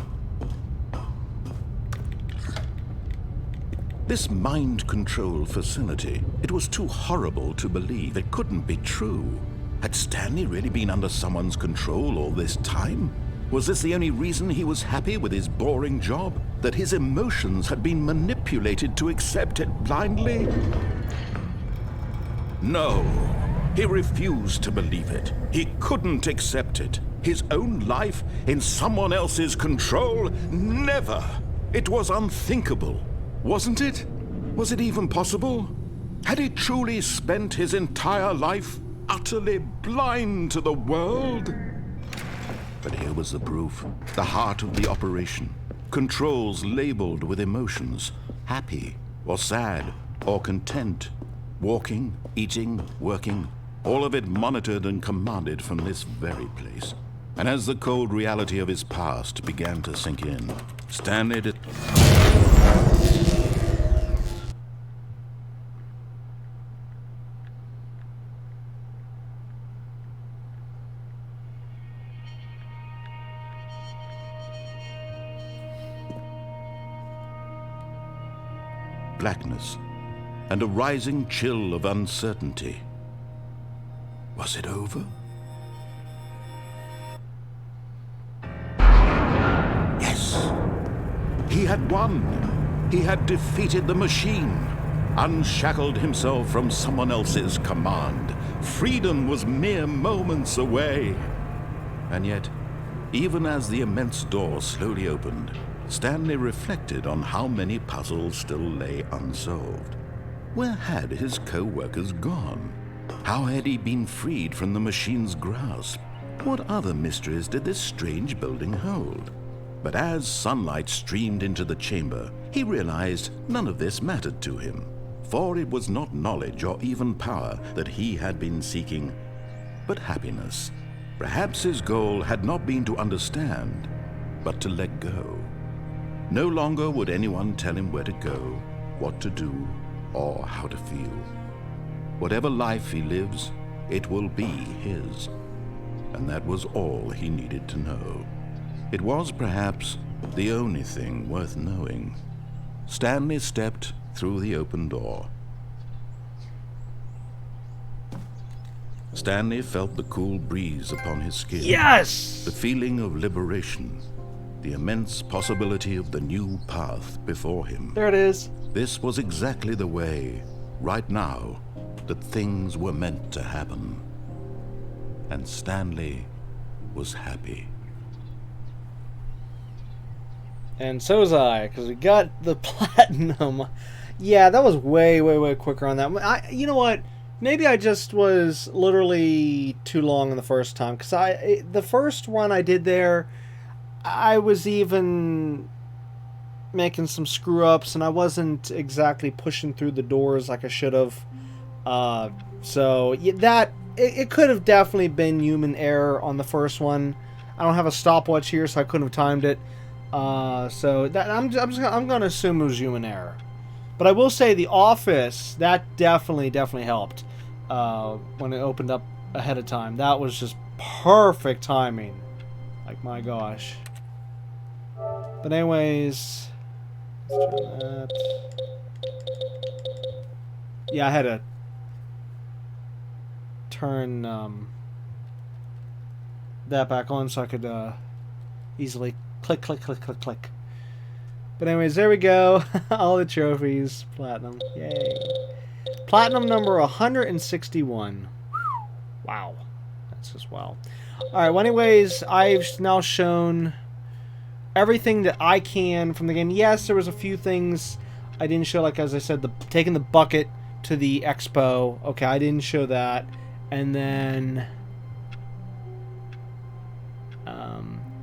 This mind control facility, it was too horrible to believe. It couldn't be true. Had Stanley really been under someone's control all this time? Was this the only reason he was happy with his boring job? That his emotions had been manipulated to accept it blindly? No, he refused to believe it. He couldn't accept it. His own life in someone else's control? Never! It was unthinkable, wasn't it? Was it even possible? Had he truly spent his entire life utterly blind to the world? But here was the proof. The heart of the operation. Controls labeled with emotions. Happy, or sad, or content. Walking, eating, working. All of it monitored and commanded from this very place. And as the cold reality of his past began to sink in, Stanley did... blackness, and a rising chill of uncertainty. Was it over? Yes! He had won! He had defeated the machine, unshackled himself from someone else's command. Freedom was mere moments away. And yet, even as the immense door slowly opened, Stanley reflected on how many puzzles still lay unsolved. Where had his co-workers gone? How had he been freed from the machine's grasp? What other mysteries did this strange building hold? But as sunlight streamed into the chamber, he realized none of this mattered to him, for it was not knowledge or even power that he had been seeking, but happiness. Perhaps his goal had not been to understand, but to let go. No longer would anyone tell him where to go, what to do, or how to feel. Whatever life he lives, it will be his. And that was all he needed to know. It was perhaps the only thing worth knowing. Stanley stepped through the open door. Stanley felt the cool breeze upon his skin. Yes! The feeling of liberation. The immense possibility of the new path before him. There it is. This was exactly the way, right now, that things were meant to happen. And Stanley was happy. And so was I, because we got the platinum. Yeah, that was way, way, way quicker on that. You know what? Maybe I just was literally too long on the first time, because the first run I did there, I was even making some screw-ups, and I wasn't exactly pushing through the doors like I should have. So yeah, it could have definitely been human error on the first one. I don't have a stopwatch here, so I couldn't have timed it. So that I'm gonna assume it was human error. But I will say the office, that definitely helped when it opened up ahead of time. That was just perfect timing. Like, my gosh. But anyways, let's try that. Yeah, I had to turn that back on so I could easily click. But anyways, there we go. All the trophies. Platinum. Yay. Platinum number 161. Wow. That's just wow. Alright, well anyways, I've now shown everything that I can from the game. Yes, there was a few things I didn't show, like as I said, taking the bucket to the expo. Okay, I didn't show that. And then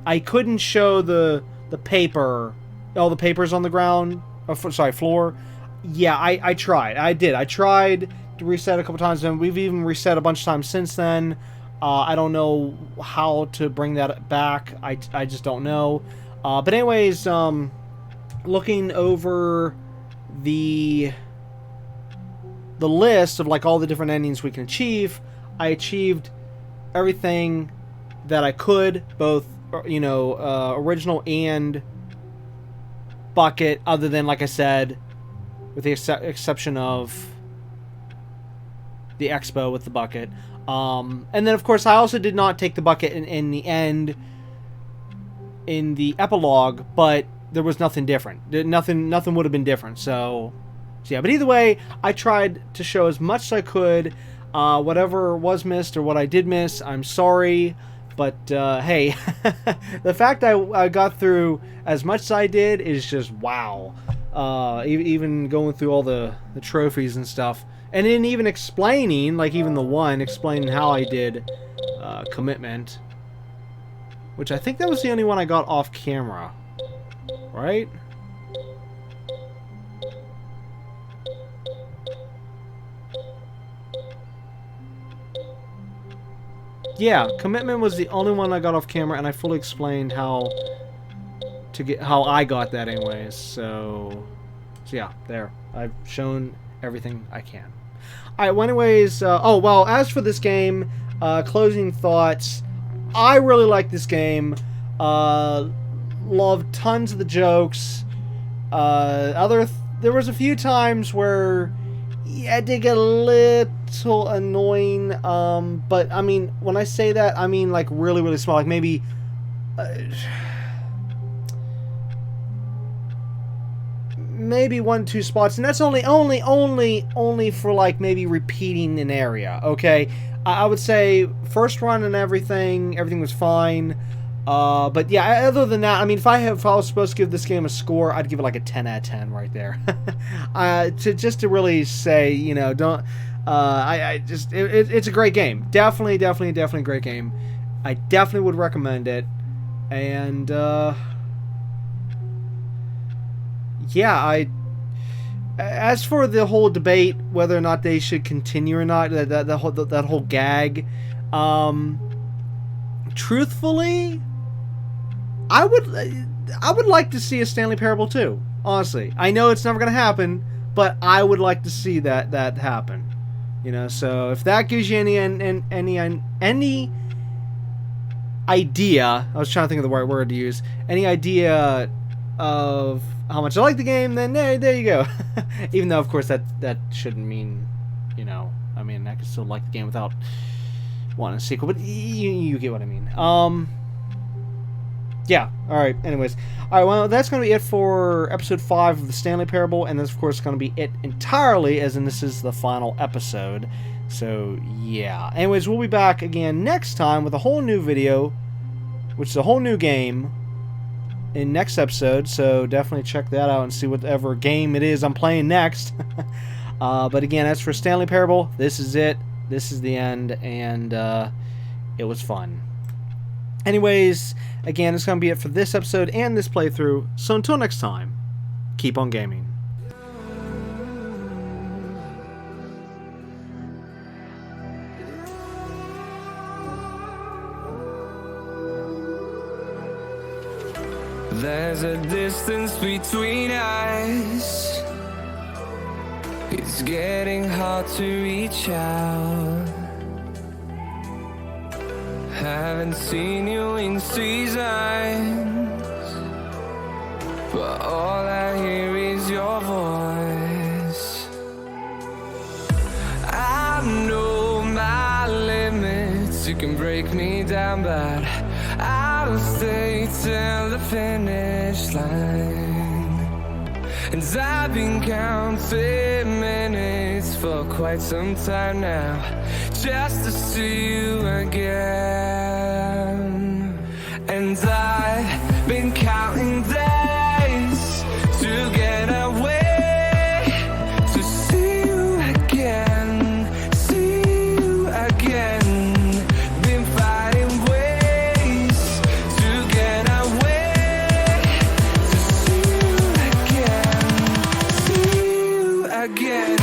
I couldn't show the paper, all the papers on the ground. Oh, sorry, floor. Yeah, I tried. I tried to reset a couple times, and we've even reset a bunch of times since then. I don't know how to bring that back. I just don't know. But anyways, looking over the list of like all the different endings we can achieve, I achieved everything that I could, both original and bucket, other than, like I said, with the exception of the expo with the bucket. And then of course I also did not take the bucket in the end in the epilogue, but there was nothing different. Nothing would have been different. So yeah, but either way, I tried to show as much as I could. Whatever was missed or what I did miss, I'm sorry. But hey, the fact I got through as much as I did is just wow. Even going through all the trophies and stuff, and then even explaining, like even the one explaining how I did commitment, which I think that was the only one I got off camera, right? Yeah, commitment was the only one I got off camera, and I fully explained how I got that anyways. So yeah, there. I've shown everything I can. Alright, well anyways, as for this game, closing thoughts. I really like this game. Loved tons of the jokes. There was a few times where it did get a little annoying, but I mean, when I say that, I mean like really, really small, like maybe maybe 1-2 spots, and that's only for like maybe repeating an area. Okay, I would say first run and everything was fine. But yeah, other than that, I mean, if I was supposed to give this game a score, I'd give it like a 10 out of 10 right there. To really say, you know, don't. It's a great game. Definitely a great game. I definitely would recommend it. And yeah, as for the whole debate whether or not they should continue or not, that whole gag, truthfully, I would like to see a Stanley Parable 2. Honestly, I know it's never gonna happen, but I would like to see that happen. You know, so if that gives you any idea, I was trying to think of the right word to use, any idea of how much I like the game, then there you go. Even though, of course, that shouldn't mean, you know, I mean, I can still like the game without wanting a sequel, but you get what I mean. Yeah, alright, anyways. Alright, well, that's going to be it for episode 5 of the Stanley Parable, and this, of course, is going to be it entirely, as in this is the final episode. So, yeah. Anyways, we'll be back again next time with a whole new video, which is a whole new game, in next episode, so definitely check that out and see whatever game it is I'm playing next. But again, as for Stanley Parable, this is it. This is the end, and it was fun. Anyways, again, it's going to be it for this episode and this playthrough, so until next time, keep on gaming. There's a distance between us. It's getting hard to reach out. Haven't seen you in seasons, but all I hear is your voice. I know my limits, you can break me down, but I'll stay till the finish line. And I've been counting minutes for quite some time now, just to see you again. And I've been counting days to get away, to see you again, see you again. Been fighting ways to get away, to see you again.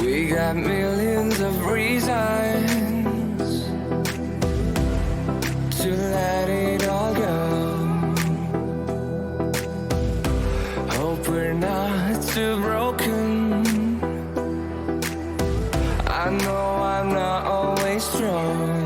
We got millions of reasons to let it all go. Hope we're not too broken. I know I'm not always strong.